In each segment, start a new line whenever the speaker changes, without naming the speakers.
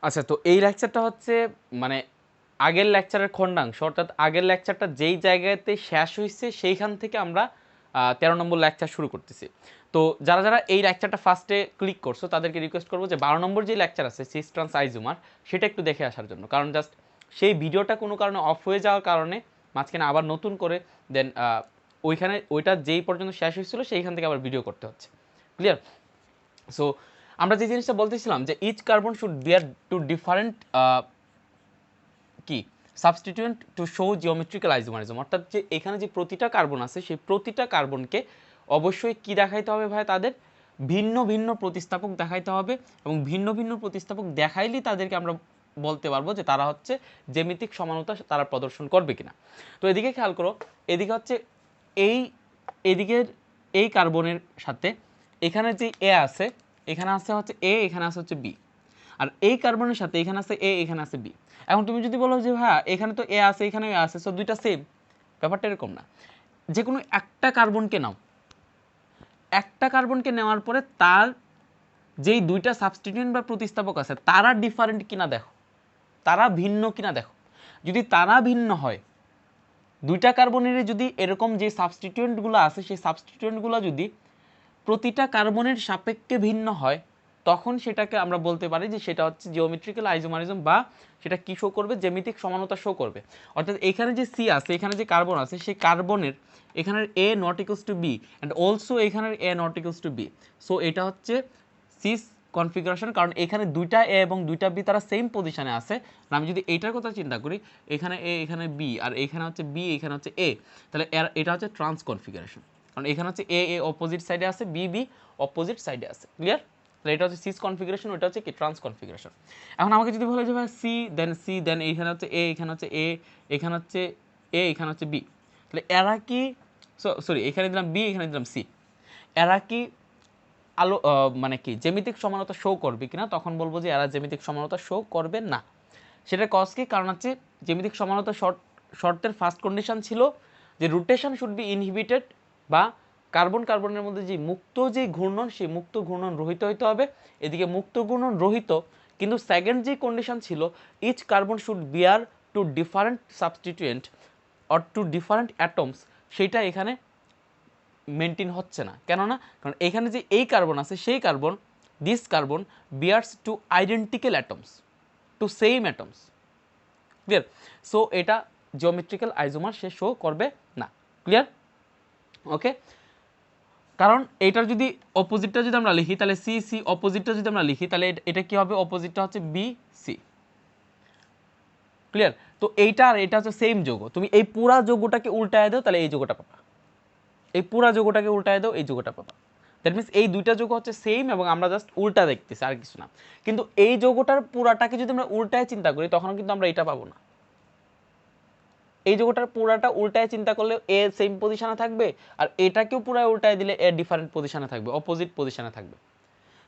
আচ্ছা, তো এই লেকচারটা হচ্ছে মানে আগের লেকচারের খণ্ডাংশ, অর্থাৎ আগের লেকচারটা যেই জায়গাতে শেষ হয়েছে সেইখান থেকে আমরা 13 নম্বর লেকচার শুরু করতেছি। তো যারা যারা এই লেকচারটা ফার্স্টে ক্লিক করছো তাদেরকে রিকোয়েস্ট করবো যে 12 নম্বর যে লেকচার আছে সিস ট্রান্স আইজোমার, সেটা একটু দেখে আসার জন্য। কারণ জাস্ট সেই ভিডিওটা কোনো কারণে অফ হয়ে যাওয়ার কারণে মাঝখানে আবার নতুন করে দেন ওইখানে ওইটা যেই পর্যন্ত শেষ হয়েছিল সেইখান থেকে আবার ভিডিও করতে হচ্ছে। ক্লিয়ার? সো আমরা যে জিনিসটা বলতেছিলাম যে each carbon should bear two different কি substituent to show geometrical isomerism, অর্থাৎ যে এখানে যে প্রতিটা কার্বন আছে সেই প্রতিটা কার্বনকে অবশ্যই কি দেখাইতে হবে ভাই, তাদের ভিন্ন ভিন্ন প্রতিস্থাপক দেখাইতে হবে, এবং ভিন্ন ভিন্ন প্রতিস্থাপক দেখাইলেই তাদেরকে আমরা বলতে পারবো যে তারা হচ্ছে জ্যামিতিক সমানতা তারা প্রদর্শন করবে কিনা। তো এদিকে খেয়াল করো, এদিকে হচ্ছে এই এদিকের এই কার্বনের সাথে এখানে যে এ আছে, এখানে আছে হচ্ছে এ, এখানে আছে হচ্ছে বি, আর এই কার্বনের সাথে এখানে আছে এ, এখানে আছে বি। এখন তুমি যদি বলো যে হ্যাঁ এখানে তো এ আছে এখানে এ আছে, সো দুইটা সেম, ব্যাপারটা এরকম না। যে কোনো একটা কার্বনকে নাও, একটা কার্বনকে নেওয়ার পরে তার যেই দুইটা সাবস্টিটিউয়েন্ট বা প্রতিস্থাপক আছে তারা ডিফারেন্ট কিনা দেখো, তারা ভিন্ন কিনা দেখো। যদি তারা ভিন্ন হয়, দুইটা কার্বনের যদি এরকম যে সাবস্টিটিউয়েন্টগুলো আছে সেই সাবস্টিটিউয়েন্টগুলো যদি প্রতিটা কার্বনের সাপেক্ষে ভিন্ন হয়, তখন সেটাকে আমরা বলতে পারি যে সেটা হচ্ছে জিওমেট্রিক্যাল আইসোমারিজম, বা সেটা কি শো করবে, জ্যামিতিক সমানতা শো করবে। অর্থাৎ এখানে যে সি আছে, এখানে যে কার্বন আছে, সেই কার্বনের এখানের A not equals to B and also এখানের A not equals to B. So এটা হচ্ছে সিস কনফিগারেশন, কারণ এখানে দুইটা এ এবং দুইটা বি তারা সেম পজিশনে আছে। আর আমি যদি এইটার কথা চিন্তা করি, এখানে এ এখানে বি আর এখানে হচ্ছে বি এখানে হচ্ছে এ, তাহলে এটা হচ্ছে ট্রান্স কনফিগারেশন। কারণ এখানে হচ্ছে এ এ অপোজিট সাইডে আছে, বি বি অপোজিট সাইডে আছে। ক্লিয়ার? তাহলে এটা হচ্ছে সিস কনফিগারেশন, ওটা হচ্ছে কি ট্রান্স কনফিগারেশন। এখন আমাকে যদি বলে যে ভাই সি দেন এইখানে হচ্ছে এ, এখানে হচ্ছে এ, এখানে হচ্ছে এ, এখানে হচ্ছে বি, তাহলে এরা কি, সরি এখানে দিলাম বি এখানে দিলাম সি, এরা কি আলো মানে কি জ্যামিতিক সমানতা শো করবে কিনা, তখন বলবো যে এরা জ্যামিতিক সমানতা শো করবে না। সেটার কজ কি? কারণ হচ্ছে জ্যামিতিক সমানতা শর্তের ফার্স্ট কন্ডিশন ছিল যে রোটেশন শুড বি ইনহিবিটেড, বা কার্বন কার্বনের মধ্যে যে মুক্ত যে ঘূর্ণন, সেই মুক্ত ঘূর্ণন রহিত হইতে হবে। এদিকে মুক্ত ঘূর্ণন রহিত, কিন্তু সেকেন্ড যে কন্ডিশন ছিল each carbon should bear two different substituent or two different atoms, সেইটা এখানে মেনটেন হচ্ছে না। কেননা কারণ এখানে যে এই কার্বন আছে সেই carbon, this carbon bears two identical atoms, two same atoms. Clear? So এটা জিওমেট্রিক্যাল আইসোমার সে শো করবে না। ক্লিয়ার? ওকে। কারণ এটার যদি অপোজিটটা যদি আমরা লিখি তাহলে সি সি, অপোজিটটা যদি আমরা লিখি তাহলে এটা কি হবে, অপোজিটটা হচ্ছে বি সি। ক্লিয়ার? তো এইটা আর এটা হচ্ছে সেম যৌগ, তুমি এই পুরা যৌগটাকে উল্টায় দাও তাহলে এই যৌগটা পাবা, এই পুরা যৌগটাকে উল্টায় দাও এই যৌগটা পাবা। দ্যাট মিনস এই দুইটা যৌগ হচ্ছে সেম এবং আমরা জাস্ট উল্টা দেখতেছি, আর কিছু না। কিন্তু এই যৌগটার পুরাটাকে যদি আমরা উল্টায় চিন্তা করি তখন কিন্তু আমরা এটা পাবো না। এই যৌগটার পুরাটা উল্টায় চিন্তা করলে এ সেম পজিশনে থাকবে, আর এটাকেও পুরায় উল্টায় দিলে এ ডিফারেন্ট পজিশনে থাকবে, অপোজিট পজিশনে থাকবে।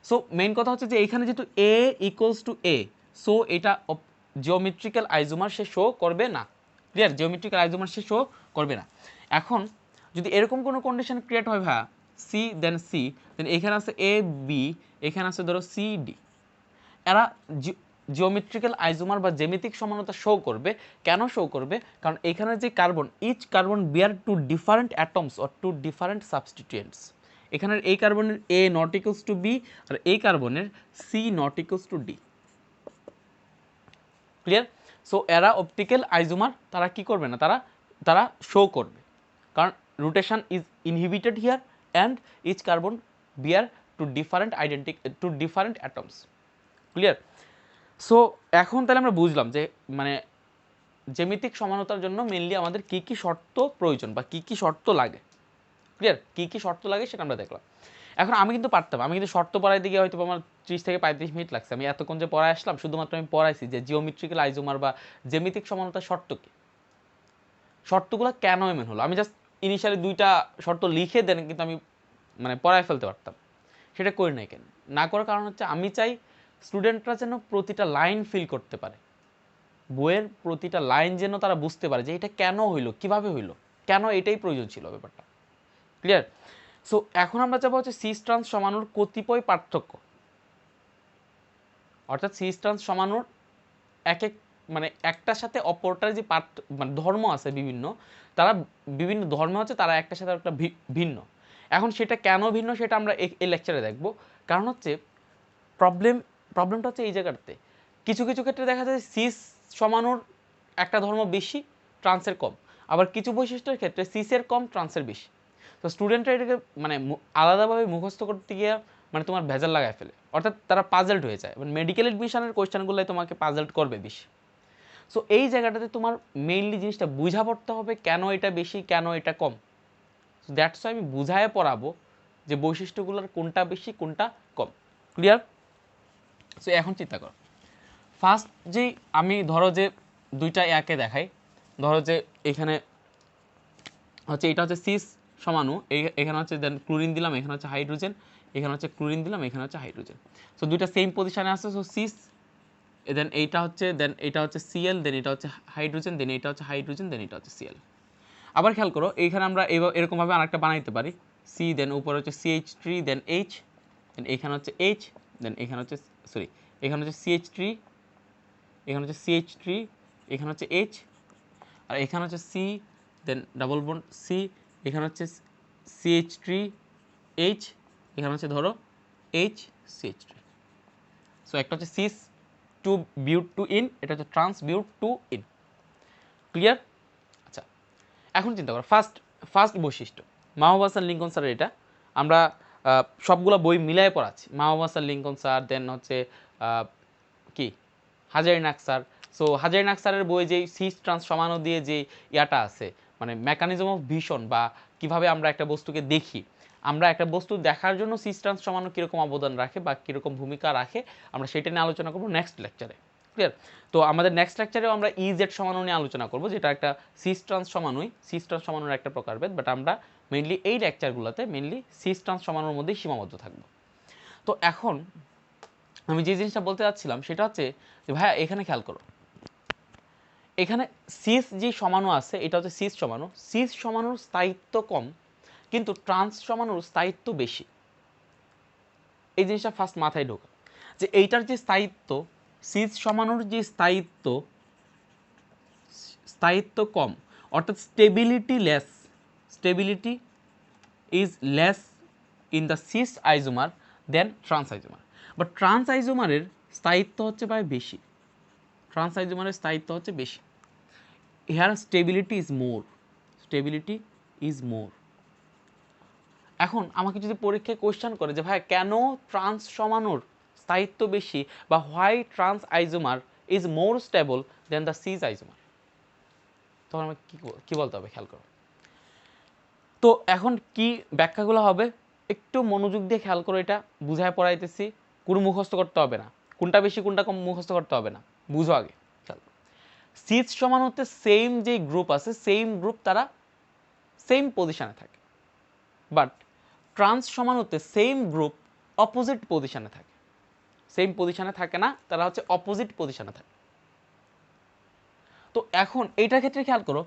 সো মেইন কথা হচ্ছে যে এখানে যেহেতু এ ইকুয়ালস টু এ, সো এটা জিওমেট্রিক্যাল আইসোমার সে শো করবে না। ক্লিয়ার? জিওমেট্রিক্যাল আইসোমার সে শো করবে না। এখন যদি এরকম কোনো কন্ডিশন ক্রিয়েট হয় ভাইয়া, সি দেন এখানে আছে এ বি, এখানে আছে ধরো সি ডি, এরা জিওমেট্রিক্যাল আইসোমার বা জ্যামিতিক সমানতা শো করবে। কেন শো করবে? কারণ এখানে যে carbon, each carbon bear two different atoms or two different substituents. এখানের এই কার্বনের A not equals to B আর এই কার্বনের C not equals to D. Clear? So এরা অপটিক্যাল আইসোমার তারা কি করবে না, তারা শো করবে, কারণ rotation is inhibited here and each carbon bear two different atoms. Clear? So এখন তাহলে আমরা বুঝলাম যে মানে জ্যামিতিক সমানতার জন্য মেইনলি আমাদের কি কি শর্ত প্রয়োজন বা কি কি শর্ত লাগে। ক্লিয়ার? কি কি শর্ত লাগে সেটা আমরা দেখলাম। এখন আমি কিন্তু পারতাম, আমি কিন্তু শর্ত পড়াইতে গিয়ে হয়তো আমার 30 থেকে 35 মিনিট লাগছে। আমি এতক্ষণ যে পড়ায় আসলাম শুধুমাত্র আমি পড়াইছি যে জিওমেট্রিক্যাল আইসোমার বা জ্যামিতিক সমানতার শর্ত কি, শর্তগুলো কেন এমন হলো। আমি জাস্ট ইনিশিয়ালি দুইটা শর্ত লিখে দেন কিন্তু আমি মানে পড়ায় ফেলতে পারতাম, সেটা করি নাই কেন? না করার কারণ হচ্ছে আমি চাই স্টুডেন্টরা যেন প্রতিটা লাইন ফিল করতে পারে, বইয়ের প্রতিটা লাইন যেন তারা বুঝতে পারে যে এটা কেন হইলো, কিভাবে হইলো, কেন এটাই প্রয়োজন ছিল ব্যাপারটা। ক্লিয়ার? সো এখন আমরা যাবো হচ্ছে সিস ট্রান্স সমানুর কতিপয় পার্থক্য। অর্থাৎ সিস ট্রান্স সমানুর এক এক মানে একটার সাথে অপরটার যে মানে ধর্ম আছে বিভিন্ন, তারা বিভিন্ন ধর্ম হচ্ছে তারা একটার সাথে একটা ভিন্ন। এখন সেটা কেন ভিন্ন সেটা আমরা এই লেকচারে দেখব। কারণ হচ্ছে প্রবলেমটা হচ্ছে এই জায়গাতে কিছু কিছু ক্ষেত্রে দেখা যায় সিস সমানুর একটা ধর্ম বেশি, ট্রান্সের কম, আবার কিছু বৈশিষ্ট্যের ক্ষেত্রে সিসের কম, ট্রান্সের বেশি। তো স্টুডেন্টরা এটাকে মানে আলাদাভাবে মুখস্থ করতে গিয়ে মানে তোমার ভেজাল লাগায় ফেলে, অর্থাৎ তারা পাজলড হয়ে যায়। মেডিকেল এডমিশনের কোয়েশ্চেনগুলোই তোমাকে পাজলড করবে বেশি। সো এই জায়গাটাতে তোমার মেইনলি জিনিসটা বুঝা পড়তে হবে কেন এটা বেশি কেন এটা কম। সো দ্যাটস ওয়াই আমি বুঝায় পড়াবো যে বৈশিষ্ট্যগুলোর কোনটা বেশি কোনটা কম। ক্লিয়ার? সো এখন চিন্তা করো, ফার্স্ট যেই আমি ধরো যে দুইটা একে দেখাই, ধরো যে এখানে হচ্ছে এটা হচ্ছে সিস সমাণু, এখানে হচ্ছে দেন ক্লোরিন দিলাম, এখানে হচ্ছে হাইড্রোজেন, এখানে হচ্ছে ক্লোরিন দিলাম, এখানে হচ্ছে হাইড্রোজেন। সো দুইটা সেম পজিশনে আছে। সো সিস দেন এইটা হচ্ছে সিএল, দেন এটা হচ্ছে হাইড্রোজেন, দেন এটা হচ্ছে হাইড্রোজেন, দেন এটা হচ্ছে সিএল। আবার খেয়াল করো এইখানে আমরা এরকমভাবে আরেকটা বানাইতে পারি, সি দেন উপরে হচ্ছে CH3 দেন এইচ, দেন এখানে হচ্ছে এইচ, দেন এখানে হচ্ছে সরি এখানে হচ্ছে CH3, এখানে হচ্ছে CH3, এখানে হচ্ছে এইচ, আর এখানে হচ্ছে সি দেন ডাবল বন্ড সি, এখানে হচ্ছে CH3 এইচ, এখানে হচ্ছে ধরো এইচ CH3। সো একটা হচ্ছে cis two but two ene, এটা হচ্ছে trans but two ene. Clear? আচ্ছা এখন চিন্তা করো ফার্স্ট বৈশিষ্ট্য মাহবুব হাসান লিঙ্কন স্যারের, এটা আমরা সবগুলো বই মিলাই পড়াচ্ছি। মাহবুব হাসান লিঙ্কন স্যার, দেন হচ্ছে কি হাজারিনাক স্যার। সো হাজারিনাক স্যারের বই যে সিস ট্রান্স সমাণু দিয়ে যে ইয়াটা আছে মানে মেকানিজম অফ ভিশন বা কিভাবে আমরা একটা বস্তুকে দেখি, আমরা একটা বস্তু দেখার জন্য সিস ট্রান্স সমাণু কীরকম অবদান রাখে বা কীরকম ভূমিকা রাখে আমরা সেটা নিয়ে আলোচনা করবো নেক্সট লেকচারে। ক্লিয়ার? তো আমাদের নেক্সট লেকচারেও আমরা ইজেড সমাণু নিয়ে আলোচনা করবো, যেটা একটা সিস ট্রান্স সমাণুই, সিস ট্রান্স সমাণুর একটা প্রকারভেদ, বাট আমরা মেইনলি এই লেকচারগুলোতে মেইনলি সিস ট্রান্স সমাণুর মধ্যেই সীমাবদ্ধ থাকবো। তো এখন আমি যে জিনিসটা বলতে চাচ্ছিলাম সেটা হচ্ছে যে ভাইয়া এখানে খেয়াল করো, এখানে সিস যে সমাণু আছে এটা হচ্ছে সিস সমাণু, সিস সমাণুর স্থায়িত্ব কম কিন্তু ট্রান্স সমাণুর স্থায়িত্ব বেশি। এই জিনিসটা ফার্স্ট মাথায় ঢোকা যে এইটার যে স্থায়িত্ব, সিস সমাণুর যে স্থায়িত্ব কম, অর্থাৎ stability is less in the cis isomer than trans isomer. But trans আইজোমারের স্থায়িত্ব হচ্ছে প্রায় বেশি, ট্রান্স আইজোমারের স্থায়িত্ব হচ্ছে বেশি। Here stability is more. এখন আমাকে যদি পরীক্ষায় কোয়েশ্চেন করে যে ভাই কেন ট্রান্স সমাণুর স্থায়িত্ব বেশি বা why trans isomer is more stable than the cis isomer, তখন আমাকে কি বলতে হবে খেয়াল করো। তো এখন কি ব্যাখ্যাগুলো হবে একটু মনোযোগ দিয়ে খেয়াল করো, এটা বুঝায় পড়াইতেছি, কোনো মুখস্থ করতে হবে না, কোনটা বেশি কোনটা কম মুখস্থ করতে হবে না, বুঝো আগে। খেয়াল সিস সমাণুতে সেম যে গ্রুপ আছে সেম গ্রুপ তারা সেম পজিশনে থাকে, বাট ট্রান্স সমাণুতে সেম গ্রুপ অপোজিট পজিশনে থাকে, সেম পজিশনে থাকে না, তারা হচ্ছে অপোজিট পজিশনে থাকে। তো এখন এইটার ক্ষেত্রে খেয়াল করো,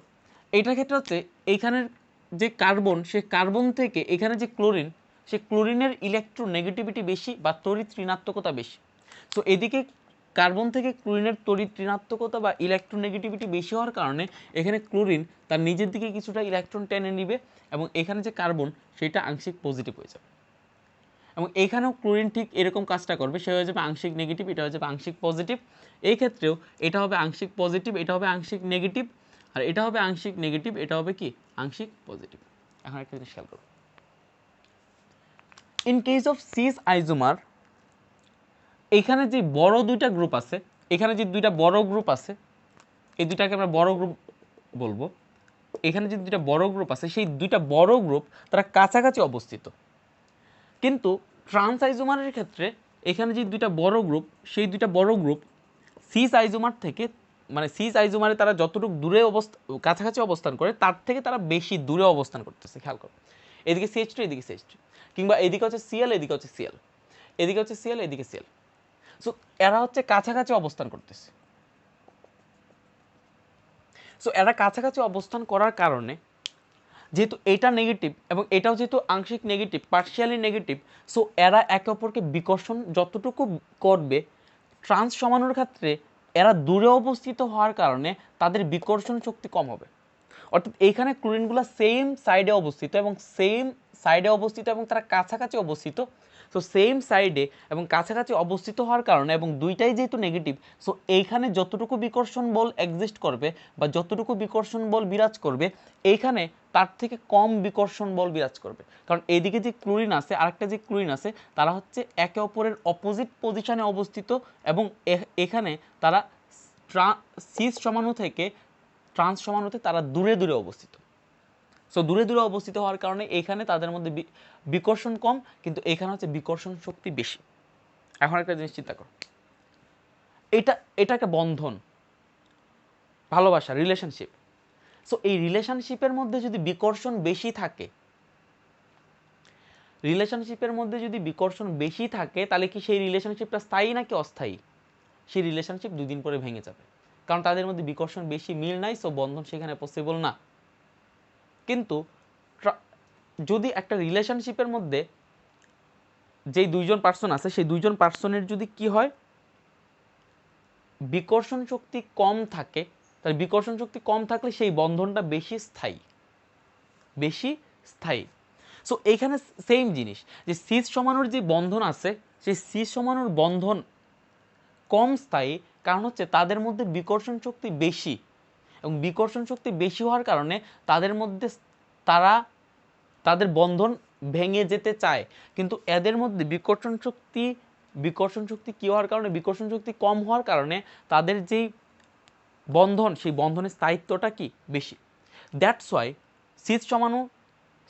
এইটার ক্ষেত্রে হচ্ছে এইখানের যে কার্বন, সে কার্বন থেকে এখানে যে ক্লোরিন, সে ক্লোরিনের ইলেকট্রোনেগেটিভিটি বেশি বা তড়িৎ ঋণাত্মকতা বেশি। সো এদিকে কার্বন থেকে ক্লোরিনের তড়িৎ ঋণাত্মকতা বা ইলেকট্রোনেগেটিভিটি বেশি হওয়ার কারণে এখানে ক্লোরিন তার নিজের দিকে কিছুটা ইলেকট্রন টেনে নিবে এবং এখানে যে কার্বন সেটা আংশিক পজিটিভ হয়ে যাবে। এবং এখানেও ক্লোরিন ঠিক এরকম কাজটা করবে, সে হয়ে যাবে আংশিক নেগেটিভ, এটা হয়ে যাবে আংশিক পজিটিভ। এই ক্ষেত্রেও এটা হবে আংশিক পজিটিভ, এটা হবে আংশিক নেগেটিভ, আর এটা হবে আংশিক নেগেটিভ, এটা হবে কি আংশিক পজিটিভ। এখন একটা জিনিস খেয়াল করো, ইন কেস অফ সিস আইজোমার এখানে যে বড় দুইটা গ্রুপ আছে, এখানে যে দুইটা বড় গ্রুপ আছে, এই দুইটাকে আমরা বড় গ্রুপ বলবো। এখানে যে দুইটা বড় গ্রুপ আছে সেই দুইটা বড় গ্রুপ তারা কাছাকাছি অবস্থিত, কিন্তু ট্রান্স আইজোমারের ক্ষেত্রে এখানে যে দুইটা বড় গ্রুপ সেই দুইটা বড় গ্রুপ সিস আইজোমার থেকে মানে সিস আইজোমারে তারা যতটুকু দূরে কাছাকাছি অবস্থান করে তার থেকে তারা বেশি দূরে অবস্থান করতেছে। খেয়াল করো, এদিকে CH2 এদিকে CH2, কিংবা এদিকে হচ্ছে Cl এদিকে হচ্ছে Cl, এদিকে হচ্ছে Cl এদিকে Cl। সো এরা হচ্ছে কাছাকাছি অবস্থান করতেছে। সো এরা কাছাকাছি অবস্থান করার কারণে যেহেতু এটা নেগেটিভ এবং এটাও যেহেতু আংশিক নেগেটিভ পার্শিয়ালি নেগেটিভ, সো এরা একে অপরকে বিকর্ষণ যতটুকু করবে ট্রান্স সমাণুর ক্ষেত্রে এরা দূরে অবস্থিত হওয়ার কারণে তাদের বিকর্ষণ শক্তি কম হবে। অর্থাৎ এইখানে ক্লোরিনগুলো সেম সাইডে অবস্থিত এবং তারা কাছাকাছি অবস্থিত। সো সেম সাইডে এবং কাছাকাছি অবস্থিত হওয়ার কারণে এবং দুইটাই যেহেতু নেগেটিভ, সো এইখানে যতটুকু বিকর্ষণ বল এক্সিস্ট করবে বা যতটুকু বিকর্ষণ বল বিরাজ করবে, এইখানে তার থেকে কম বিকর্ষণ বল বিরাজ করবে। কারণ এইদিকে যে ক্লোরিন আছে, আরেকটা যে ক্লোরিন আছে, তারা হচ্ছে একে অপরের অপোজিট পজিশনে অবস্থিত এবং এখানে তারা সিস সমাণু থেকে ট্রান্স সমাণুতে তারা দূরে দূরে অবস্থিত। সো দূরে দূরে অবস্থিত হওয়ার কারণে এখানে তাদের মধ্যে বিকর্ষণ কম, কিন্তু এখানে হচ্ছে বিকর্ষণ শক্তি বেশি। এখন একটা জিনিস চিন্তা করো, এটা একটা বন্ধন, ভালোবাসা, রিলেশনশিপ। সো এই রিলেশনশিপের মধ্যে যদি বিকর্ষণ বেশি থাকে, তাহলে কি সেই রিলেশনশিপটা স্থায়ী নাকি অস্থায়ী? সেই রিলেশনশিপ 2 দিন পরে ভেঙে যাবে, কারণ তাদের মধ্যে বিকর্ষণ বেশি, মিল নাই, সো বন্ধন সেখানে পসিবল না। কিন্তু যদি একটা রিলেশনশিপের মধ্যে যেই 2জন পার্সন আছে, সেই 2জন পার্সনের যদি কি হয়, বিকর্ষণ শক্তি কম থাকে, তাহলে বিকর্ষণ শক্তি কম থাকলে সেই বন্ধনটা বেশি স্থায়ী। সো এইখানে সেম জিনিস, যে সিস সমাণুর যে বন্ধন আছে, সেই সিস সমাণুর বন্ধন কম স্থায়ী, কারণ হচ্ছে তাদের মধ্যে বিকর্ষণ শক্তি বেশি, এবং বিকর্ষণ শক্তি বেশি হওয়ার কারণে তাদের মধ্যে তাদের বন্ধন ভেঙে যেতে চায়। কিন্তু এদের মধ্যে বিকর্ষণ শক্তি কি হওয়ার কারণে, বিকর্ষণ শক্তি কম হওয়ার কারণে তাদের যেই বন্ধন, সেই বন্ধনের স্থায়িত্বটা কি বেশি। দ্যাটস ওয়াই সিস সমাণু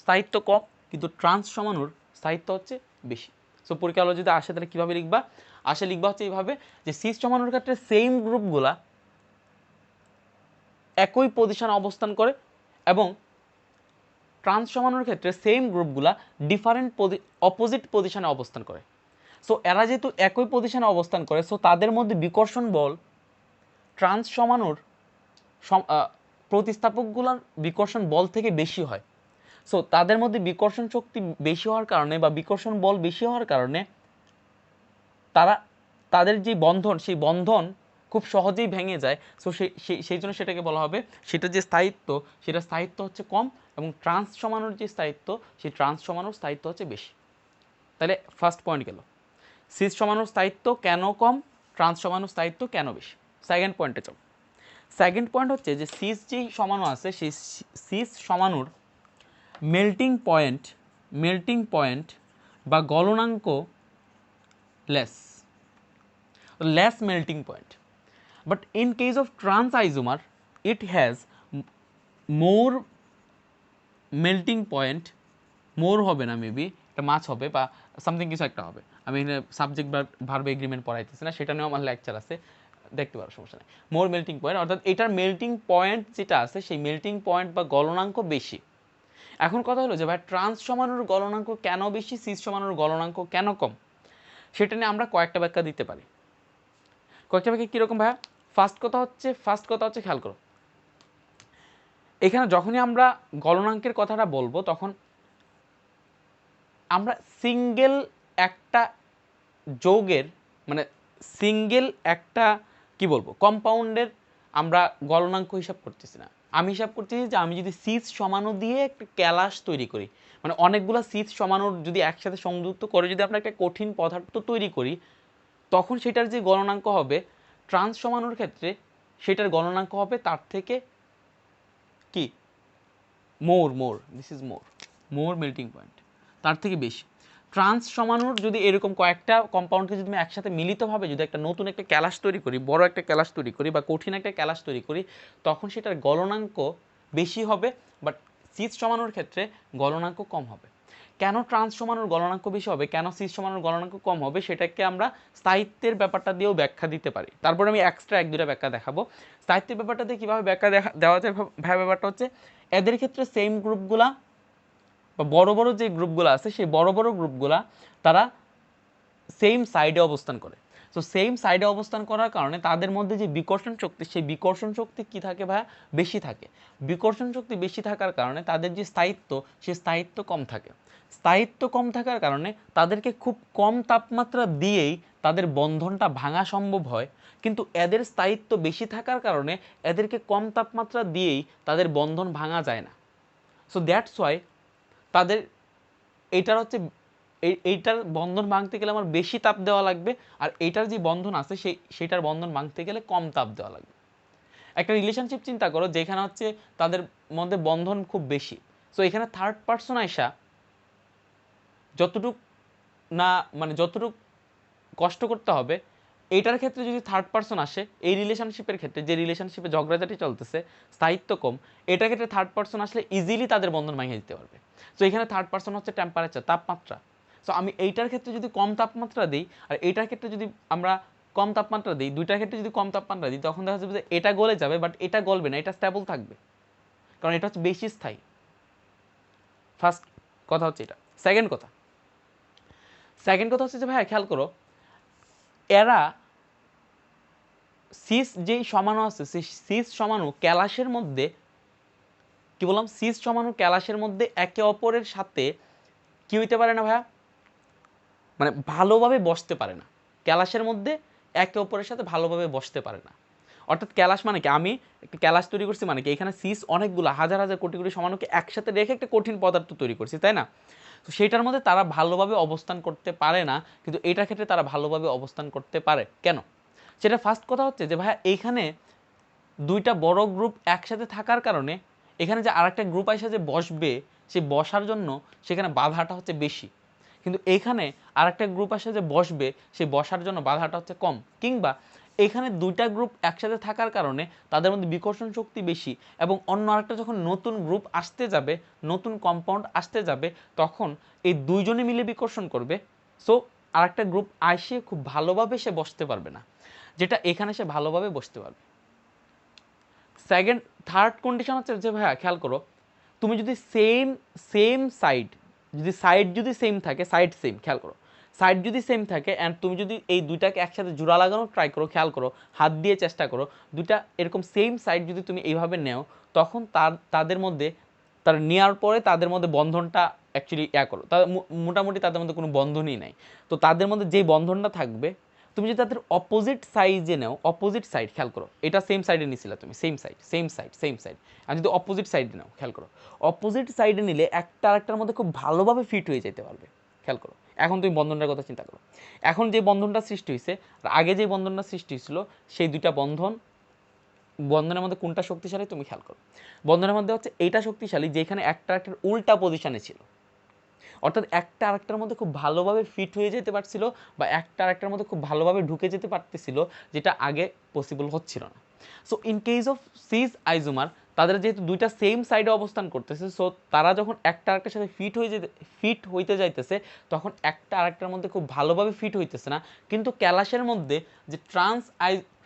স্থায়িত্ব কম, কিন্তু ট্রান্স সমাণুর স্থায়িত্ব হচ্ছে বেশি। সো পরীক্ষা হলো যদি আসে, তাহলে কীভাবে লিখবা? লিখবা হচ্ছে এইভাবে, যে সিস সমাণুর ক্ষেত্রে সেম গ্রুপগুলা একই পজিশনে অবস্থান করে, এবং ট্রান্স সমাণুর ক্ষেত্রে সেম গ্রুপগুলা ডিফারেন্ট অপোজিট পজিশনে অবস্থান করে। সো এরা যেহেতু একই পজিশনে অবস্থান করে, সো তাদের মধ্যে বিকর্ষণ বল ট্রান্স সমাণুর প্রতিস্থাপকগুলোর বিকর্ষণ বল থেকে বেশি হয়। সো তাদের মধ্যে বিকর্ষণ শক্তি বেশি হওয়ার কারণে বা বিকর্ষণ বল বেশি হওয়ার কারণে তাদের যে বন্ধন, সেই বন্ধন খুব সহজেই ভেঙে যায়। সো সেই জন্য সেটাকে বলা হবে, সেটা যে স্থায়িত্ব হচ্ছে কম, এবং ট্রান্স সমাণুর যে স্থায়িত্ব, সেই ট্রান্স সমাণুর স্থায়িত্ব হচ্ছে বেশি। তাহলে ফার্স্ট পয়েন্ট গেল, সিস সমাণুর স্থায়িত্ব কেন কম, ট্রান্স সমাণুর স্থায়িত্ব কেন বেশি। সেকেন্ড পয়েন্টে চল। সেকেন্ড পয়েন্ট হচ্ছে যে সিস যেই সমাণু আছে, সেই সিস সমাণুর মেল্টিং পয়েন্ট বা গলনাঙ্ক less melting point, but in case of trans isomer it has more melting point, more হবে না, মেবি এটা মাছ হবে বা সামথিং কিছু একটা হবে। আমি এখানে সাবজেক্ট ভার্ব এগ্রিমেন্ট পড়াইতেছি না, সেটা নিয়েও আমার লেকচার আছে, দেখতে পারো, সমস্যা নেই। মোর মেল্টিং পয়েন্ট, অর্থাৎ এটার মেল্টিং পয়েন্ট যেটা আছে, সেই মেল্টিং পয়েন্ট বা গলনাঙ্ক বেশি। এখন কথা হলো যে ভাই ট্রান্স সমাণুর গলনাঙ্ক কেন বেশি, সিস সমাণুর গলনাঙ্ক কেন কম, সেটা নিয়ে আমরা কয়েকটা ব্যাখ্যা দিতে পারি। কয়েকটা ব্যাখ্যা কীরকম ভাইয়া? ফার্স্ট কথা হচ্ছে খেয়াল করো, এখানে যখনই আমরা গলনাঙ্কের কথাটা বলবো, তখন আমরা সিঙ্গেল একটা যৌগের, মানে সিঙ্গেল একটা কি বলবো কম্পাউন্ডের আমরা গলনাঙ্ক হিসাব করতেছি না। আমি হিসাব করতেছি যে আমি যদি সিস সমাণু দিয়ে একটা ক্যালাস তৈরি করি, মানে অনেকগুলো সিস সমাণুর যদি একসাথে সংযুক্ত করে যদি আমরা একটা কঠিন পদার্থ তৈরি করি, তখন সেটার যে গলনাঙ্ক হবে ট্রান্স সমাণুর ক্ষেত্রে, সেটার গলনাঙ্ক হবে তার থেকে কি মোর মেল্টিং পয়েন্ট, তার থেকে বেশি। ট্রান্স সমাণুর যদি এরকম কয়েকটা কম্পাউন্ডকে যদি আমি একসাথে মিলিতভাবে যদি একটা নতুন একটা ক্যালাস তৈরি করি, বড় একটা ক্যালাস তৈরি করি বা কঠিন একটা ক্যালাস তৈরি করি, তখন সেটার গলনাঙ্ক বেশি হবে, বাট সিস সমাণুর ক্ষেত্রে গলনাঙ্ক কম হবে। কেন ট্রান্স সমাণুর গলনাঙ্ক বেশি হবে, কেন সিস সমাণুর গলনাঙ্ক কম হবে, সেটাকে আমরা স্থায়িত্বের ব্যাপারটা দিয়েও ব্যাখ্যা দিতে পারি। তারপরে আমি এক্সট্রা 1-2টা ব্যাখ্যা দেখাবো। স্থায়িত্বের ব্যাপারটা দিয়ে কীভাবে ব্যাখ্যা দেওয়া যায় ব্যাপারটা হচ্ছে, এদের ক্ষেত্রে সেম গ্রুপগুলা বা বড় বড় যে গ্রুপগুলো আছে, সেই বড় বড় গ্রুপগুলা তারা সেম সাইডে অবস্থান করে। সো সেম সাইডে অবস্থান করার কারণে তাদের মধ্যে যে বিকর্ষণ শক্তি, সেই বিকর্ষণ শক্তি কি থাকে ভাইয়া? বেশি থাকে। বিকর্ষণ শক্তি বেশি থাকার কারণে তাদের যে স্থায়িত্ব, সেই স্থায়িত্ব কম থাকে। স্থায়িত্ব কম থাকার কারণে তাদেরকে খুব কম তাপমাত্রা দিয়েই তাদের বন্ধনটা ভাঙা সম্ভব হয়, কিন্তু এদের স্থায়িত্ব বেশি থাকার কারণে এদেরকে কম তাপমাত্রা দিয়েই তাদের বন্ধন ভাঙা যায় না। সো দ্যাটস ওয়াই তাদের এইটার হচ্ছে এইটার বন্ধন ভাঙতে গেলে আমার বেশি তাপ দেওয়া লাগবে, আর এইটার যে বন্ধন আছে সেইটার বন্ধন ভাঙতে গেলে কম তাপ দেওয়া লাগবে। একটা রিলেশনশিপ চিন্তা করো যেখানে হচ্ছে তাদের মধ্যে বন্ধন খুব বেশি। সো এখানে থার্ড পার্সন আইসা যতটুক না মানে যতটুক কষ্ট করতে হবে, এইটার ক্ষেত্রে যদি থার্ড পার্সন আসে, এই রিলেশনশিপের ক্ষেত্রে যে রিলেশনশিপে ঝগড়াঝাটি চলতেছে, স্থায়িত্ব কম, এটার ক্ষেত্রে থার্ড পার্সন আসলে ইজিলি তাদের বন্ধন ভেঙে দিতে পারবে। সো এখানে থার্ড পার্সন হচ্ছে টেম্পারেচার, তাপমাত্রা। সো আমি এইটার ক্ষেত্রে যদি কম তাপমাত্রা দিই আর এইটার ক্ষেত্রে যদি আমরা কম তাপমাত্রা দিই, দুইটার ক্ষেত্রে যদি কম তাপমাত্রা দিই, তখন দেখা যাবে যে এটা গলে যাবে, বাট এটা গলবে না, এটা স্টেবল থাকবে, কারণ এটা হচ্ছে বেশি স্থায়ী। ফার্স্ট কথা হচ্ছে এটা। সেকেন্ড কথা হচ্ছে যে ভাইয়া খেয়াল করো, এরা সিস যেই সমাণু আছে সেই সিস সমাণু ক্যালাসের মধ্যে, কি বললাম, সিস সমাণু ক্যালাসের মধ্যে একে অপরের সাথে কি হইতে পারে না ভাইয়া, মানে ভালোভাবে বসতে পারে না। ক্যালাসের মধ্যে একে অপরের সাথে ভালোভাবে বসতে পারে না। অর্থাৎ ক্যালাস মানে কি, আমি একটা ক্যালাস তৈরি করছি মানে কি, এখানে সিস অনেকগুলো হাজার হাজার কোটি কোটি সমাণুকে একসাথে রেখে একটা কঠিন পদার্থ তৈরি করছি, তাই না? তো সেইটার মধ্যে তারা ভালোভাবে অবস্থান করতে পারে না, কিন্তু এটার ক্ষেত্রে তারা ভালোভাবে অবস্থান করতে পারে। কেন? সেটা ফার্স্ট কথা হচ্ছে যে ভাইয়া এইখানে দুইটা বড় গ্রুপ একসাথে থাকার কারণে এখানে যে আরেকটা গ্রুপ এসে যে বসবে, সে বসার জন্য সেখানে বাধাটা হচ্ছে বেশি। কিন্তু এইখানে আরেকটা গ্রুপ এসে যে বসবে, সে বসার জন্য বাধাটা হচ্ছে কম। কিংবা এখানে দুইটা গ্রুপ একসাথে থাকার কারণে তাদের মধ্যে বিকর্ষণ শক্তি বেশি, এবং অন্য আরেকটা যখন নতুন গ্রুপ আসতে যাবে, নতুন কম্পাউন্ড আসতে যাবে, তখন এই দুইজনে মিলে বিকর্ষণ করবে। সো আরেকটা গ্রুপ আসে খুব ভালোভাবে সে বসতে পারবে না, যেটা এখানে সে ভালোভাবে বসতে পারবে। থার্ড কন্ডিশন হচ্ছে যে ভাইয়া খেয়াল করো, তুমি যদি সেম সাইড যদি সেম থাকে, সাইড সেম, খেয়াল করো, সাইড যদি সেম থাকে অ্যান্ড তুমি যদি এই দুইটাকে একসাথে জোড়া লাগানোর ট্রাই করো, খেয়াল করো, হাত দিয়ে চেষ্টা করো, দুইটা এরকম সেম সাইড যদি তুমি এইভাবে নেও, তখন তাদের মধ্যে তারা নেওয়ার পরে তাদের মধ্যে বন্ধনটা অ্যাকচুয়ালি করো, তাদের মোটামুটি তাদের মধ্যে কোনো বন্ধনই নাই। তো তাদের মধ্যে যেই বন্ধনটা থাকবে, তুমি যদি তাদের অপোজিট সাইডে নাও, অপোজিট সাইড, খেয়াল করো, এটা সেম সাইডে নিছিলা তুমি, সেম সাইড, আর যদি অপোজিট সাইডে নাও, খেয়াল করো, অপোজিট সাইডে নিলে একটা আরেকটার মধ্যে খুব ভালোভাবে ফিট হয়ে যেতে পারবে। খেয়াল করো, এখন তুমি বন্ধনটার কথা চিন্তা করো, এখন যে বন্ধনটা সৃষ্টি হয়েছে আর আগে যে বন্ধনটা সৃষ্টি হয়েছিল, সেই দুইটা বন্ধনের মধ্যে কোনটা শক্তিশালী তুমি খেয়াল করো। বন্ধনের মধ্যে হচ্ছে এইটা শক্তিশালী যেখানে একটা একটার উল্টা পজিশনে ছিল, অর্থাৎ একটা আরেকটার মধ্যে খুব ভালোভাবে ফিট হয়ে যেতে পারছিল, বা একটা আরেকটার মধ্যে খুব ভালোভাবে ঢুকে যেতে পারতেছিল, যেটা আগে পসিবল হচ্ছিল না। So in case of cis isomer, তাদের যেহেতু দুইটা সেম সাইডে অবস্থান করতেছে, সো তারা যখন একটা আরেকটার সাথে ফিট হইতে যাইতেছে, তখন একটা আরেকটার মধ্যে খুব ভালোভাবে ফিট হইতেছে না। কিন্তু ক্যালাসের মধ্যে যে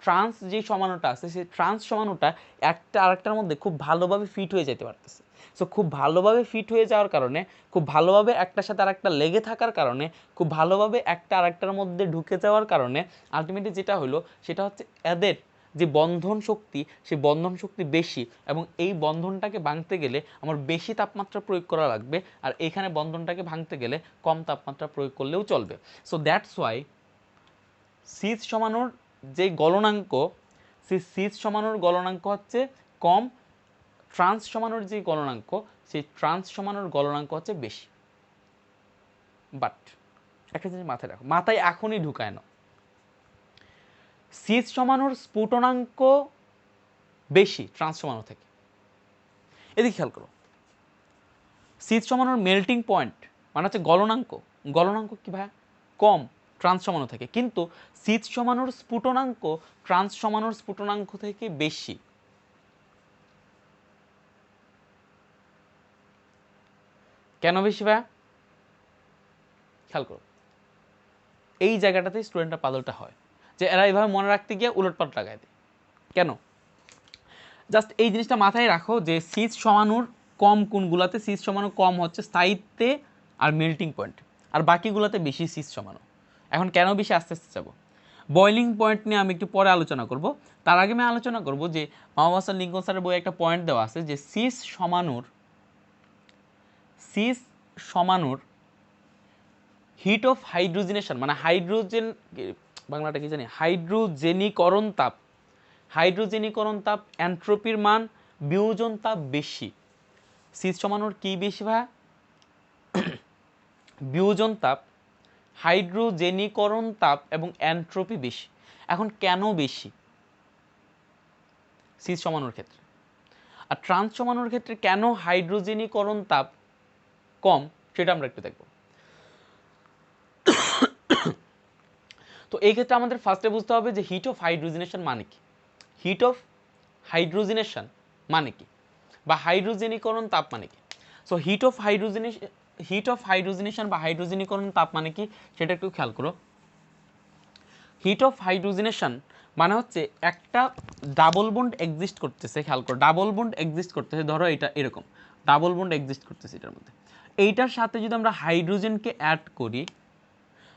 ট্রান্স যে সমাণুটা আছে, সেই ট্রান্স সমাণুটা একটা আরেকটার মধ্যে খুব ভালোভাবে ফিট হয়ে যেতে পারতেছে। সো খুব ভালোভাবে ফিট হয়ে যাওয়ার কারণে, খুব ভালোভাবে একটার সাথে আরেকটা লেগে থাকার কারণে, খুব ভালোভাবে একটা আরেকটার মধ্যে ঢুকে যাওয়ার কারণে আলটিমেটলি যেটা হলো সেটা হচ্ছে এদের যে বন্ধন শক্তি, সেই বন্ধন শক্তি বেশি, এবং এই বন্ধনটাকে ভাঙতে গেলে আমার বেশি তাপমাত্রা প্রয়োগ করা লাগবে, আর এখানে বন্ধনটাকে ভাঙতে গেলে কম তাপমাত্রা প্রয়োগ করলেও চলবে। সো দ্যাটস ওয়াই সিস সমানুর যে গলনাঙ্ক, সেই সিস সমানুর গলনাঙ্ক হচ্ছে কম, ট্রান্স সমানুর যে গলনাঙ্ক, সেই ট্রান্স সমানুর গলনাঙ্ক হচ্ছে বেশি। বাট একটা জিনিস মাথায় রাখো, মাথায় এখনই ঢুকায় না, সিস সমানুর স্ফুটনাঙ্ক বেশি ট্রান্স সমাণু থেকে। এদিকে খেয়াল করো, সিস সমানুর মেল্টিং পয়েন্ট মানে হচ্ছে গলনাঙ্ক কি ভাই, কম ট্রান্স সমাণু থেকে, কিন্তু সিস সমানুর স্ফুটনাঙ্ক ট্রান্স সমানুর স্ফুটনাঙ্ক থেকে বেশি। কেন বেশি ভাই? খেয়াল করো, এই জায়গাটাতে স্টুডেন্টরা পাগলটা হয় যে এরা এইভাবে মনে রাখতে গিয়ে উলটপালট লাগায় দেয়। কেন? জাস্ট এই জিনিসটা মাথায় রাখো যে সিস সমানুর কম কোনগুলাতে, সিস সমানু কম হচ্ছে স্থায়িত্বে আর মেল্টিং পয়েন্ট, আর বাকিগুলোতে বেশি সিস সমানু। এখন কেন বেশি আস্তে আস্তে যাবো, বয়লিং পয়েন্ট নিয়ে আমি একটু পরে আলোচনা করব। তার আগে আমি আলোচনা করব যে মাহমুদ হাসান লিঙ্কন স্যারের বইয়ে একটা পয়েন্ট দেওয়া আছে যে সিস সমানুর হিট অফ হাইড্রোজেনেশন, মানে হাইড্রোজেন বাংলাটা কি জানি, হাইড্রোজেনিকরণ তাপ। হাইড্রোজেনিকরণ তাপ এন্ট্রপির মান বিয়োজন তাপ বেশি। সিস সমানোর কি বেশি ভাইয়া? বিয়োজন তাপ, হাইড্রোজেনিকরণ তাপ এবং এন্ট্রপি বেশি। এখন কেন বেশি সিস সমানোর ক্ষেত্রে, আর ট্রান্স সমানোর ক্ষেত্রে কেন হাইড্রোজেনিকরণ তাপ কম, সেটা আমরা একটু দেখব। তো এই ক্ষেত্রে আমাদের ফার্স্টে বুঝতে হবে যে হিট অফ হাইড্রোজেনেশন মানে কি। হিট অফ হাইড্রোজেনেশন মানে কি, বা হাইড্রোজেনিকরণ তাপ মানে কি। সো হিট অফ হাইড্রোজেনেশন বা হাইড্রোজেনিকরণ তাপ মানে কি সেটা একটু খেয়াল করো। হিট অফ হাইড্রোজেনেশন মানে হচ্ছে একটা ডাবল বন্ড এক্সিস্ট করতেছে, খেয়াল করো, ডাবল বন্ড এক্সিস্ট করতেছে, ধরো এটা এরকম ডাবল বন্ড এক্সিস্ট করতেছে এটার মধ্যে। এইটার সাথে যদি আমরা হাইড্রোজেনকে অ্যাড করি,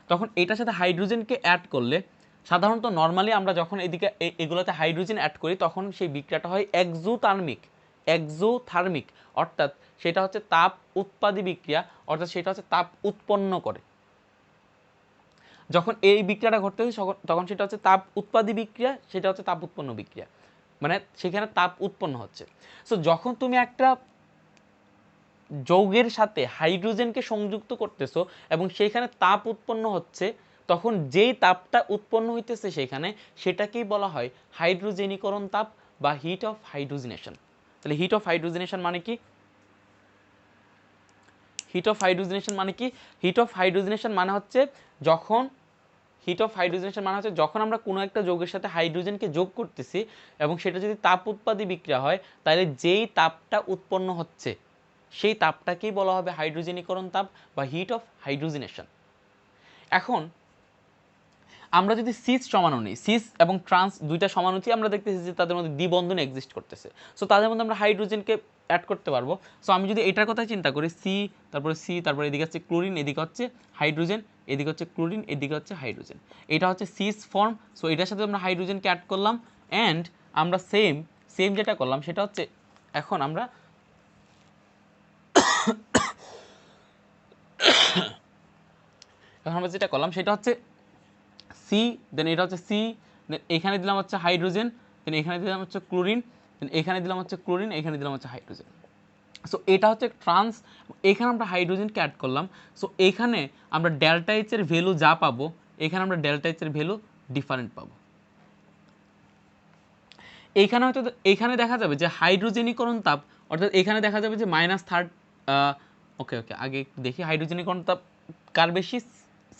তখন এটার সাথে হাইড্রোজেনকে অ্যাড করলে সাধারণত নর্মালি আমরা যখন এদিকে এগুলোতে হাইড্রোজেন অ্যাড করি তখন সেই বিক্রিয়াটা হয় এক্সোথার্মিক, অর্থাৎ সেটা হচ্ছে তাপ উৎপাদী বিক্রিয়া, অর্থাৎ সেটা হচ্ছে তাপ উৎপন্ন করে। যখন এই বিক্রিয়াটা ঘটতে হয় তখন সেটা হচ্ছে তাপ উৎপাদী বিক্রিয়া, সেটা হচ্ছে তাপ উৎপন্ন বিক্রিয়া, মানে সেখানে তাপ উৎপন্ন হচ্ছে। সো যখন তুমি একটা যৌগের সাথে হাইড্রোজেনকে সংযুক্ত করতেছো এবং সেইখানে তাপ উৎপন্ন হচ্ছে, তখন যেই তাপটা উৎপন্ন হইতেছে সেখানে, সেটাকেই বলা হয় হাইড্রোজেনিকরণ তাপ বা হিট অফ হাইড্রোজেনেশন। তাহলে হিট অফ হাইড্রোজেনেশন মানে কি? হিট অফ হাইড্রোজেনেশন মানে কি? হিট অফ হাইড্রোজেনেশন মানে হচ্ছে যখন যখন আমরা কোনো একটা যৌগের সাথে হাইড্রোজেনকে যোগ করতেছি এবং সেটা যদি তাপ উৎপাদী বিক্রিয়া হয়, তাহলে যেই তাপটা উৎপন্ন হচ্ছে সেই তাপটাকেই বলা হবে হাইড্রোজেনিকরণ তাপ বা হিট অফ হাইড্রোজেনেশন। এখন আমরা যদি সিস সমাণু নিই, সিস এবং ট্রান্স দুইটা সমাণুতেই আমরা দেখতেছি যে তাদের মধ্যে দ্বিবন্ধন এক্সিস্ট করতেছে। সো তাদের মধ্যে আমরা হাইড্রোজেনকে অ্যাড করতে পারবো। সো আমি যদি এটার কথা চিন্তা করি, তারপরে এদিকে হচ্ছে ক্লোরিন, এদিকে হচ্ছে হাইড্রোজেন, এদিকে হচ্ছে ক্লোরিন, এদিকে হচ্ছে হাইড্রোজেন, এটা হচ্ছে সিস ফর্ম। সো এটার সাথে আমরা হাইড্রোজেনকে অ্যাড করলাম অ্যান্ড আমরা সেম যেটা করলাম সেটা হচ্ছে এখন আমরা যেটা করলাম সেটা হচ্ছে সি, দেন এটা হচ্ছে সি, দেন এখানে দিলাম হচ্ছে হাইড্রোজেন, দেন এখানে দিলাম হচ্ছে ক্লোরিন, দেন এখানে দিলাম হচ্ছে ক্লোরিন, এখানে দিলাম হচ্ছে হাইড্রোজেন। সো এটা হচ্ছে ট্রান্স, এখানে আমরা হাইড্রোজেনকে অ্যাড করলাম। সো এখানে আমরা ডেল্টা এইচ এর ভ্যালু যা পাবো, এখানে আমরা ডেল্টা এইচ এর ভ্যালু ডিফারেন্ট পাবো। এইখানে হয়তো এখানে দেখা যাবে যে হাইড্রোজেনিকরণ তাপ, অর্থাৎ এখানে দেখা যাবে যে -30, ওকে আগে একটু দেখি হাইড্রোজেনিকরণ তাপ কার বেশি,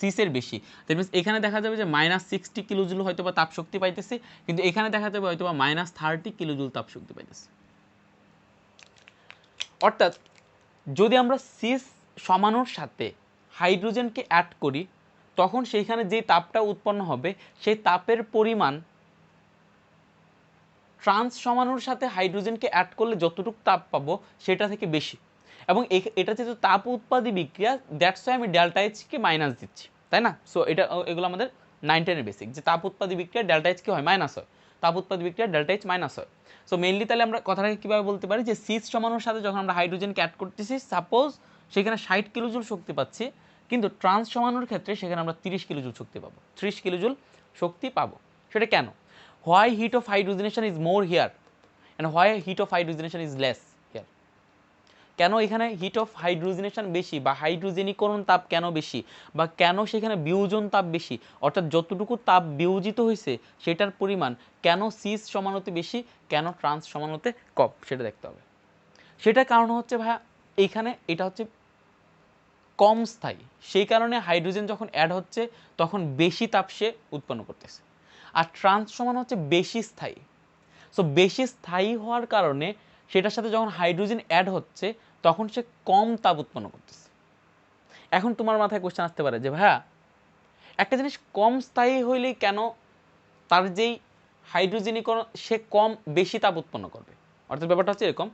সিসের বেশি। দ্যাট মিনস এখানে দেখা যাবে যে -60 কিলোজুল হয়তো বা তাপ শক্তি পাইতেছে, কিন্তু এখানে দেখা যাবে হয়তো বা -30 কিলোজুল তাপ শক্তি পাইতেছে। অর্থাৎ যদি আমরা সিস সমাণুর সাথে হাইড্রোজেনকে অ্যাড করি, তখন সেইখানে যে তাপটা উৎপন্ন হবে সেই তাপের পরিমাণ ট্রান্স সমাণুর সাথে হাইড্রোজেনকে অ্যাড করলে যতটুকু তাপ পাবো সেটা থেকে বেশি। এবং এটা যেহেতু তাপ উৎপাদী বিক্রিয়া, দ্যাটস ওয়াই আমি ডেল্টা এইচকে মাইনাস দিচ্ছি, তাই না? সো এগুলো আমাদের 9-10-এর বেসিক, যে তাপ উৎপাদী বিক্রিয়া ডেল্টা এইচ কি হয়, মাইনাস হয়, তাপ উৎপাদী বিক্রিয়া ডেল্টা এইচ মাইনাস হয়। সো মেইনলি তাহলে আমরা কথাটাকে কীভাবে বলতে পারি যে সিস সমাণুর সাথে যখন আমরা হাইড্রোজেনকে অ্যাড করতেছি, সাপোজ সেখানে 60 কিলোজুল শক্তি পাচ্ছি, কিন্তু ট্রান্স সমাণুর ক্ষেত্রে সেখানে আমরা 30 কিলোজুল শক্তি পাবো, 30 কিলোজুল শক্তি পাবো। সেটা কেন? Why heat of hydrogenation is more here and why heat of hydrogenation is less here? কেন এখানে হিট অফ হাইড্রোজেনেশন বেশি বা হাইড্রোজেনিকরণ তাপ কেন বেশি, বা কেন সেখানে বিয়োজন তাপ বেশি, অর্থাৎ যতটুকু তাপ বিয়োজিত হয়েছে সেটার পরিমাণ কেন সিস সমানুতে বেশি, কেন ট্রান্স সমানুতে কম, সেটা দেখতে হবে। সেটার কারণ হচ্ছে ভাইয়া এইখানে এটা হচ্ছে কম স্থায়ী, সেই কারণে হাইড্রোজেন যখন অ্যাড হচ্ছে তখন বেশি তাপ সে উৎপন্ন করতেছে। আর ট্রান্স সমান হচ্ছে বেশি স্থায়ী। সো বেশি স্থায়ী হওয়ার কারণে সেটার সাথে যখন হাইড্রোজেন অ্যাড হচ্ছে তখন সে কম তাপ উৎপন্ন করতেছে। এখন তোমার মাথায় কোশ্চেন আসতে পারে যে ভাইয়া একটা জিনিস কম স্থায়ী হইলেই কেন তার যেই হাইড্রোজেনিকরণ সে বেশি তাপ উৎপন্ন করবে, অর্থাৎ ব্যাপারটা হচ্ছে এরকম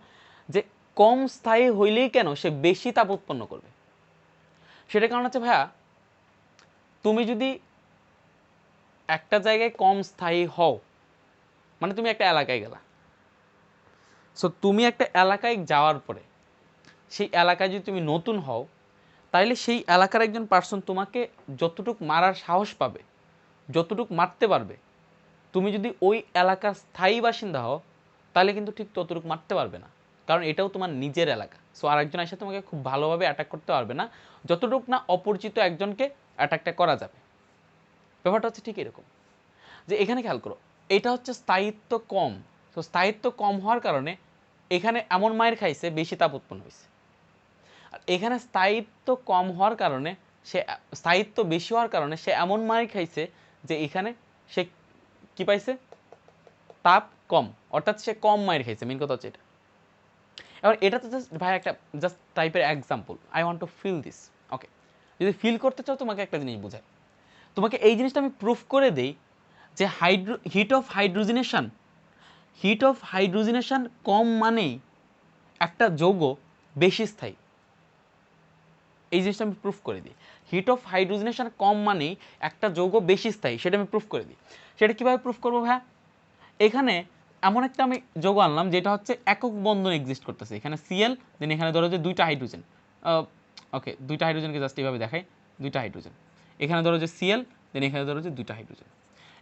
যে কম স্থায়ী হইলেই কেন সে বেশি তাপ উৎপন্ন করবে। সেটার কারণ হচ্ছে ভাইয়া তুমি যদি একটা জায়গায় কম স্থায়ী হও, মানে তুমি একটা এলাকায় গেলা, সো তুমি একটা এলাকায় যাওয়ার পরে সেই এলাকায় যদি তুমি নতুন হও, তাহলে সেই এলাকার একজন পার্সন তোমাকে যতটুকু মারার সাহস পাবে যতটুকু মারতে পারবে, তুমি যদি ওই এলাকার স্থায়ী বাসিন্দা হও তাহলে কিন্তু ঠিক ততটুকু মারতে পারবে না, কারণ এটাও তোমার নিজের এলাকা। সো আরেকজন এসে তোমাকে খুব ভালোভাবে অ্যাটাক করতে পারবে না, যতটুকু না অপরিচিত একজনকে অ্যাটাকটা করা যাবে। ব্যাপারটা হচ্ছে ঠিক এরকম, যে এখানে খেয়াল করো, এটা হচ্ছে স্থায়িত্ব কম। তো স্থায়িত্ব কম হওয়ার কারণে এখানে এমন মায়ের খাইছে বেশি তাপ উৎপন্ন হয়েছে, আর এখানে স্থায়িত্ব কম হওয়ার কারণে সে, স্থায়িত্ব বেশি হওয়ার কারণে সে এমন মায়ের খাইছে যে এখানে সে কি পাইছে, তাপ কম, অর্থাৎ সে কম মায়ের খাইছে। মেন কথা হচ্ছে এটা। এবার এটা তো জাস্ট ভাই একটা জাস্ট টাইপের example, I want to feel this. Okay, যদি ফিল করতে চাও তোমাকে একটা জিনিস বোঝাই, তোমাকে এই জিনিসটা আমি প্রুফ করে দেই যে হিট অফ হাইড্রোজেনেশন কম মানেই একটা যৌগ বেশি স্থায়ী। এই জিনিসটা আমি প্রুফ করে দিই, হিট অফ হাইড্রোজেনেশন কম মানেই একটা যৌগ বেশি স্থায়ী, সেটা আমি প্রুফ করে দিই। সেটা কীভাবে প্রুফ করবো ভাইয়া? এখানে এমন একটা আমি যৌগ আনলাম যেটা হচ্ছে একক বন্ধন এক্সিস্ট করতেছে, এখানে সিএল, দেন এখানে ধরো যে দুইটা হাইড্রোজেন। ওকে, দুইটা হাইড্রোজেনকে জাস্ট এইভাবে দেখাই, দুইটা হাইড্রোজেন, এখানে ধরো যে সিএল, দেন এখানে ধরো যে দুইটা হাইড্রোজেন।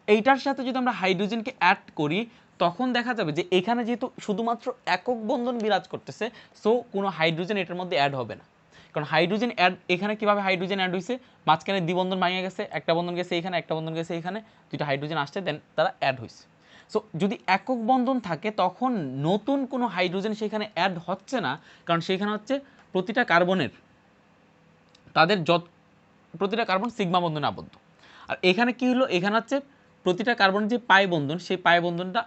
এইটার সাথে যদি আমরা হাইড্রোজেনকে অ্যাড করি তখন দেখা যাবে যে এখানে যেহেতু শুধুমাত্র একক বন্ধন বিরাজ করতেছে, সো কোনো হাইড্রোজেন এটার মধ্যে অ্যাড হবে না। কারণ হাইড্রোজেন অ্যাড, এখানে কীভাবে হাইড্রোজেন অ্যাড হয়েছে, মাঝখানে দ্বিবন্ধন ভাঙে গেছে, একটা বন্ধন গেছে এখানে, একটা বন্ধন গেছে এখানে, দুইটা হাইড্রোজেন আসছে, দেন তারা অ্যাড হয়েছে। সো যদি একক বন্ধন থাকে তখন নতুন কোনো হাইড্রোজেন সেখানে অ্যাড হচ্ছে না, কারণ সেখানে হচ্ছে প্রতিটা কার্বনের তাদের প্রতিটা কার্বন সিগমা বন্ধনে আবদ্ধ। আর এখানে কি হলো, এখানে হচ্ছে প্রতিটা কার্বনের যে পাই বন্ধন, সেই পাই বন্ধনটা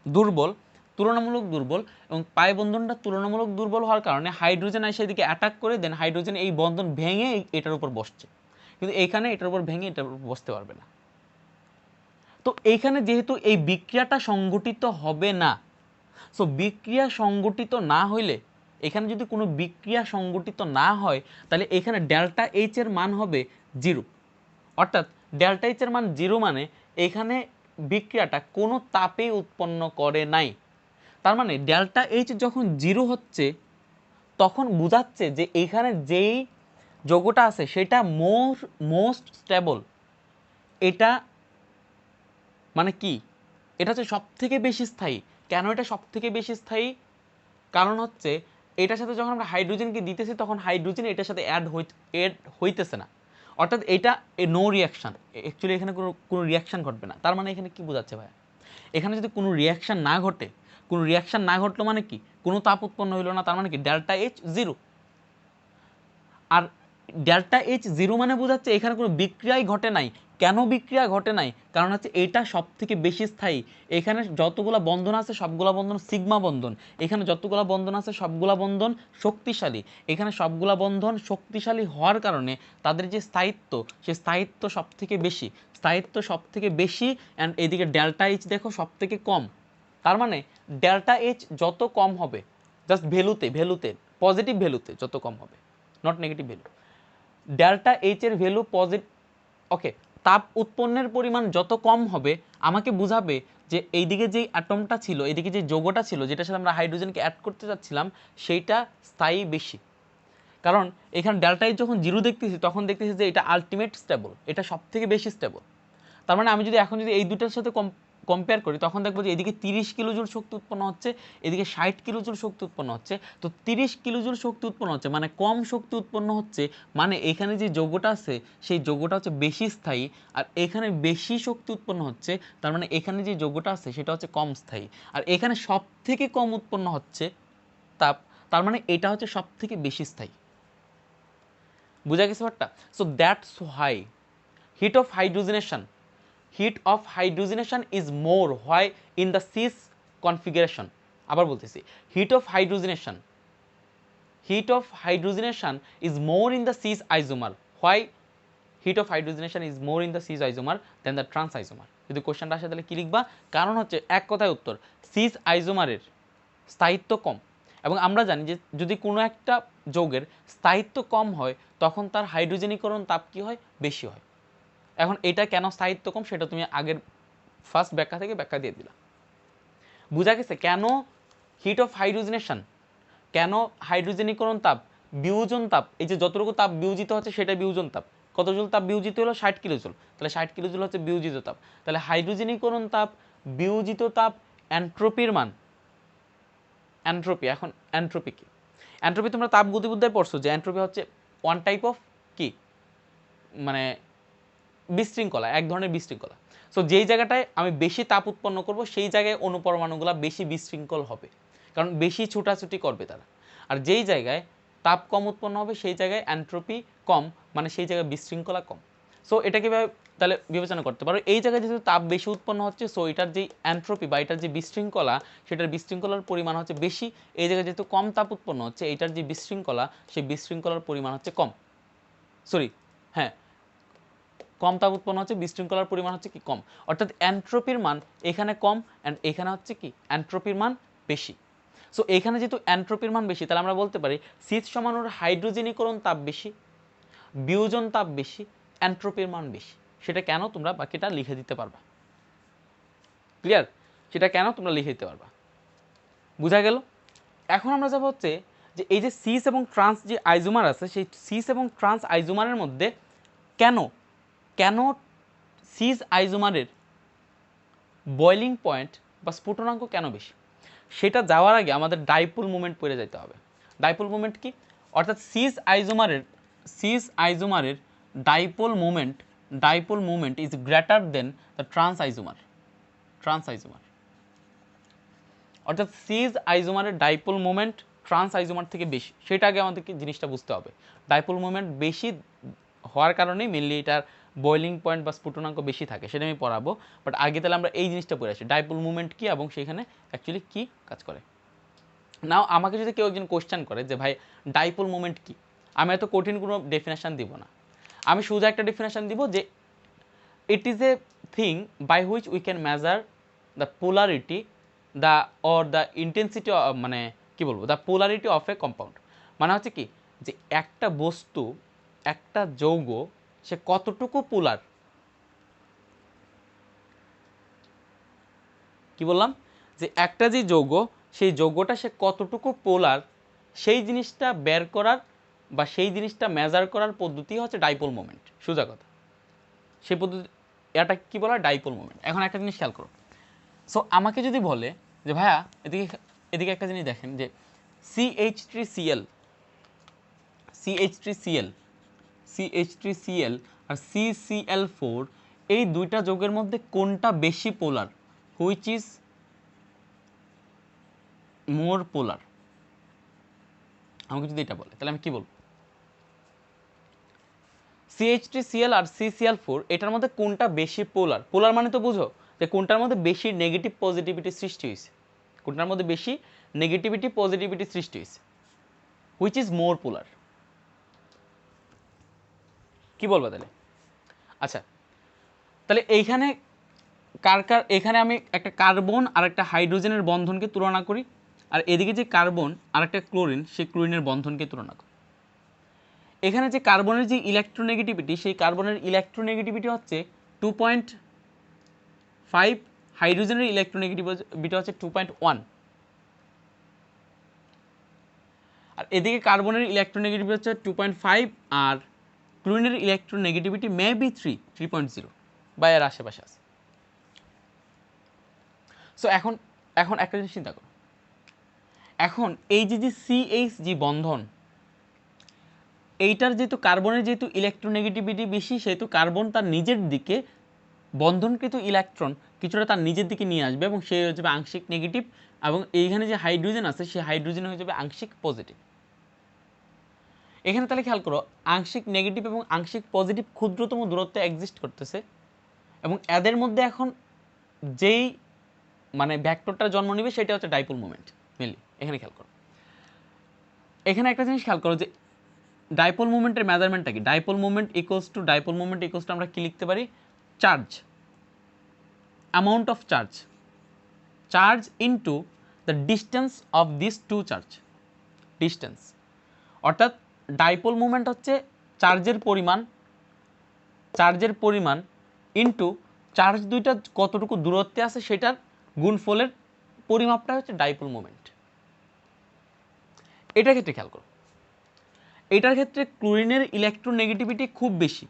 দুর্বল, তুলনামূলক দুর্বল, এবং পাই বন্ধনটা তুলনামূলক দুর্বল হওয়ার কারণে হাইড্রোজেন এসে এদিকে অ্যাটাক করে, দেন হাইড্রোজেন এই বন্ধন ভেঙে এটার উপর বসছে, কিন্তু এখানে এটার উপর ভেঙে এটার উপর বসতে পারবে না। তো এইখানে যেহেতু এই বিক্রিয়াটা সংগঠিত হবে না, সো বিক্রিয়া সংগঠিত না হইলে, এখানে যদি কোনো বিক্রিয়া সংগঠিত না হয় তাহলে এখানে ডেল্টা এইচ এর মান হবে 0। অর্থাৎ ডেল্টা এইচ এর মান 0 মানে এখানে বিক্রিয়াটা কোনো তাপেই উৎপন্ন করে নাই। তার মানে ডেল্টা এইচ যখন 0 হচ্ছে তখন বোঝাচ্ছে যে এখানে যেই যৌগটা আছে সেটা মোস্ট স্টেবল। এটা মানে কি, এটা হচ্ছে সব থেকে বেশি স্থায়ী। কেন এটা সব থেকে বেশি স্থায়ী? কারণ হচ্ছে এটার সাথে যখন আমরা হাইড্রোজেনকে দিতেছি তখন হাইড্রোজেন এটার সাথে অ্যাড হইতেছে না, অর্থাৎ এটা নো রিয়াকশান। অ্যাকচুয়ালি এখানে কোনো রিয়াকশান ঘটবে না। তার মানে এখানে কি বোঝাচ্ছে ভাই, এখানে যদি কোনো রিয়াকশান না ঘটে, কোনো রিয়াকশান না ঘটলো মানে কি, কোনো তাপ উৎপন্ন হইলো না, তার মানে কি ডেল্টা এইচ 0। আর ডেল্টা এইচ 0 মানে বোঝাচ্ছে এখানে কোনো বিক্রিয়াই ঘটে নাই। কেন বিক্রিয়া ঘটে নাই? কারণ হচ্ছে এটা সব থেকে বেশি স্থায়ী। এখানে যতগুলা বন্ধন আছে সবগুলা বন্ধন সিগমা বন্ধন, এখানে যতগুলা বন্ধন আছে সবগুলা বন্ধন শক্তিশালী। এখানে সবগুলা বন্ধন শক্তিশালী হওয়ার কারণে তাদের যে স্থায়িত্ব, সে স্থায়িত্ব সব থেকে বেশি, স্থায়িত্ব সব থেকে বেশি। অ্যান্ড এদিকে ডেল্টা এইচ দেখো সব থেকে কম। তার মানে ডেল্টা এইচ যত কম হবে, জাস্ট ভ্যালুতে পজিটিভ ভ্যালুতে যত কম হবে, not negative value, delta H এর ভ্যালু পজিটিভ। ওকে, তাপ উৎপন্নের পরিমাণ যত কম হবে আমাকে বুঝাবে যে এইদিকে যেই অ্যাটমটা ছিল, এইদিকে যে যৌগটা ছিল যেটার সাথে আমরা হাইড্রোজেনকে অ্যাড করতে চাচ্ছিলাম সেইটা স্থায়ী বেশি। কারণ এখানে ডেল্টা এইচ যখন 0 দেখতেছি তখন দেখতেছি যে এটা আলটিমেট স্টেবল, এটা সব থেকে বেশি স্টেবল। তার মানে আমি যদি এখন যদি এই দুটার সাথে কম্পেয়ার করি তখন দেখবো যে এদিকে 30 কিলোজুল শক্তি উৎপন্ন হচ্ছে, এদিকে 60 কিলোজুল শক্তি উৎপন্ন হচ্ছে। তো 30 কিলোজুল শক্তি উৎপন্ন হচ্ছে মানে কম শক্তি উৎপন্ন হচ্ছে, মানে এখানে যে যৌগটা আছে সেই যৌগটা হচ্ছে বেশি স্থায়ী। আর এখানে বেশি শক্তি উৎপন্ন হচ্ছে, তার মানে এখানে যে যৌগটা আছে সেটা হচ্ছে কম স্থায়ী। আর এখানে সব থেকে কম উৎপন্ন হচ্ছে তাপ, তার মানে এটা হচ্ছে সব থেকে বেশি স্থায়ী। বুঝা গেছে ব্যাপারটা? So that's why heat of hydrogenation is more why in the cis configuration। আবার বলতেছি, heat of hydrogenation is more in the cis isomer। why heat of hydrogenation is more in the cis isomer than the trans isomer? যদি কোশ্চেনটা আসে তাহলে কি লিখবা? কারণ হচ্ছে এক কথায় উত্তর, সিস আইজোমারের স্থায়িত্ব কম, এবং আমরা জানি যে যদি কোনো একটা যৌগের স্থায়িত্ব কম হয় তখন তার হাইড্রোজেনীকরণ তাপ কি হয়, বেশি হয়। এখন এটা কেন স্থায়িত্ব কম সেটা তুমি আগের ফার্স্ট ব্যাখ্যা থেকে ব্যাখ্যা দিয়ে দিলা। বুঝা গেছে কেন হিট অফ হাইড্রোজেনেশন, কেন হাইড্রোজেনীকরণ তাপ, বিয়োজন তাপ, এই যে যতটুকু তাপ বিয়োজিত হচ্ছে সেটা বিয়োজন তাপ, কত জুল তাপ বিয়োজিত হলো 60 কিলো জুল, তাহলে 60 কিলো জুল হচ্ছে বিয়োজিত তাপ। তাহলে হাইড্রোজেনীকরণ তাপ, বিয়োজিত তাপ, এন্ট্রপির মান, এন্ট্রপি। এখন এন্ট্রপি কি? এন্ট্রপি তোমরা তাপ গতিবিদ্যায় পড়ছো যে এন্ট্রপি হচ্ছে ওয়ান টাইপ অফ কি, মানে বিশৃঙ্খলা, এক ধরনের বিশৃঙ্খলা। সো যেই জায়গাটায় আমি বেশি তাপ উৎপন্ন করব সেই জায়গায় অণুপরমাণুগুলো বেশি বিশৃঙ্খল হবে, কারণ বেশি ছুটাছুটি করবে তারা। আর যেই জায়গায় তাপ কম উৎপন্ন হবে সেই জায়গায় এন্ট্রপি কম, মানে সেই জায়গায় বিশৃঙ্খলা কম। সো এটা কীভাবে তাহলে বিবেচনা করতে পারো? এই জায়গায় যেহেতু তাপ বেশি উৎপন্ন হচ্ছে, সো এটার যে এন্ট্রপি বা এটার যে বিশৃঙ্খলা, সেটার বিশৃঙ্খলার পরিমাণ হচ্ছে বেশি। এই জায়গায় যেহেতু কম তাপ উৎপন্ন হচ্ছে, এটার যে বিশৃঙ্খলা, সেই বিশৃঙ্খলার পরিমাণ হচ্ছে কম। সরি, হ্যাঁ, কম তাপ উৎপন্ন হচ্ছে, বিশৃঙ্খলার পরিমাণ হচ্ছে কি কম। অর্থাৎ এন্ট্রপির মান এখানে কম অ্যান্ড এখানে হচ্ছে কি এন্ট্রপির মান বেশি। সো এখানে যেহেতু এন্ট্রপির মান বেশি, তাহলে আমরা বলতে পারি সিস সমানুর হাইড্রোজেনীকরণ তাপ বেশি, বিয়োজন তাপ বেশি, এন্ট্রপির মান বেশি। সেটা কেন তোমরা বাকিটা লিখে দিতে পারবা। ক্লিয়ার? সেটা কেন তোমরা লিখে দিতে পারবা। বুঝা গেল? এখন আমরা যাব হচ্ছে যে এই যে সিস এবং ট্রান্স যে আইজোমার আছে, সেই সিস এবং ট্রান্স আইজোমারের মধ্যে কেন কেন সিস আইজোমারের বয়লিং পয়েন্ট বা স্ফুটনাঙ্ক কেন বেশি, সেটা যাওয়ার আগে আমাদের ডাইপোল মুভমেন্ট পড়ে যেতে হবে। ডাইপোল মুভমেন্ট কি? অর্থাৎ সিস আইজোমারের dipole movement is greater than the trans isomer. অর্থাৎ সিস আইজোমারের ডাইপোল মুভমেন্ট ট্রান্স আইজোমার থেকে বেশি, সেটা আগে আমাদেরকে জিনিসটা বুঝতে হবে। ডাইপোল মুভমেন্ট বেশি হওয়ার কারণেই মেনলি এটার বয়লিং পয়েন্ট বা স্ফুটনাঙ্ক বেশি থাকে, সেটা আমি পড়াবো। বাট আগে তাহলে আমরা এই জিনিসটা পড়ে আসি, ডাইপোল মুভমেন্ট কি এবং সেখানে অ্যাকচুয়ালি কি কাজ করে। নাও আমাকে যদি কেউ একজন কোশ্চেন করে যে ভাই ডাইপোল মুভমেন্ট কি, আমি এত কঠিন কোনো ডেফিনেশন দিব না। আমি শুধু একটা ডেফিনেশন দিব যে it is a thing by which we can measure the polarity the intensity, মানে কি বলবো, the polarity of a compound. মানে হচ্ছে কি যে একটা বস্তু, একটা যৌগ সে কতটুকু পোলার, কি বললাম, যে একটা যে যৌগ, সেই যৌগটা সে কতটুকু পোলার, সেই জিনিসটা বের করার বা সেই জিনিসটা মেজার করার পদ্ধতি হচ্ছে ডাইপোল মোমেন্ট। সোজা কথা, সেই পদ্ধতি, এটা কি বলা হয়? Dipole moment. এখন একটা জিনিস খেয়াল করো। সো আমাকে যদি বলে যে ভাইয়া এদিকে একটা জিনিস দেখেন যে CH3Cl আর CCl4, এই দুইটা যৌগের মধ্যে কোনটা বেশি পোলার, হুইচ ইজ মোর পোলার, আমাকে যদি এটা বলে তাহলে আমি কি বলবো? CH3Cl আর CCl4 এটার মধ্যে কোনটা বেশি পোলার? পোলার মানে তো বুঝো যে কোনটার মধ্যে বেশি নেগেটিভ পজিটিভিটি সৃষ্টি হয়েছে, কোনটার মধ্যে বেশি নেগেটিভিটি পজিটিভিটি সৃষ্টি হয়েছে, হুইচ ইজ মোর পোলার। কি বলবো তাহলে? আচ্ছা, তাহলে এইখানে এখানে আমি একটা কার্বন আর একটা হাইড্রোজেনের বন্ধনকে তুলনা করি, আর এদিকে যে কার্বন আর একটা ক্লোরিন, সেই ক্লোরিনের বন্ধনকে তুলনা করি। এখানে যে কার্বনের যে ইলেকট্রোনেগেটিভিটি, সেই কার্বনের ইলেকট্রোনেগেটিভিটি হচ্ছে 2.5, হাইড্রোজেনের ইলেকট্রোনেগেটিভিটি হচ্ছে 2.1, আর এদিকে কার্বনের ইলেকট্রোনেগেটিভিটি হচ্ছে 2.5 আর ক্লোরিনের ইলেকট্রোনেগেটিভিটি মেবি 3.0 বা এর আশেপাশে আছে। সো এখন একটা জিনিস চিন্তা করো, এখন এই যে CH বন্ধন, এইটার যেহেতু কার্বনের যেহেতু ইলেকট্রোনেগেটিভিটি বেশি, সেহেতু কার্বন তার নিজের দিকে বন্ধনকৃত ইলেকট্রন কিছুটা তার নিজের দিকে নিয়ে আসবে এবং সে হয়ে যাবে আংশিক নেগেটিভ, এবং এইখানে যে হাইড্রোজেন আছে সেই হাইড্রোজেন হয়ে যাবে আংশিক পজিটিভ। এখানে তাহলে খেয়াল করো, আংশিক নেগেটিভ এবং আংশিক পজিটিভ ক্ষুদ্রতম দূরত্বে এক্সিস্ট করতেছে, এবং এদের মধ্যে এখন যেই মানে ভেক্টরটা জন্ম নেবে সেটা হচ্ছে ডাইপোল মোমেন্ট মেনলি। এখানে খেয়াল করো, এখানে একটা জিনিস খেয়াল করো যে ডাইপোল মোমেন্টের মেজারমেন্টটা কি? ডাইপোল মোমেন্ট ইকুয়ালস টু আমরা কি লিখতে পারি? Charge, amount of charge into the distance of this two charge, distance. অর্থাৎ ডাইপোল মোমেন্ট হচ্ছে চার্জের পরিমাণ ইনটু চার্জ দুইটা কতটুকু দূরত্বে আছে সেটার গুণফলের পরিমাপটা হচ্ছে ডাইপোল মোমেন্ট। এটার ক্ষেত্রে খেয়াল করো, এটার ক্ষেত্রে ক্লোরিনের ইলেকট্রোনেগেটিভিটি খুব বেশি,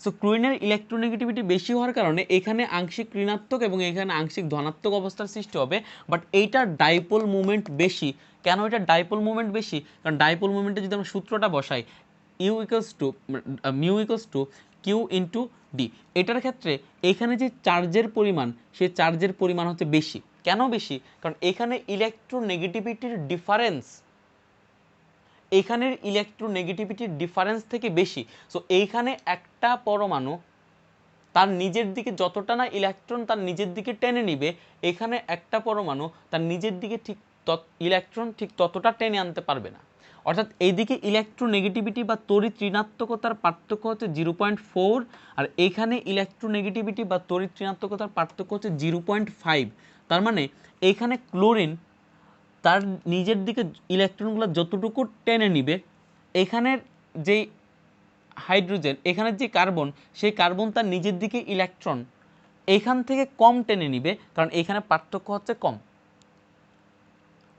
সো ক্লোরিনের ইলেকট্রোনেগেটিভিটি বেশি হওয়ার কারণে এখানে আংশিক ঋণাত্মক এবং এখানে আংশিক ধনাত্মক অবস্থার সৃষ্টি হবে, বাট এইটার ডাইপোল মুভমেন্ট বেশি। কেন এটা ডাইপোল মুভমেন্ট বেশি? কারণ ডাইপোল মুভমেন্টে যদি আমরা সূত্রটা বসাই U equals to mu equals to Q into D, এটার ক্ষেত্রে এখানে যে চার্জের পরিমাণ সেই চার্জের পরিমাণ হচ্ছে বেশি। কেন বেশি? কারণ এখানে ইলেকট্রোনেগেটিভিটির ডিফারেন্স এখানের ইলেকট্রোনেগেটিভিটির ডিফারেন্স থেকে বেশি। সো এইখানে একটা পরমাণু তার নিজের দিকে যতটা না ইলেকট্রন তার নিজের দিকে টেনে নিবে, এখানে একটা পরমাণু তার নিজের দিকে ঠিক ইলেকট্রন ঠিক ততটা টেনে আনতে পারবে না। অর্থাৎ এইদিকে ইলেকট্রোনেগেটিভিটি বা তড়িৎ ঋণাত্মকতার পার্থক্য হচ্ছে 0.4, আর এখানে ইলেকট্রোনেগেটিভিটি বা তড়িৎ ঋণাত্মকতার পার্থক্য হচ্ছে 0.5। তার মানে এখানে ক্লোরিন তার নিজের দিকে ইলেকট্রনগুলো যতটুকু টেনে নিবে, এখানের যেই হাইড্রোজেন এখানের যে কার্বন সেই কার্বন তার নিজের দিকে ইলেকট্রন এখান থেকে কম টেনে নিবে, কারণ এখানে পার্থক্য হচ্ছে কম।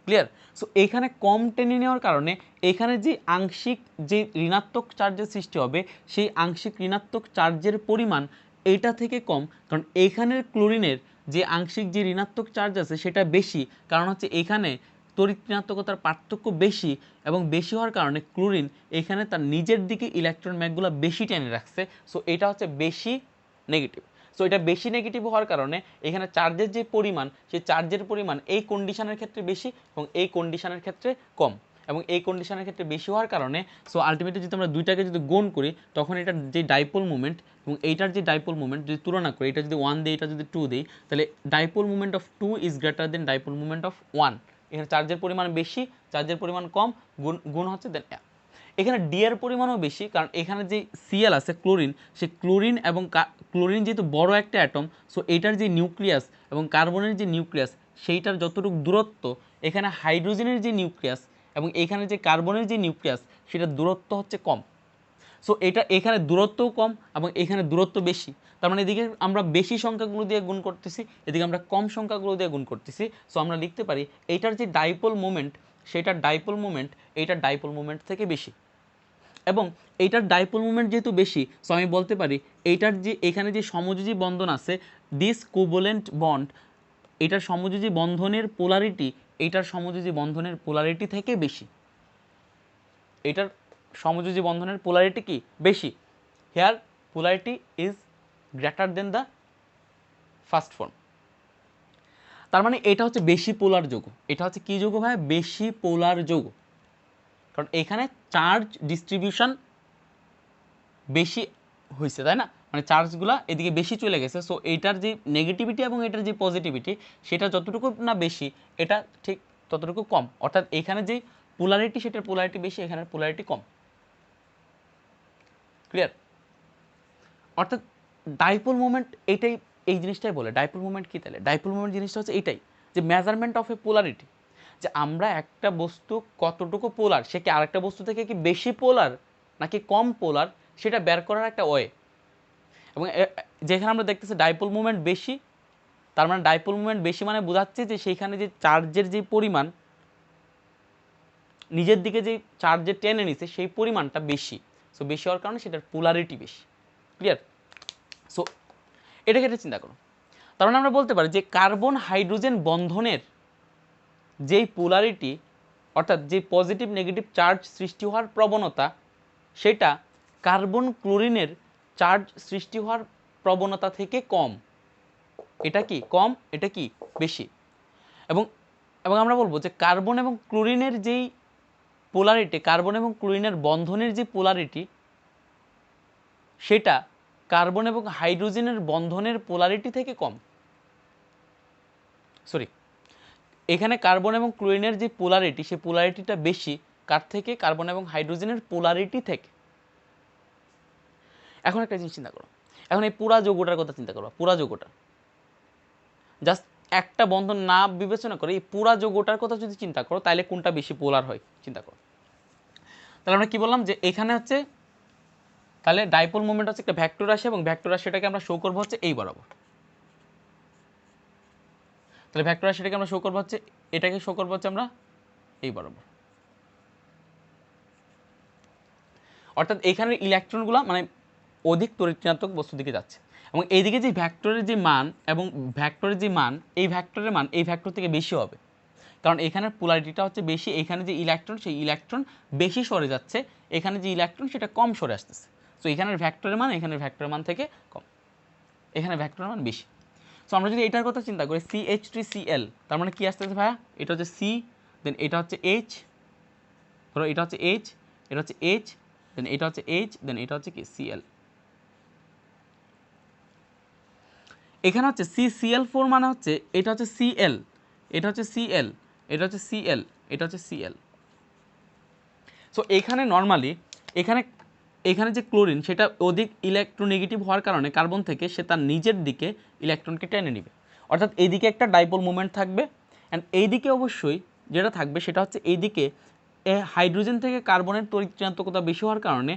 ক্লিয়ার? সো এখানে কম টেনে নেওয়ার কারণে এখানে যে আংশিক যে ঋণাত্মক চার্জের সৃষ্টি হবে সেই আংশিক ঋণাত্মক চার্জের পরিমাণ এটা থেকে কম, কারণ এখানের ক্লোরিনের যে আংশিক যে ঋণাত্মক চার্জ আছে সেটা বেশি, কারণ হচ্ছে এখানে তড়িৎ ঋণাত্মকতার পার্থক্য বেশি, এবং বেশি হওয়ার কারণে ক্লোরিন এখানে তার নিজের দিকে ইলেকট্রন ম্যাগগুলো বেশি টেনে রাখছে। সো এটা হচ্ছে বেশি নেগেটিভ। সো এটা বেশি নেগেটিভ হওয়ার কারণে এখানে চার্জের যে পরিমাণ সেই চার্জের পরিমাণ এই কন্ডিশনের ক্ষেত্রে বেশি এবং এই কন্ডিশনের ক্ষেত্রে কম, এবং এই কন্ডিশনের ক্ষেত্রে বেশি হওয়ার কারণে সো আলটিমেটলি যদি আমরা দুইটাকে যদি গুণ করি তখন এটার যে ডাইপোল মুভমেন্ট এবং এইটার যে ডাইপোল মুভমেন্ট যদি তুলনা করি, এটা যদি 1 দিই এটা যদি 2 দিই, তাহলে dipole movement of 2 is greater then dipole movement of 1। এখানে চার্জের পরিমাণ বেশি, চার্জের পরিমাণ কম, গুণ হচ্ছে দেন। এখানে ডি এর পরিমাণও বেশি, কারণ এখানে যে সিএল আছে ক্লোরিন, সে ক্লোরিন এবং ক্লোরিন যেহেতু বড় একটা অ্যাটম, সো এইটার যে নিউক্লিয়াস এবং কার্বনের যে নিউক্লিয়াস সেইটার যতটুকু দূরত্ব, এখানে হাইড্রোজেনের যে নিউক্লিয়াস এবং এখানে যে কার্বনের যে নিউক্লিয়াস সেটার দূরত্ব হচ্ছে কম। সো এটা এখানে দূরত্বও কম এবং এখানে দূরত্ব বেশি, তার মানে এদিকে আমরা বেশি সংখ্যাগুলো দিয়ে গুণ করতেছি, এদিকে আমরা কম সংখ্যাগুলো দিয়ে গুণ করতেছি। সো আমরা লিখতে পারি এইটার যে ডাইপোল মোমেন্ট সেটার ডাইপোল মোমেন্ট এইটার ডাইপোল মোমেন্ট থেকে বেশি, এবং এইটার ডাইপোল মোমেন্ট যেহেতু বেশি, সো আমি বলতে পারি এইটার যে এখানে যে সমযোজী বন্ধন আছে দিস কোভ্যালেন্ট বন্ড, এটার সমযোজী বন্ধনের পোলারিটি এইটার সমযোজী বন্ধনের পোলারিটি থেকে বেশি। এটার সমযোজী বন্ধনের পোলারিটি কি বেশি, here polarity is greater than the first form. তার মানে এটা হচ্ছে বেশি পোলার যৌগ। এটা হচ্ছে কি যৌগ ভাই? বেশি পোলার যৌগ, কারণ এখানে চার্জ ডিস্ট্রিবিউশন বেশি হয়েছে, তাই না? মানে চার্জগুলো এদিকে বেশি চলে গেছে। সো এইটার যে নেগেটিভিটি এবং এটার যে পজিটিভিটি সেটা যতটুকু না বেশি, এটা ঠিক ততটুকু কম। অর্থাৎ এখানে যে পোলারিটি সেটার পোলারিটি বেশি, এখানের পোলারিটি কম। ক্লিয়ার? অর্থাৎ ডাইপোল মোমেন্ট এটাই, এই জিনিসটাই বলে। ডাইপোল মোমেন্ট কি তাহলে? ডাইপোল মোমেন্ট জিনিসটা হচ্ছে এইটাই, যে মেজারমেন্ট অফ এ পোলারিটি, যে আমরা একটা বস্তু কতটুকু পোলার, সে কি আরেকটা বস্তু থেকে কি বেশি পোলার নাকি কম পোলার, সেটা বের করার একটা ওয়ে। এবং যেখানে আমরা দেখতেছি ডাইপোল মুভমেন্ট বেশি, তার মানে ডাইপোল মুভমেন্ট বেশি মানে বোঝাচ্ছে যে সেইখানে যে চার্জের যে পরিমাণ নিজের দিকে যে চার্জের টেনে নিছে সেই পরিমাণটা বেশি। সো বেশি হওয়ার কারণে সেটার পোলারিটি বেশি। ক্লিয়ার? সো এটাকে একটা চিন্তা করো। তার মানে আমরা বলতে পারি যে কার্বন হাইড্রোজেন বন্ধনের যেই পোলারিটি, অর্থাৎ যে পজিটিভ নেগেটিভ চার্জ সৃষ্টি হওয়ার প্রবণতা, সেটা কার্বন ক্লোরিনের চার্জ সৃষ্টি হওয়ার প্রবণতা থেকে কম। এটা কি কম, এটা কি বেশি। এবং এবং আমরা বলবো যে কার্বন এবং ক্লোরিনের যেই পোলারিটি, কার্বন এবং ক্লোরিনের বন্ধনের যে পোলারিটি, সেটা কার্বন এবং হাইড্রোজেনের বন্ধনের পোলারিটি থেকে কম। সরি, এখানে কার্বন এবং ক্লোরিনের যে পোলারিটি সেই পোলারিটিটা বেশি কার থেকে? কার্বন এবং হাইড্রোজেনের পোলারিটি থেকে। এখন একটা জিনিস চিন্তা করো, এখন এই পুরা যৌগটার কথা চিন্তা করো, পুরা যৌগটা জাস্ট একটা বন্ধন না বিবেচনা করে এই পুরা যৌগটার কথা যদি চিন্তা করো, তাহলে কোনটা বেশি পোলার হয় চিন্তা করো। তাহলে আমরা কি বললাম যে এখানে হচ্ছে, তাহলে ডাইপোল মোমেন্ট হচ্ছে একটা ভেক্টর রাশি, এবং ভেক্টর রাশিটাকে আমরা শো করবো হচ্ছে এই বরাবর। তাহলে ভেক্টর রাশিটাকে আমরা শো করবো হচ্ছে, এটাকে শো করবো হচ্ছে আমরা এই বরাবর। অর্থাৎ এখানের ইলেকট্রনগুলো মানে অধিক তড়িৎ ঋণাত্মক বস্তুর দিকে যাচ্ছে এবং এইদিকে যে ভ্যাক্টরের যে মান এবং ভ্যাক্টরের যে মান এই ভ্যাক্টরের মান এই ভ্যাক্টর থেকে বেশি হবে, কারণ এখানের পোলারিটিটা হচ্ছে বেশি, এখানে যে ইলেকট্রন সেই ইলেকট্রন বেশি সরে যাচ্ছে, এখানে যে ইলেকট্রন সেটা কম সরে আসতেছে। সো এখানের ভ্যাক্টরের মান এখানের ভ্যাক্টরের মান থেকে কম, এখানে ভ্যাক্টরের মান বেশি। সো আমরা যদি এটার কথা চিন্তা করি CH3Cl, তার মানে কি আসতেছে ভাইয়া, এটা হচ্ছে C, দেন এটা হচ্ছে H, ধরো এটা হচ্ছে H, এটা হচ্ছে H, দেন এটা হচ্ছে H, দেন এটা হচ্ছে কি Cl। এখানে হচ্ছে CCl4 মানে হচ্ছে এটা হচ্ছে Cl, এটা হচ্ছে Cl, এটা হচ্ছে Cl, এটা হচ্ছে Cl। সো এখানে নর্মালি এখানে যে ক্লোরিন সেটা অধিক ইলেকট্রোনেগেটিভ হওয়ার কারণে কার্বন থেকে সে তার নিজের দিকে ইলেকট্রনকে টেনে নেবে, অর্থাৎ এইদিকে একটা ডাইপোল মুভমেন্ট থাকবে অ্যান্ড এইদিকে অবশ্যই যেটা থাকবে সেটা হচ্ছে এইদিকে হাইড্রোজেন থেকে কার্বনের তড়িৎ ঋণাত্মকতা বেশি হওয়ার কারণে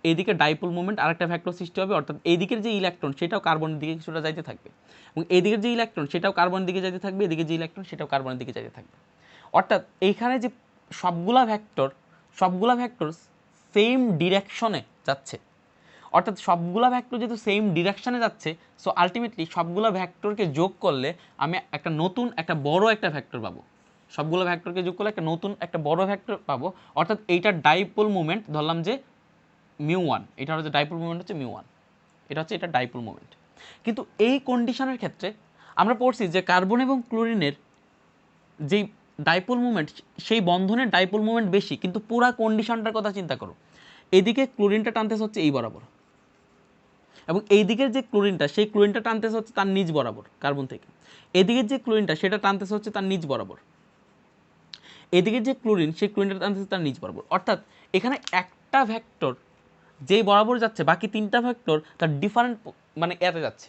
এইদিকে ডাইপোল মুভমেন্ট আরেকটা ভ্যাক্টর সৃষ্টি হবে, অর্থাৎ এইদিকের যে ইলেকট্রন সেটাও কার্বনের দিকে কিছুটা যাইতে থাকবে এবং এইদিকের যে ইলেকট্রন সেটাও কার্বনের দিকে যাইতে থাকবে, এদিকে যে ইলেকট্রন সেটাও কার্বনের দিকে যাইতে থাকবে। অর্থাৎ এইখানে যে সবগুলা ভ্যাক্টর সেম ডিরেকশনে যাচ্ছে, অর্থাৎ সবগুলা ভ্যাক্টর যেহেতু সেম ডিরেকশনে যাচ্ছে, সো আলটিমেটলি সবগুলা ভ্যাক্টরকে যোগ করলে আমি একটা নতুন একটা বড় একটা ভ্যাক্টর পাবো, সবগুলো ভ্যাক্টরকে যোগ করলে একটা নতুন একটা বড় ভ্যাক্টর পাবো, অর্থাৎ এইটার ডাইপোল মুভমেন্ট ধরলাম যে μ1, এটা হচ্ছে ডাইপোল মুভমেন্ট হচ্ছে μ1, এটা হচ্ছে এটা ডাইপোল মুভমেন্ট। কিন্তু এই কন্ডিশনের ক্ষেত্রে আমরা পড়ছি যে কার্বন এবং ক্লোরিনের যেই ডাইপোল মুভমেন্ট সেই বন্ধনের ডাইপোল মুভমেন্ট বেশি, কিন্তু পুরা কন্ডিশনটার কথা চিন্তা করো, এদিকে ক্লোরিনটা টানতেছে হচ্ছে এই বরাবর এবং এই দিকের যে ক্লোরিনটা সেই ক্লোরিনটা টানতেছে হচ্ছে তার নিচ বরাবর কার্বন থেকে, এদিকের যে ক্লোরিনটা সেটা টানতেছে হচ্ছে তার নিচ বরাবর, এদিকের যে ক্লোরিন সেই ক্লোরিনটা টানতেছে তার নিচ বরাবর, অর্থাৎ এখানে একটা ভেক্টর যেই বরাবর যাচ্ছে বাকি তিনটা ভেক্টর তার ডিফারেন্ট মানে এতে যাচ্ছে,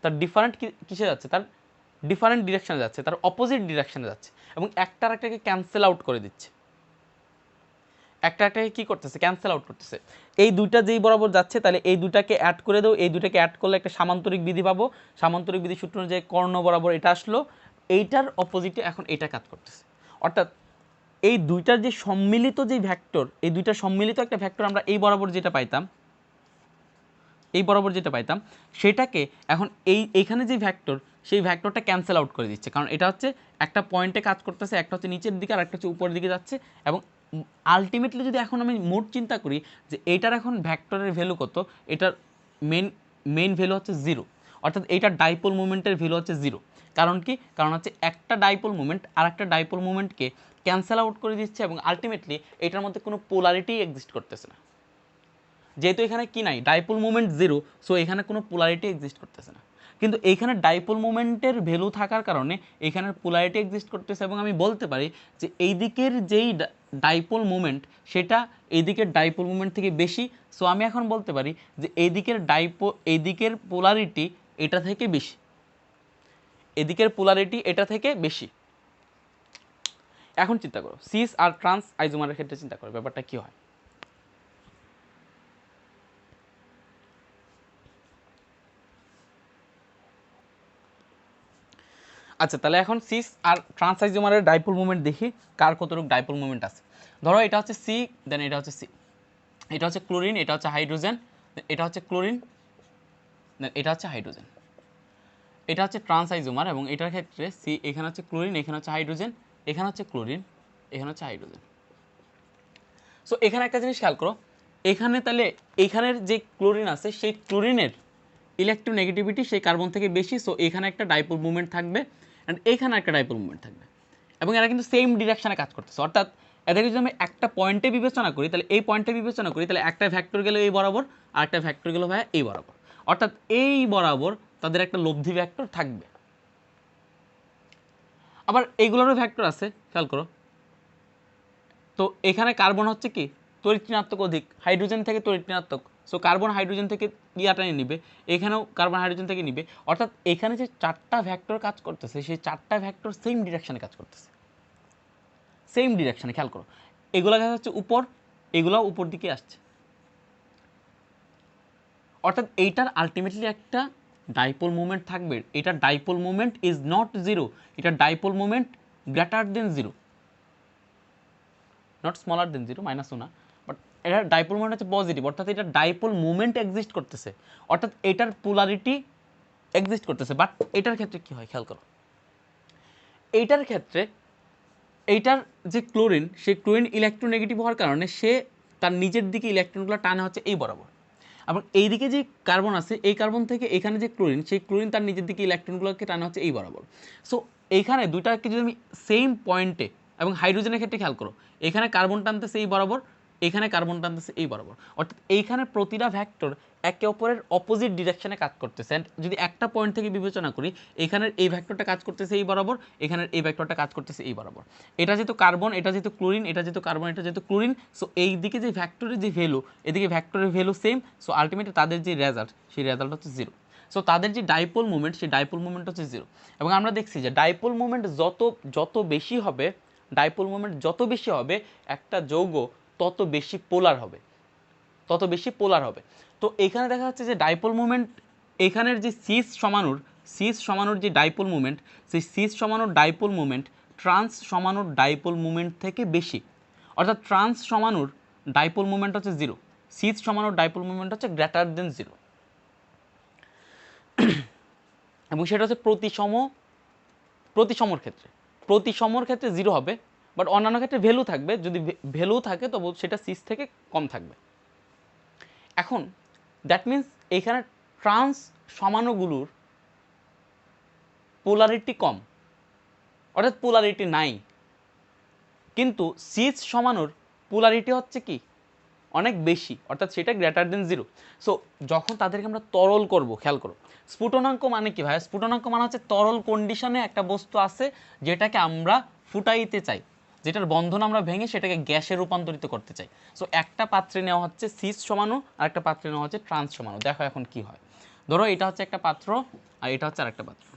তার ডিফারেন্ট কিসে যাচ্ছে, তার ডিফারেন্ট ডিরেকশনে যাচ্ছে, তার অপোজিট ডিরেকশনে যাচ্ছে এবং একটা আরেকটাকে ক্যান্সেল আউট করে দিচ্ছে, একটা একটাকে কী করতেছে ক্যান্সেল আউট করতেছে। এই দুইটা যেই বরাবর যাচ্ছে তাহলে এই দুটাকে অ্যাড করে দাও, এই দুটাকে অ্যাড করলে একটা সামান্তরিক বিধি পাবো, সামান্তরিক বিধি সূত্র অনুযায়ী কর্ণ বরাবর এটা আসলো, এইটার অপোজিটে এখন এটা কাজ করতেছে, অর্থাৎ এই দুইটার যে সম্মিলিত যে ভ্যাক্টর, এই দুইটা সম্মিলিত একটা ভ্যাক্টর আমরা এই বরাবর যেটা পাইতাম, এই বরাবর যেটা পাইতাম সেটাকে এখন এইখানে যে ভ্যাক্টর সেই ভ্যাক্টরটা ক্যান্সেল আউট করে দিচ্ছে, কারণ এটা হচ্ছে একটা পয়েন্টে কাজ করতেছে, একটা হচ্ছে নিচের দিকে আর একটা হচ্ছে উপরের দিকে যাচ্ছে এবং আলটিমেটলি যদি এখন আমি মোট চিন্তা করি যে এইটার এখন ভ্যাক্টরের ভ্যালু কত, এটার মেইন ভ্যালু হচ্ছে 0, অর্থাৎ এইটার ডাইপোল মুভমেন্টের ভ্যালু হচ্ছে 0। কারণ কি, কারণ হচ্ছে একটা ডাইপোল মুভমেন্ট আর একটা ডাইপোল মুভমেন্টকে ক্যান্সেল আউট করে দিচ্ছে এবং আলটিমেটলি এটার মধ্যে কোনো পোলারিটি এক্সিস্ট করতেছে না, যেহেতু এখানে কি নাই ডাইপোল মুভমেন্ট 0, সো এখানে কোনো পোলারিটি এক্সিস্ট করতেছে না। কিন্তু এইখানে ডাইপোল মুভমেন্টের ভ্যালু থাকার কারণে এখানের পোলারিটি এক্সিস্ট করতেছে এবং আমি বলতে পারি যে এই দিকের যেই ডাইপোল মুভমেন্ট সেটা এই দিকের ডাইপোল মুভমেন্ট থেকে বেশি, সো আমি এখন বলতে পারি যে এই দিকের পোলারিটি এটা থেকে বেশি, এদিকের পোলারিটি এটা থেকে বেশি। এখন চিন্তা করো সিস আর ট্রান্স আইজোমারের ক্ষেত্রে চিন্তা করো ব্যাপারটা কি হয়। আচ্ছা, তাহলে এখন সিস আর ট্রান্স আইজোমারের ডাইপোল মুভমেন্ট দেখি কার কতটুকু ডাইপোল মুভমেন্ট আছে। ধরো এটা হচ্ছে সি, দেন এটা হচ্ছে সি, এটা হচ্ছে ক্লোরিন, এটা হচ্ছে হাইড্রোজেন, এটা হচ্ছে ক্লোরিন, দেন এটা হচ্ছে হাইড্রোজেন, এটা হচ্ছে ট্রান্স আইজোমার এবং এটার ক্ষেত্রে সি, এখানে হচ্ছে ক্লোরিন, এখানে হচ্ছে হাইড্রোজেন, এখানে হচ্ছে ক্লোরিন, এখানে হচ্ছে হাইড্রোজেন। সো এখানে একটা জিনিস খেয়াল করো, এখানে তাহলে এখানের যে ক্লোরিন আছে সেই ক্লোরিনের ইলেকট্রোনেগেটিভিটি সেই কার্বন থেকে বেশি, সো এখানে একটা ডাইপোল মুভমেন্ট থাকবে অ্যান্ড এখানে একটা ডাইপোল মুভমেন্ট থাকবে এবং এরা কিন্তু সেম ডিরেকশনে কাজ করতেছে, অর্থাৎ এদেরকে যদি আমি একটা পয়েন্টে বিবেচনা করি তাহলে এই পয়েন্টে বিবেচনা করি তাহলে একটা ভ্যাক্টর গেল এই বরাবর আর একটা ভ্যাক্টর গেল ভাই এই বরাবর, অর্থাৎ এই বরাবর তাদের একটা লব্ধি ভ্যাক্টর থাকবে। আবার এইগুলোরও ভ্যাক্টর আছে, খেয়াল করো, তো এখানে কার্বন হচ্ছে কি তড়িৎ ঋণাত্মক অধিক, হাইড্রোজেন থেকে তড়িৎ ঋণাত্মক, সো কার্বন হাইড্রোজেন থেকে ইয়াটা নিবে, এখানেও কার্বন হাইড্রোজেন থেকে নিবে, অর্থাৎ এখানে যে চারটা ভ্যাক্টর কাজ করতেছে সেই চারটা ভ্যাক্টর সেম ডিরেকশনে কাজ করতেছে, সেম ডিরেকশনে। খেয়াল করো এগুলো কাজ হচ্ছে উপর, এগুলোও উপর দিকে আসছে, অর্থাৎ এইটার আলটিমেটলি একটা ডাইপোল মুভমেন্ট থাকবে, এটার ডাইপোল মুভমেন্ট ইজ নট 0, এটার dipole movement greater than 0, not smaller দেন 0, মাইনাসও না, বাট এটা ডাইপোল মোমেন্ট হচ্ছে পজিটিভ, অর্থাৎ এটা ডাইপোল মোমেন্ট এক্সিস্ট করতেছে, অর্থাৎ এটার পোলারিটি এক্সিস্ট করতেছে। বাট এটার ক্ষেত্রে কি হয় খেয়াল করো, এইটার ক্ষেত্রে এইটার যে ক্লোরিন, সেই ক্লোরিন ইলেকট্রোনেগেটিভ হওয়ার কারণে সে তার নিজের দিকে ইলেকট্রনগুলো টানে হচ্ছে এই বরাবর, এবং এইদিকে যে কার্বন আছে এই কার্বন থেকে এখানে যে ক্লোরিন, সেই ক্লোরিন তার নিজের দিকে ইলেকট্রনগুলোকে টানা হচ্ছে এই বরাবর। সো এইখানে দুইটাকে যদি আমি সেম পয়েন্টে, এবং হাইড্রোজেনের ক্ষেত্রে খেয়াল করো, এখানে কার্বন টানতেছে এই বরাবর, এখানে কার্বন টানতেছে এই বরাবর, অর্থাৎ এইখানে প্রতিটা ভেক্টর একে অপরের অপোজিট ডিরেকশনে কাজ করতেছে। অ্যান্ড যদি একটা পয়েন্ট থেকে বিবেচনা করি, এখানের এই ভেক্টরটা কাজ করতেছে এই বরাবর, এখানের এই ভেক্টরটা কাজ করতেছে এই বরাবর। এটা যেহেতু কার্বন, এটা যেহেতু ক্লোরিন, এটা যেহেতু কার্বন, এটা যেহেতু ক্লোরিন, সো এই দিকে যে ভেক্টরের যে ভ্যালু, এদিকে ভেক্টরের ভ্যালু সেম, সো আলটিমেটলি তাদের যে রেজাল্ট, সেই রেজাল্ট হচ্ছে জিরো। সো তাদের যে ডাইপোল মুভমেন্ট, সেই ডাইপোল মুভমেন্ট হচ্ছে জিরো। এবং আমরা দেখছি যে ডাইপোল মুভমেন্ট যত বেশি হবে, ডাইপোল মুভমেন্ট যত বেশি হবে, একটা যৌগ তত বেশি পোলার হবে, তত বেশি পোলার হবে। তো এখানে দেখা যাচ্ছে যে ডাইপোল মুভমেন্ট, এখানের যে সিস সমানুর যে ডাইপোল মুভমেন্ট, সেই সিস সমানুর ডাইপোল মুভমেন্ট ট্রান্স সমানুর ডাইপোল মুভমেন্ট থেকে বেশি, অর্থাৎ ট্রান্স সমানুর ডাইপোল মুভমেন্ট হচ্ছে জিরো, সিস সমানুর ডাইপোল মুভমেন্ট হচ্ছে গ্রেটার দেন জিরো। এবং সেটা হচ্ছে প্রতিসমর ক্ষেত্রে জিরো হবে, বাট অন্যান্য ক্ষেত্রে ভ্যালু থাকবে, যদি ভ্যালু থাকে তবু সেটা সিস থেকে কম থাকবে। এখন দ্যাট মিন্স এখানে ট্রান্স সমাণুগুলোর পোলারিটি কম, অর্থাৎ পোলারিটি নাই, কিন্তু সিস সমাণুর পোলারিটি হচ্ছে কি অনেক বেশি, অর্থাৎ সেটা গ্রেটার দেন জিরো। সো যখন তাদেরকে আমরা তরল করব, খেয়াল করো, স্ফুটনাঙ্ক মানে কি ভাই? স্ফুটনাঙ্ক মানে হচ্ছে তরল কন্ডিশনে একটা বস্তু আছে যেটাকে আমরা ফুটাইতে চাই, যেটার বন্ধন আমরা ভেঙে সেটাকে গ্যাসে রূপান্তরিত করতে চাই। সো একটা পাত্রে নেওয়া হচ্ছে সিস সমাণু, আর একটা পাত্রে নেওয়া হচ্ছে ট্রান্স সমাণু। দেখো এখন কি হয়, ধরো এটা হচ্ছে একটা পাত্র আর এটা হচ্ছে আরেকটা পাত্র।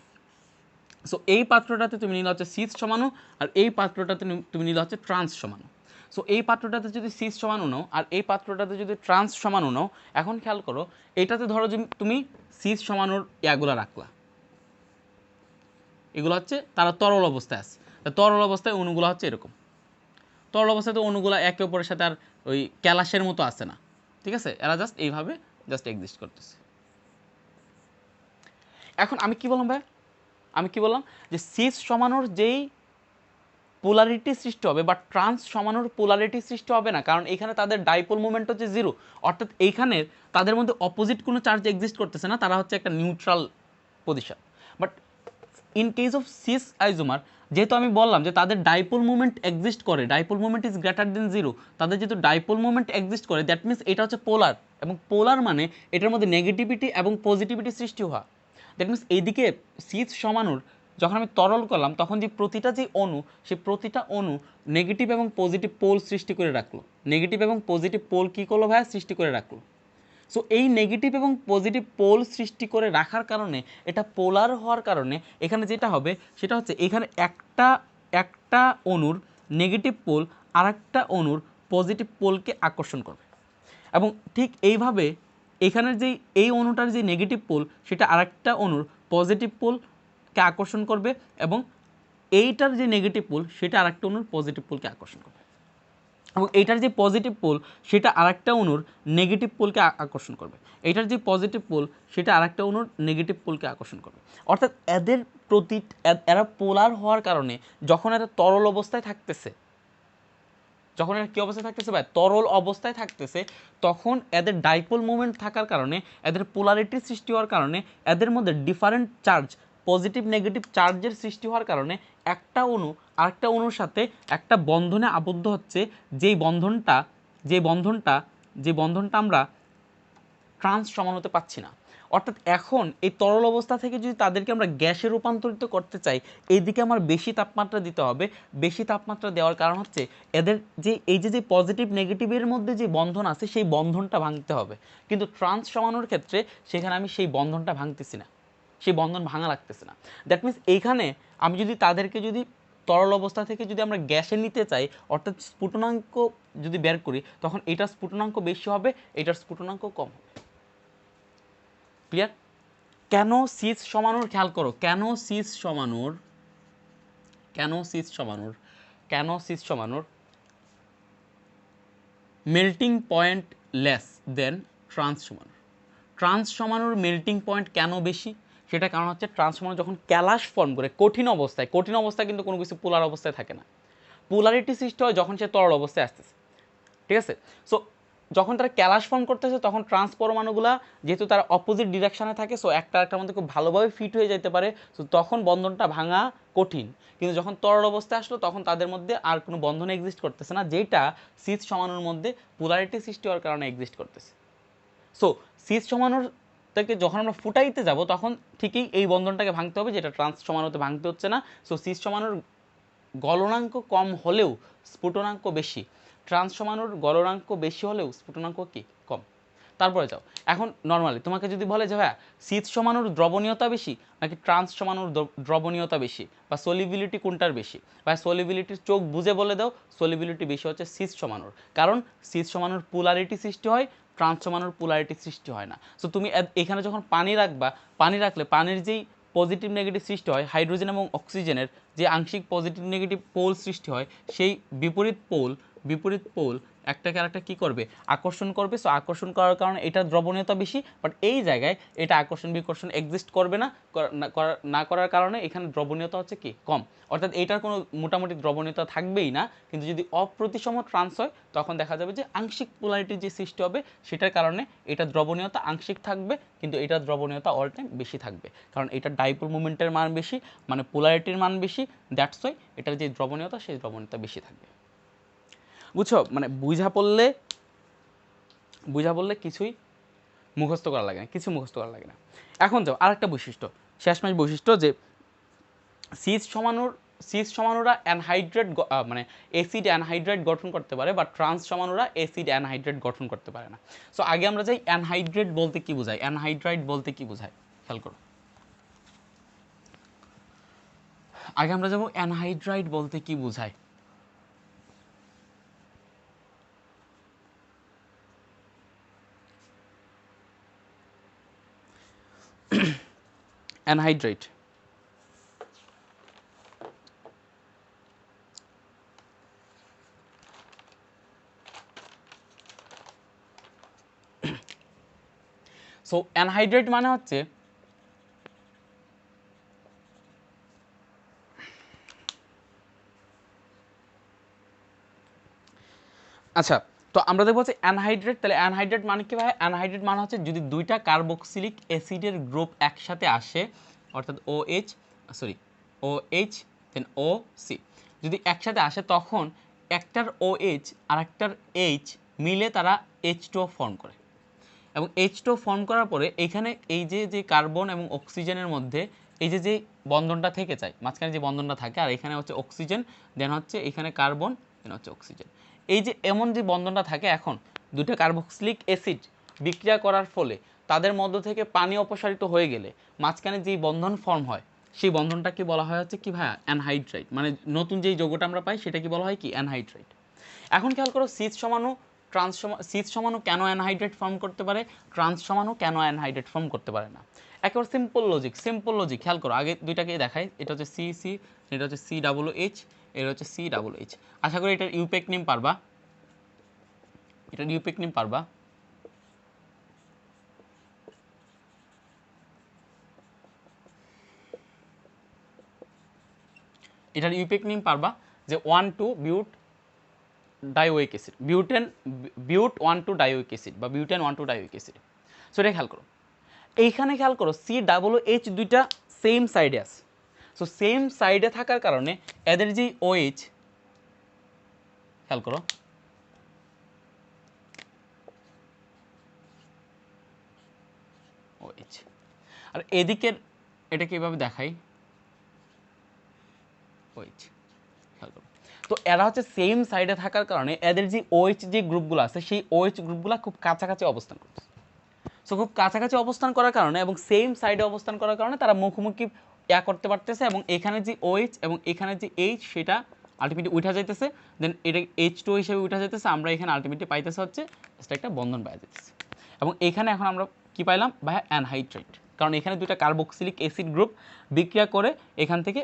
সো এই পাত্রটাতে তুমি নিলে হচ্ছে সিস সমাণু, আর এই পাত্রটাতে তুমি নিলে হচ্ছে ট্রান্স সমাণু। সো এই পাত্রটাতে যদি সিস সমাণু নাও আর এই পাত্রটাতে যদি ট্রান্স সমাণু নাও, এখন খেয়াল করো, এটাতে ধরো যে তুমি সিস সমাণুর ইয়াগুলো রাখলা, এগুলো হচ্ছে তারা তরল অবস্থায় আছে, তরল অবস্থায় অণুগুলো হচ্ছে এরকম, তরল অবস্থায় তো অণুগুলো একে অপরের সাথে আর ওই ক্যালাসের মতো আছে না, ঠিক আছে, এরা জাস্ট এইভাবে জাস্ট এক্সিস্ট করতেছে। এখন আমি কি বললাম ভাই, আমি কি বললাম যে সিস সমাণুর যেই পোলারিটি সৃষ্টি হবে বা ট্রান্স সমাণুর পোলারিটি সৃষ্টি হবে না, কারণ এখানে তাদের ডাইপোল মুভমেন্ট হচ্ছে জিরো, অর্থাৎ এইখানে তাদের মধ্যে অপোজিট কোনো চার্জ এক্সিস্ট করতেছে না, তারা হচ্ছে একটা neutral position. But in case of cis isomer, যেহেতু আমি বললাম যে তাদের ডাইপোল মুভমেন্ট এক্সিস্ট করে, dipole movement is greater than zero, তাদের যেহেতু ডাইপোল মুভমেন্ট এক্সিস্ট করে, দ্যাট মিনস এটা হচ্ছে পোলার, এবং পোলার মানে এটার মধ্যে নেগেটিভিটি এবং পজিটিভিটি সৃষ্টি হওয়া। দ্যাট মিনস এইদিকে সিস সমাণুর যখন আমি তরল করলাম, তখন যে প্রতিটা যে অণু, সেই প্রতিটা অণু নেগেটিভ এবং পজিটিভ পোল সৃষ্টি করে রাখলো, নেগেটিভ এবং পজিটিভ পোল কী করলো ভাইয়া, সৃষ্টি করে রাখলো। সো এই নেগেটিভ এবং পজিটিভ পোল সৃষ্টি করে রাখার কারণে, এটা পোলার হওয়ার কারণে এখানে যেটা হবে সেটা হচ্ছে এখানে একটা অণুর নেগেটিভ পোল আরেকটা অণুর পজিটিভ পোলকে আকর্ষণ করবে, এবং ঠিক এইভাবে এখানের যেই এই অণুটার যে নেগেটিভ পোল, সেটা আরেকটা অণুর পজিটিভ পোলকে আকর্ষণ করবে, এবং এইটার যে নেগেটিভ পোল সেটা আরেকটা অণুর পজিটিভ পোলকে আকর্ষণ করবে, এবং এইটার যে পজিটিভ পোল সেটা আরেকটা অণুর নেগেটিভ পোলকে আকর্ষণ করবে, এইটার যে পজিটিভ পোল সেটা আরেকটা অণুর নেগেটিভ পোলকে আকর্ষণ করবে। অর্থাৎ এদের প্রতি এরা পোলার হওয়ার কারণে যখন এরা তরল অবস্থায় থাকতেছে, যখন এরা কী অবস্থায় থাকতেছে ভাই, তরল অবস্থায় থাকতেছে, তখন এদের ডাইপোল মুভমেন্ট থাকার কারণে, এদের পোলারিটি সৃষ্টি হওয়ার কারণে, এদের মধ্যে ডিফারেন্ট চার্জ, পজিটিভ নেগেটিভ চার্জের সৃষ্টি হওয়ার কারণে একটা অণু আরেকটা অণুর সাথে একটা বন্ধনে আবদ্ধ হচ্ছে, যেই বন্ধনটা আমরা ট্রান্স সমাণুতে পাচ্ছি না। অর্থাৎ এখন এই তরল অবস্থা থেকে যদি তাদেরকে আমরা গ্যাসে রূপান্তরিত করতে চাই, এইদিকে আমার বেশি তাপমাত্রা দিতে হবে। বেশি তাপমাত্রা দেওয়ার কারণ হচ্ছে এদের যে এই যে পজিটিভ নেগেটিভের মধ্যে যে বন্ধন আছে, সেই বন্ধনটা ভাঙতে হবে, কিন্তু ট্রান্স সমাণুর ক্ষেত্রে সেখানে আমি সেই বন্ধনটা ভাঙতেছি না, সেই বন্ধন ভাঙা লাগতেছে না। দ্যাট মিনস এইখানে আমি যদি তাদেরকে যদি তরল অবস্থা থেকে যদি আমরা গ্যাসে নিতে চাই, অর্থাৎ স্ফুটনাঙ্ক যদি বের করি, তখন এটার স্ফুটনাঙ্ক বেশি হবে, এটার স্ফুটনাঙ্ক কম হবে। ক্লিয়ার? কেন সিস সমাণুর, খেয়াল করো, কেন সিস সমাণুর melting point less than trans সমাণু। ট্রান্স সমাণুর মেল্টিং পয়েন্ট কেন বেশি? সেটা কারণ হচ্ছে ট্রান্স সমাণু যখন ক্যালাস ফর্ম করে কঠিন অবস্থায় কিন্তু কোনো কিছু পোলার অবস্থায় থাকে না। পোলারিটি সৃষ্টি হয় যখন সে তরল অবস্থায় আসতেছে, ঠিক আছে? সো যখন তারা ক্যালাস ফর্ম করতেছে তখন ট্রান্স পরমাণুগুলা যেহেতু তারা অপোজিট ডিরেকশনে থাকে, সো একটা একটার মধ্যে খুব ভালোভাবে ফিট হয়ে যেতে পারে, সো তখন বন্ধনটা ভাঙা কঠিন। কিন্তু যখন তরল অবস্থায় আসলো তখন তাদের মধ্যে আর কোনো বন্ধন এক্সিস্ট করতেছে না, যেটা সিস সমাণুর মধ্যে পোলারিটি সৃষ্টি হওয়ার কারণে এক্সিস্ট করতেছে। সো সিস সমাণুর থেকে যখন আমরা ফুটাইতে যাব তখন ঠিকই এই বন্ধনটাকে ভাঙতে হবে, যেটা ট্রান্স সমাণুতে ভাঙতে হচ্ছে না। সো সিস সমাণুর গলনাঙ্ক কম হলেও স্ফুটনাঙ্ক বেশি, ট্রান্স সমাণুর গলনাঙ্ক বেশি হলেও স্ফুটনাঙ্ক কি কম। তারপরে যাও, এখন নর্মালি তোমাকে যদি বলে যে ভাইয়া সিস সমাণুর দ্রবণীয়তা বেশি নাকি ট্রান্স সমাণুর দ্রবণীয়তা বেশি, বা সলিবিলিটি কোনটার বেশি, বা সলিবিলিটির চোখ বুঝে বলে দাও সলিবিলিটি বেশি হচ্ছে সিস সমাণুর, কারণ সিস সমাণুর পোলারিটি সৃষ্টি হয়, ট্রান্স সমাণুর পোলারিটি সৃষ্টি হয় না। সো তুমি এখানে যখন পানি রাখবা, পানি রাখলে পানির যেই পজিটিভ নেগেটিভ সৃষ্টি হয়, হাইড্রোজেন এবং অক্সিজেনের যে আংশিক পজিটিভ নেগেটিভ পোল সৃষ্টি হয়, সেই বিপরীত পোল একটাকে আরেকটা কী করবে, আকর্ষণ করবে। সো আকর্ষণ করার কারণে এটার দ্রবণীয়তা বেশি, বাট এই জায়গায় এটা আকর্ষণ বিকর্ষণ এক্সিস্ট করবে না, না করার কারণে এখানে দ্রবণীয়তা হচ্ছে কি কম, অর্থাৎ এটার কোনো মোটামুটি দ্রবণীয়তা থাকবেই না। কিন্তু যদি অপ্রতিসম ট্রান্স হয় তখন দেখা যাবে যে আংশিক পোলারিটির যে সৃষ্টি হবে সেটার কারণে এটা দ্রবণীয়তা আংশিক থাকবে, কিন্তু এটার দ্রবণীয়তা অল টাইম বেশি থাকবে, কারণ এটা ডাইপোল মোমেন্টের মান বেশি, মানে পোলারিটির মান বেশি, দ্যাটস ওয়াই এটার যে দ্রবণীয়তা সেই দ্রবণীয়তা বেশি থাকবে। বুঝছো? মানে বুঝা পড়লে কিছুই মুখস্থ করা লাগে না, কিছু মুখস্থ করা লাগে না। এখন যাও আরেকটা বৈশিষ্ট্য, শেষমেশ বৈশিষ্ট্য, যে সিস সমাণুরা অ্যানহাইড্রেট মানে অ্যাসিড অ্যানহাইড্রেট গঠন করতে পারে, বা ট্রান্স সমাণুরা অ্যাসিড অ্যানহাইড্রেট গঠন করতে পারে না। সো আগে আমরা যাই অ্যানহাইড্রেট বলতে কি বোঝায়, অ্যানহাইড্রাইট বলতে কি বোঝায় খেয়াল করো। আগে আমরা যাবো অ্যানহাইড্রাইট বলতে কি বোঝায়। অ্যানহাইড্রাইট সো অ্যানহাইড্রেট মানে হচ্ছে আচ্ছা, তো আমরা দেখবো যে অ্যানহাইড্রেট, তাহলে অ্যানহাইড্রেট মানে কি ভাই? অ্যানহাইড্রেট মানে হচ্ছে যদি দুইটা কার্বক্সিলিক অ্যাসিডের গ্রুপ একসাথে আসে, অর্থাৎ OH দেন OC যদি একসাথে আসে, তখন একটার OH আর একটার H মিলে তারা H2O ফর্ম করে, এবং H2O ফর্ম করার পরে এখানে এই যে কার্বন এবং অক্সিজেনের মধ্যে এই যে বন্ধনটা থেকে যায়, মাঝখানে যে বন্ধনটা থাকে, আর এখানে হচ্ছে অক্সিজেন, দেন হচ্ছে এখানে কার্বন, দেন হচ্ছে অক্সিজেন, এই যে এমন যে বন্ধনটা থাকে, এখন দুটো কার্বক্সিলিক অ্যাসিড বিক্রিয়া করার ফলে তাদের মধ্য থেকে পানি অপসারিত হয়ে গেলে মাঝখানে যেই বন্ধন ফর্ম হয়, সেই বন্ধনটাকে বলা হয় হচ্ছে কি ভাইয়া? অ্যানহাইড্রাইট। মানে নতুন যেই যৌগটা আমরা পাই সেটা কি বলা হয়? কি অ্যানহাইড্রাইট। এখন খেয়াল করো সিস সমাণু কেন অ্যানহাইড্রেট ফর্ম করতে পারে, ট্রান্স সমাণু কেন অ্যানহাইড্রেট ফর্ম করতে পারে না। একেবারে সিম্পল লজিক খেয়াল করো, আগে দুইটাকে দেখাই, এটা হচ্ছে সি, এটা হচ্ছে COOH, এটা হচ্ছে COOH। আশা করি এটার ইউপেক নেম পারবা, এটার ইউপেক নেম পারবা। এটার ইউপেক নেম পারবা যে 1,2-বিউট ডাইওইক অ্যাসিড, বিউট 1,2-ডাইওইক অ্যাসিড, বা বিউটেন 1,2-ডাইওইক অ্যাসিড। সো এটা খেয়াল করো, এইখানে খেয়াল করো COOH দুইটা সেম সাইডে আছে। সো সেম সাইডে থাকার কারণে এদের যে OH, খেয়াল করো, OH, আর এদিকের এটা কিভাবে দেখাই, OH, খেয়াল করো। তো এরা হচ্ছে সেম সাইডে থাকার কারণে এদের যে OH যে গ্রুপগুলো আছে, সেই OH গ্রুপগুলো খুব কাছাকাছি অবস্থান করছে। সো খুব কাছাকাছি অবস্থান করার কারণে এবং সেম সাইডে অবস্থান করার কারণে তারা মুখোমুখি করতে পারতেছে, এবং এখানে যে OH এবং এখানে যে H সেটা আলটিমেটলি উঠা যাইতেছে, দেন এটা H2O হিসেবে উঠা যাইতেছে, আমরা এখানে আলটিমেটলি পাইতেছে হচ্ছে এটা একটা বন্ধন পাওয়া যাইতেছে। এবং এখানে এখন আমরা কি পাইলাম ভাই? অ্যানহাইড্রাইট, কারণ এখানে দুইটা কার্বক্সিলিক অ্যাসিড গ্রুপ বিক্রিয়া করে এখান থেকে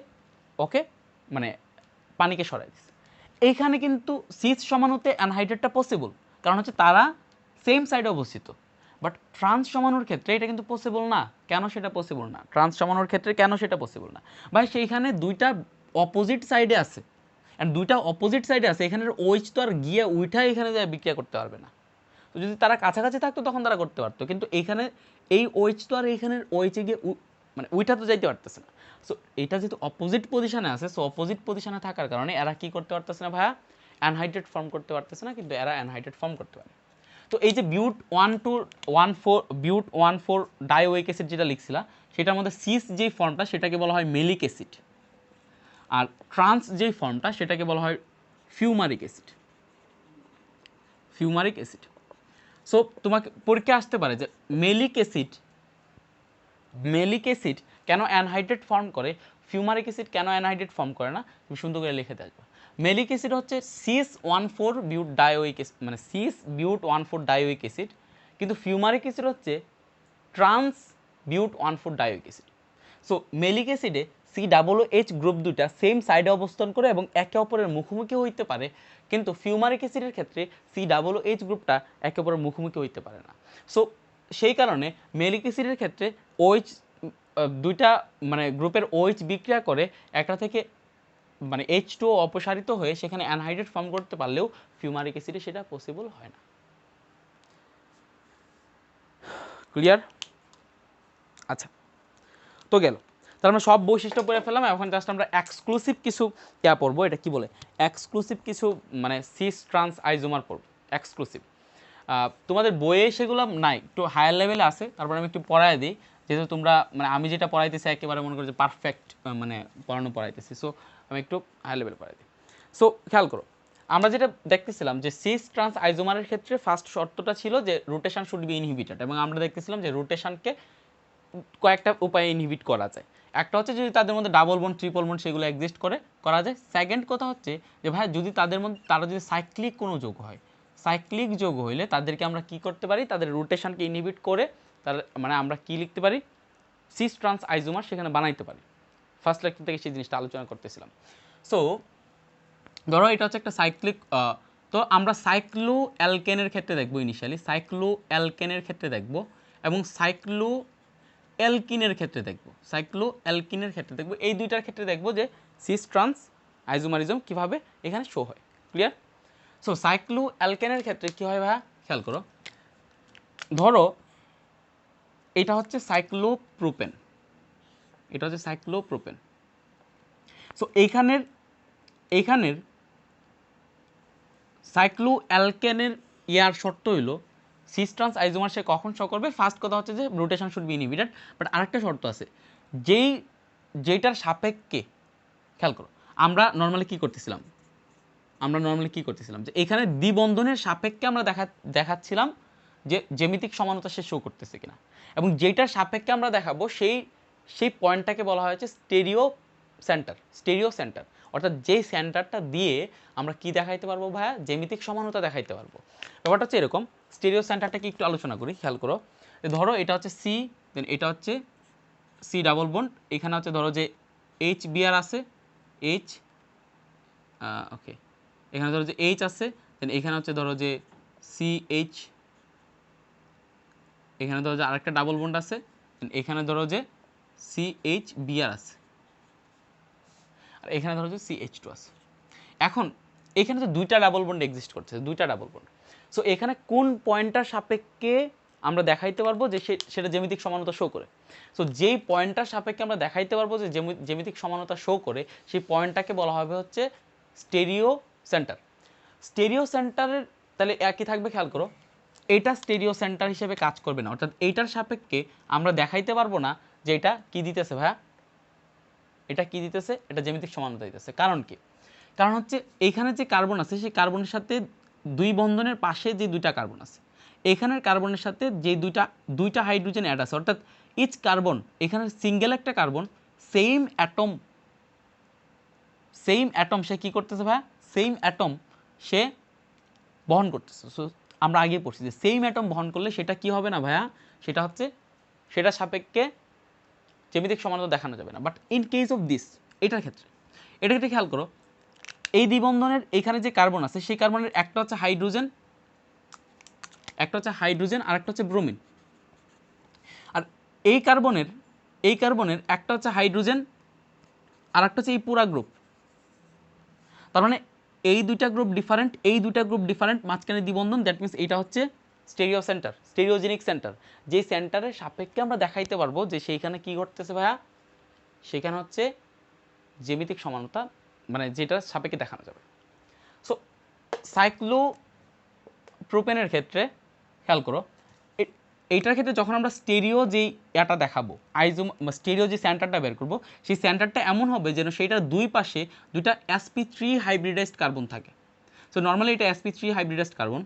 ওকে মানে পানিকে সরাই দিচ্ছে। এইখানে কিন্তু সিস সমাণুতে অ্যানহাইড্রেটটা পসিবল, কারণ হচ্ছে তারা সেম সাইডে অবস্থিত। বাট ট্রান্স জমানোর ক্ষেত্রে এটা কিন্তু পসিবল না। কেন সেটা পসিবল না? ট্রান্স জমানোর ক্ষেত্রে কেন সেটা পসিবল না? ভাই সেইখানে দুইটা অপোজিট সাইডে আছে, অ্যান্ড দুইটা অপোজিট সাইডে আছে, এখানের ওইচ তো আর গিয়ে উইঠাই এখানে যায় বিক্রিয়া করতে পারবে না। তো যদি তারা কাছাকাছি থাকতো তখন তারা করতে পারতো, কিন্তু এইখানে এই ওইচ তো আর এইখানের ওইচে গিয়ে মানে উইঠা তো যাইতে পারতেছে না। সো এটা যেহেতু অপোজিট পজিশনে আছে, সো অপোজিট পজিশনে থাকার কারণে এরা কি করতে পারতেছে না ভাইয়া? অ্যানহাইড্রেট ফর্ম করতে পারতেছে না, কিন্তু এরা অ্যানহাইড্রেট ফর্ম করতে পারে। তো এই যে বিউট 1,4 ডাইওয়িক অ্যাসিড যেটা লিখছিলাম, সেটার মধ্যে সিস যেই ফর্মটা সেটাকে বলা হয় মেলিক অ্যাসিড, আর ট্রান্স যেই ফর্মটা সেটাকে বলা হয় fumaric acid. Fumaric acid. So তোমাকে পরীক্ষা আসতে পারে যে মেলিক অ্যাসিড কেন অ্যানহাইড্রেট ফর্ম করে, ফিউমারিক অ্যাসিড কেন অ্যানহাইড্রেট ফর্ম করে না, তুমি সুন্দর করে লিখে আসবে। মেলিক অ্যাসিড হচ্ছে সিস 1,4 বিউট ডাইওয়িক অ্যাসিড, মানে সিস বিউট 1,4 ডাইওয়িক অ্যাসিড, কিন্তু ফিউমারিক অ্যাসিড হচ্ছে trans but 1,4 dioic acid. So maleic অ্যাসিডে COOH গ্রুপ দুটা সেম সাইডে অবস্থান করে এবং একে অপরের মুখোমুখি হইতে পারে, কিন্তু ফিউমারিক অ্যাসিডের ক্ষেত্রে COOH গ্রুপটা একে অপরের মুখোমুখি হইতে পারে না। সো সেই কারণে মেলিক অ্যাসিডের ক্ষেত্রে OH দুইটা মানে গ্রুপের OH বিক্রিয়া করে একটা থেকে মানে H2O অপসারিত হয়ে সেখানে অ্যানহাইড্রেট ফর্ম করতে পারলেও ফিউমারিক অ্যাসিডে সেটা পসিবল হয় না। ক্লিয়ার? আচ্ছা, তো গেল। তাহলে আমরা সব বৈশিষ্ট্য পড়ে ফেললাম, এখন জাস্ট আমরা এক্সক্লুসিভ কিছু পড়বো। এটা কি বলে? এক্সক্লুসিভ কিছু মানে সিস ট্রান্স আইজোমার পড়বো, এক্সক্লুসিভ। তোমাদের বইয়ে সেগুলো নাই, একটু হায়ার লেভেলে আছে, তারপর আমি একটু পড়ায় দিই, যেহেতু তোমরা মানে আমি যেটা পড়াইতেছি একেবারে মনে করো যে পারফেক্ট মানে পড়াইতেছি, সো আমি একটু হায়ার লেভেল পড়াই দিই। সো খেয়াল করো, আমরা যেটা দেখতেছিলাম যে সিস ট্রান্স আইজোমারের ক্ষেত্রে ফার্স্ট শর্তটা ছিল যে রোটেশন শুড বি ইনহিবিটেড, এবং আমরা দেখতেছিলাম যে রোটেশনকে কয়েকটা উপায়ে ইনহিবিট করা যায়। একটা হচ্ছে যদি তাদের মধ্যে ডাবল বন্ড ট্রিপল বন্ড সেগুলো এক্সিস্ট করা যায়। সেকেন্ড কথা হচ্ছে যে ভাই যদি তাদের মধ্যে তারা যদি সাইক্লিক কোনো যোগ হয়, সাইক্লিক যোগ হইলে তাদেরকে আমরা কি করতে পারি, তাদের রোটেশনকে ইনহিবিট করে তার মানে আমরা কি লিখতে পারি, সিস ট্রান্স আইজোমার সেখানে বানাইতে পারি। ফার্স্ট লেকচার থেকে সেই জিনিসটা আলোচনা করতেছিলাম। সো ধরো এটা হচ্ছে একটা সাইক্লিক, তো আমরা সাইক্লো অ্যালকেনের ক্ষেত্রে দেখবো, ইনিশিয়ালি সাইক্লো অ্যালকেনের ক্ষেত্রে দেখবো, এবং সাইক্লো অ্যালকিনের ক্ষেত্রে দেখব, সাইক্লো অ্যালকিনের ক্ষেত্রে দেখব, এই দুইটার ক্ষেত্রে দেখব যে সিস ট্রান্স আইজোমারিজম কীভাবে এখানে শো হয়। ক্লিয়ার? সো সাইক্লো অ্যালকেনের ক্ষেত্রে কী হয় ভাইয়া, খেয়াল করো, ধরো এটা হচ্ছে সাইক্লোপ্রোপেন, এটা হচ্ছে সাইক্লোপ্রোপেন। সো এইখানের সাইক্লো অ্যালকেনের ইয়ার শর্ত হইলো সিস ট্রান্স আইজোমার সে কখন শো করবে, ফার্স্ট কথা হচ্ছে যে rotation should be inhibited, but আরেকটা শর্ত আছে, যেটার সাপেক্ষে, খেয়াল করো আমরা নর্মালি কী করতেছিলাম, যে এখানে দ্বিবন্ধনের সাপেক্ষে আমরা দেখাচ্ছিলাম যে জ্যামিতিক সমানতা সে শো করতেছে কিনা, এবং যেটার সাপেক্ষে আমরা দেখাবো সেই পয়েন্টটাকে বলা হয়েছে স্টেরিও সেন্টার, অর্থাৎ যেই সেন্টারটা দিয়ে আমরা কি দেখাইতে পারবো ভাইয়া, জ্যামিতিক সমানতা দেখাইতে পারবো। ব্যাপারটা হচ্ছে এরকম, স্টেরিও সেন্টারটাকে একটু আলোচনা করি, খেয়াল করো, ধরো এটা হচ্ছে সি, দেন এটা হচ্ছে সি ডাবল বন্ড, এখানে হচ্ছে ধরো যে এইচ বিআর আছে, এইচ ওকে, এখানে ধরো যে এইচ আছে, দেন এখানে হচ্ছে ধরো যে সিএইচ, এখানে ধরো যে আরেকটা ডাবল বন্ড আছে, দেন এখানে ধরো যে সিএইচ বিআর আছে, আর এখানে ধরো যে CH2 আছে। এখন এখানে তো দুইটা ডাবল বন্ড এক্সিস্ট করছে, দুইটা ডাবল বন্ড। সো এখানে কোন পয়েন্টটার সাপেক্ষে আমরা দেখাইতে পারবো যে সেটা জ্যামিতিক সমানতা শো করে। সো যেই পয়েন্টটার সাপেক্ষে আমরা দেখাইতে পারবো যে জ্যামিতিক সমানতা শো করে, সেই পয়েন্টটাকে বলা হবে হচ্ছে স্টেরিও সেন্টারের। তাহলে একই থাকবে, খেয়াল করো, এটা স্টেরিও সেন্টার হিসেবে কাজ করবে না, অর্থাৎ এইটার সাপেক্ষে আমরা দেখাইতে পারবো না যে এটা কি দিতেছে ভাইয়া, এটা কি দিতেছে, এটা জ্যামিতিক সমানতা দিতেছে। কারণ কি? কারণ হচ্ছে এইখানে যে কার্বন আছে সেই কার্বনের সাথে দুই বন্ধনের পাশে যে দুইটা কার্বন আছে, এখানের কার্বনের সাথে যে দুইটা হাইড্রোজেন অ্যাড আছে, অর্থাৎ ইচ কার্বন, এখানে সিঙ্গেল একটা কার্বন সেম অ্যাটম সে কি করতেছে ভাইয়া, সেম অ্যাটম সে বহন করতেছে। সো আমরা আগে পড়ছি যে সেম অ্যাটম বহন করলে সেটা কি হবে না ভাইয়া, সেটা হচ্ছে সেটা সাপেক্ষে জ্যামিতিক সমানতা দেখানো যাবে না। But in case of this, এটার ক্ষেত্রে খেয়াল করো, এই দ্বিবন্ধনের এখানে যে কার্বন আছে সেই কার্বনের একটা হচ্ছে হাইড্রোজেন, একটা হচ্ছে হাইড্রোজেন আর একটা হচ্ছে ব্রোমিন। আর এই কার্বনের একটা হচ্ছে হাইড্রোজেন আর একটা হচ্ছে এই পুরা গ্রুপ। তার মানে এই দুইটা গ্রুপ ডিফারেন্ট, এই দুইটা গ্রুপ ডিফারেন্ট, মাঝখানে দ্বিবন্ধন, দ্যাট মিনস এইটা হচ্ছে স্টেরিও সেন্টার, স্টেরিওজেনিক সেন্টার। যে সেন্টারের সাপেক্ষে আমরা দেখাইতে পারবো যে সেইখানে কি ঘটতেছে ভাইয়া, সেখানে হচ্ছে জ্যামিতিক সমানতা, মানে যেটা সাপেক্ষে দেখানো যাবে। সো সাইক্লোপ্রোপেনের ক্ষেত্রে খেয়াল করো, এইটার ক্ষেত্রে যখন আমরা স্টেরিও যেই এটা দেখাবো, স্টেরিও যে সেন্টারটা বের করবো, সেই সেন্টারটা এমন হবে যেন সেইটার দুই পাশে দুইটা sp3 হাইব্রিডাইজড কার্বন থাকে। সো নর্মালি এটা sp3 হাইব্রিডাইজড কার্বন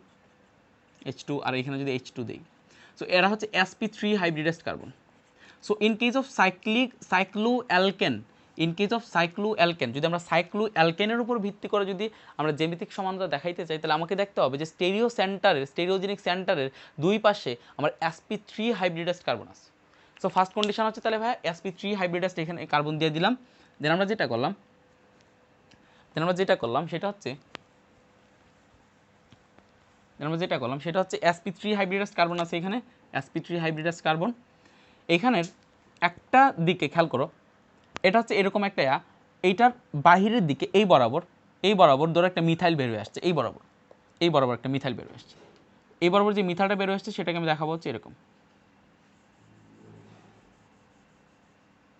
H2, আর এখানে যদি H2 দেই, সো এরা হচ্ছে sp3 hybridized carbon. So in case of cycloalkane, যদি আমরা সাইক্লোঅ্যালকেনের উপর ভিত্তি করে যদি আমরা জ্যামিতিক সমানতা দেখাইতে চাই, তাহলে আমাকে দেখতে হবে যে স্টেরিওজেনিক সেন্টারের দুই পাশে আমার sp3 হাইব্রিডাইজড কার্বন আছে। সো ফার্স্ট কন্ডিশন হচ্ছে তাহলে ভাই sp3 হাইব্রিডাইজড এখানে কার্বন দিয়ে দিলাম। দেন আমরা যেটা করলাম সেটা হচ্ছে sp3 হাইব্রিডাইজড কার্বন আছে এখানে, sp3 হাইব্রিডাইজড কার্বন। এখানের একটা দিকে খেয়াল করো, এটা হচ্ছে এরকম একটা এইটার বাহিরের দিকে এই বরাবর ধরো একটা মিথাইল বের হয়ে আসছে, এই বরাবর একটা মিথাইল বের হয়ে আসছে। এই বরাবর যে মিথাইলটা বের হয়ে আসছে সেটাকে আমি দেখাবো হচ্ছে এরকম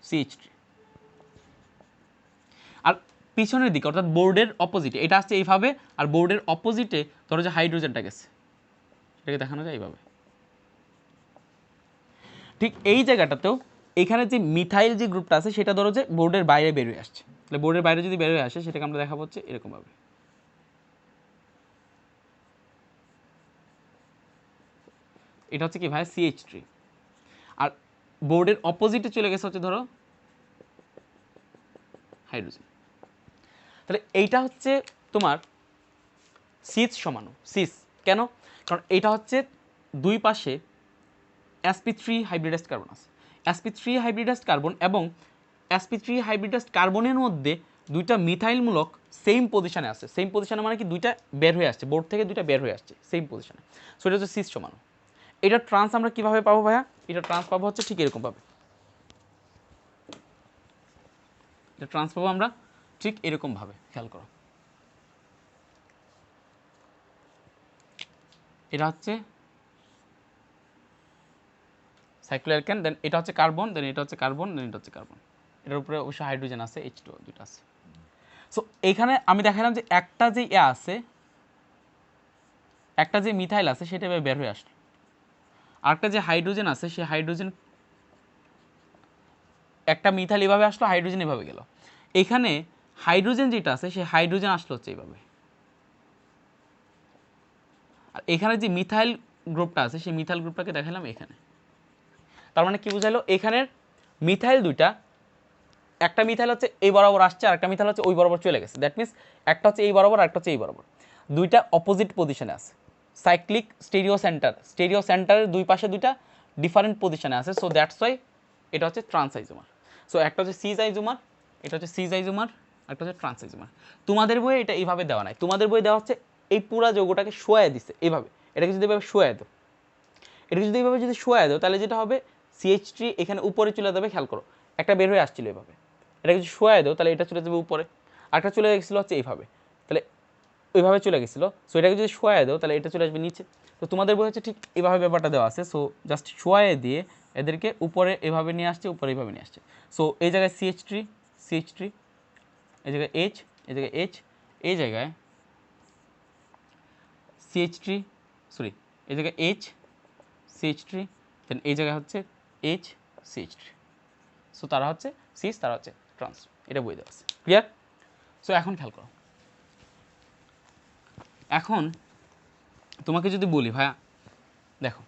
CH3। আর পিছনের দিকে অর্থাৎ বোর্ডের অপোজিটে এটা আসছে এইভাবে, আর বোর্ডের অপোজিটে ধরো যে হাইড্রোজেনটা গেছে, সেটাকে দেখানো যায় এইভাবে। ঠিক এই জায়গাটাতেও এখানে যে মিথাইল যে গ্রুপটা আছে সেটা ধরো যে বোর্ডের বাইরে বের হয়ে আসছে, তাহলে বোর্ডের বাইরে যদি বের হয়ে আসে সেটাকে আমরা দেখাবো হচ্ছে এরকমভাবে। এটা হচ্ছে কি ভাই CH3। আর বোর্ডের অপোজিটে চলে গেছে হচ্ছে ধরো হাইড্রোজেন। তাহলে এইটা হচ্ছে তোমার সিস সমাণু। সিস কেন? কারণ এটা হচ্ছে দুই পাশে sp3 হাইব্রিডাইজড কার্বন আছে, sp3 হাইব্রিডাইজড কার্বন, এবং sp3 হাইব্রিডাইজড কার্বনের মধ্যে দুইটা মিথাইলমূলক সেম পজিশনে আছে। সেম পজিশনে মানে কি দুইটা বের হয়ে আসছে, বোর্ড থেকে দুইটা বের হয়ে আসছে সেম পজিশনে। সো এটা হচ্ছে সিস সমাণু। এটা ট্রান্স আমরা কিভাবে পাবো ভাইয়া? এটা ট্রান্স পাবো হচ্ছে ঠিক এরকম পাবে, এটা ট্রান্স পাবো আমরা ঠিক এরকম ভাবে, খেয়াল করো। এটা হচ্ছে সাইক্লোঅ্যালকেন, দেন এটা হচ্ছে কার্বন, দেন এটা হচ্ছে কার্বন, দেন এটা হচ্ছে কার্বন। এটার উপরে অবশ্যই হাইড্রোজেন আছে, H2 দুটো আছে। সো এইখানে আমি দেখালাম যে একটা যে আছে, একটা যে মিথাইল আছে সেটা এভাবে বের হয়ে আসলো, আরেকটা যে হাইড্রোজেন আছে সেই হাইড্রোজেন, একটা মিথাইল এভাবে আসলো, হাইড্রোজেন এভাবে গেল। এখানে হাইড্রোজেন যেটা আছে সেই হাইড্রোজেন আসলো হচ্ছে এইভাবে, আর এখানে যে মিথাইল গ্রুপটা আছে সেই মিথাইল গ্রুপটাকে দেখালাম এখানে। তার মানে কি বুঝাইলো, এখানের মিথাইল দুইটা, একটা মিথাইল হচ্ছে এই বরাবর আসছে আর একটা মিথাইল হচ্ছে ওই বরাবর চলে গেছে, দ্যাট মিনস একটা হচ্ছে এই বরাবর আর একটা হচ্ছে এই বরাবর, দুইটা অপোজিট পজিশনে আছে। সাইক্লিক স্টেরিও সেন্টারের দুই পাশে দুইটা ডিফারেন্ট পজিশনে আছে। সো দ্যাটস ওয়াই এটা হচ্ছে ট্রান্স আইজোমার। সো একটা হচ্ছে সিজ আইজোমার, এটা হচ্ছে সিজ আইজোমার, একটা হচ্ছে ট্রান্স আইজোমার। তোমাদের বইয়ে এটা এইভাবে দেওয়া নাই, তোমাদের বইয়ে দেওয়া হচ্ছে এই পুরা যৌগটাকে শোয়ায় দিছে এইভাবে, এটাকে যদি এভাবে শোয়ায় দাও, এটাকে যদি এইভাবে যদি শোয়ায় দাও, তাহলে যেটা হবে CH3 এখানে উপরে চলে যাবে, খেয়াল করো একটা বের হয়ে আসছিল এভাবে, এটাকে যদি শোয়ায় দাও তাহলে এটা চলে যাবে উপরে, আরেকটা চলে গেছিলো হচ্ছে এইভাবে, তাহলে ওইভাবে চলে গেছিলো। সো এটাকে যদি শোয়ায় দাও তাহলে এটা চলে আসবে নিচে। তো তোমাদের বই হচ্ছে ঠিক এইভাবে ব্যাপারটা দেওয়া আছে। সো জাস্ট শোয়ায় দিয়ে এদেরকে উপরে এভাবে নিয়ে আসছে, উপরে এইভাবে নিয়ে আসছে। সো এই জায়গায় CH3, এই জায়গায় H, এই জায়গায় H, এই জায়গায় CH3, সরি এই জায়গায় H CH3, দেন এই জায়গায় হচ্ছে H CH3। সো তারা হচ্ছে সিস, তারা হচ্ছে ট্রান্স, এটা বই দেওয়া আছে। ক্লিয়ার? সো এখন খেয়াল করো, এখন তোমাকে যদি বলি ভাইয়া দেখো,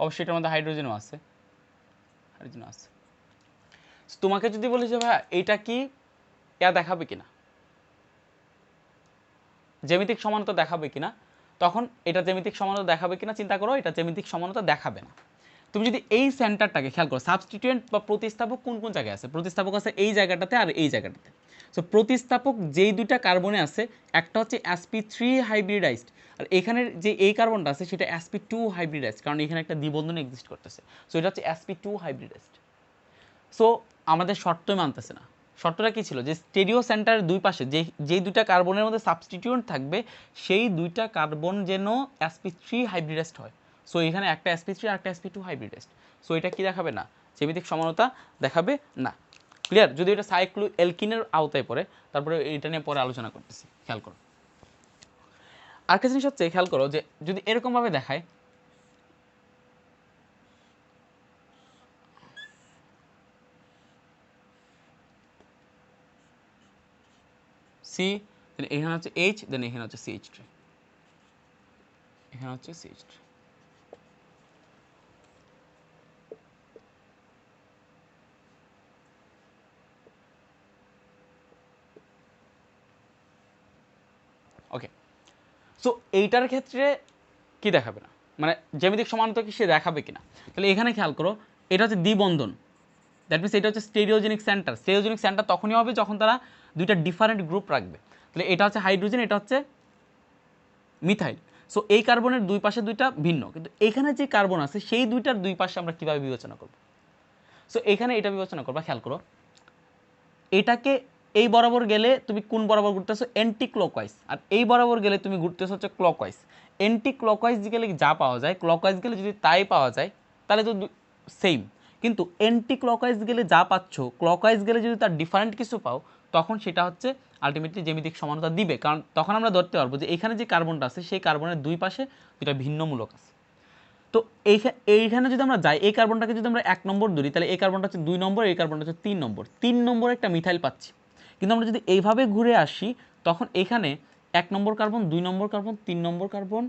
অবশ্যই এটার মধ্যে হাইড্রোজেনও আছে, তোমাকে যদি বলি যে ভাইয়া এইটা কি দেখাবে কিনা, জ্যামিতিক সমানতা দেখাবে কিনা, তখন এটা জ্যামিতিক সমানতা দেখাবে কিনা চিন্তা করো, এটা জ্যামিতিক সমানতা দেখাবে না। তুমি যদি এই সেন্টারটাকে খেয়াল করো, সাবস্টিটিউয়েন্ট বা প্রতিস্থাপক কোন কোন জায়গায় আছে, প্রতিস্থাপক আছে এই জায়গাটাতে আর এই জায়গাটাতে। সো প্রতিস্থাপক যেই দুইটা কার্বনে আছে, একটা হচ্ছে sp3 হাইব্রিডাইজড, আর এখানের যে এই কার্বনটা আছে সেটা sp2 হাইব্রিডাইজড, কারণ এখানে একটা দ্বিবন্ধন এক্সিস্ট করতেছে। সো এটা হচ্ছে sp2 হাইব্রিডাইজড। সো আমাদের শর্তই মানতেছে না। শর্তটা কি ছিল, যে স্টেরিও সেন্টারের দুই পাশে যেই দুইটা কার্বনের মধ্যে সাবস্টিটিউয়েন্ট থাকবে সেই দুইটা কার্বন যেন sp3 হাইব্রিডাইজড হয়। সো এখানে একটা sp3 আর একটা sp2 হাইব্রিডাইজড। সো এটা কি দেখাবে না, জ্যামিতিক সমানতা দেখাবে না। ক্লিয়ার? যদি এটা সাইক্লো অ্যালকিনের আওতায় পড়ে, তারপরে এটা নিয়ে পরে আলোচনা করতেছি, খেয়াল করো। আরেকটা জিনিস হচ্ছে খেয়াল করো, যে যদি এরকমভাবে দেখায় সি, দেন এখানে হচ্ছে এইচ, দেন এখানে হচ্ছে CH3, এখানে হচ্ছে CH3। ওকে, সো এইটার ক্ষেত্রে কি দেখাবে না, মানে জ্যামিতিক সমানতা কি সে দেখাবে কিনা। তাহলে এখানে খেয়াল করো, এটা হচ্ছে দ্বিবন্ধন, দ্যাট মিনস এটা হচ্ছে স্টেরিওজেনিক সেন্টার। স্টেরিওজেনিক সেন্টার তখনই হবে যখন তারা দুইটা ডিফারেন্ট গ্রুপ রাখবে। তাহলে এটা হচ্ছে হাইড্রোজেন, এটা হচ্ছে মিথাইল। সো এই কার্বনের দুই পাশে দুইটা ভিন্ন, কিন্তু এখানে যে কার্বন আছে সেই দুইটার দুই পাশে আমরা কীভাবে বিবেচনা করব। সো এখানে এটা বিবেচনা করবা, খেয়াল করো, এটাকে এই বরাবর গেলে তুমি কোন বরাবর ঘুরতেছো, অ্যান্টি ক্লকওয়াইজ, আর এই বরাবর গেলে তুমি ঘুরতেছো হচ্ছে ক্লকওয়াইজ। অ্যান্টি ক্লকওয়াইজ গেলে যা পাওয়া যায়, ক্লকওয়াইজ গেলে যদি তাই পাওয়া যায় তাহলে তো সেম। কিন্তু অ্যান্টি ক্লকওয়াইজ গেলে যা পাচ্ছ, ক্লকওয়াইজ গেলে যদি তার ডিফারেন্ট কিছু পাও, তখন সেটা হচ্ছে আলটিমেটলি জ্যামিতিক সমানতা দিবে। কারণ তখন আমরা ধরতে পারবো যে এখানে যে কার্বনটা আছে সেই কার্বনের দুই পাশে দুইটা ভিন্ন মূলক আছে। তো এইখানে যদি আমরা যাই, এই কার্বনটাকে যদি আমরা 1 নম্বর ধরি, তাহলে এই কার্বনটা হচ্ছে 2 নম্বর, এই কার্বনটা হচ্ছে 3 নম্বর। 3 নম্বরে একটা মিথাইল পাচ্ছি। কিন্তু আমরা যদি এইভাবে ঘুরে আসি, তখন এখানে 1 নম্বর কার্বন, 2 নম্বর কার্বন, 3 নম্বর কার্বন,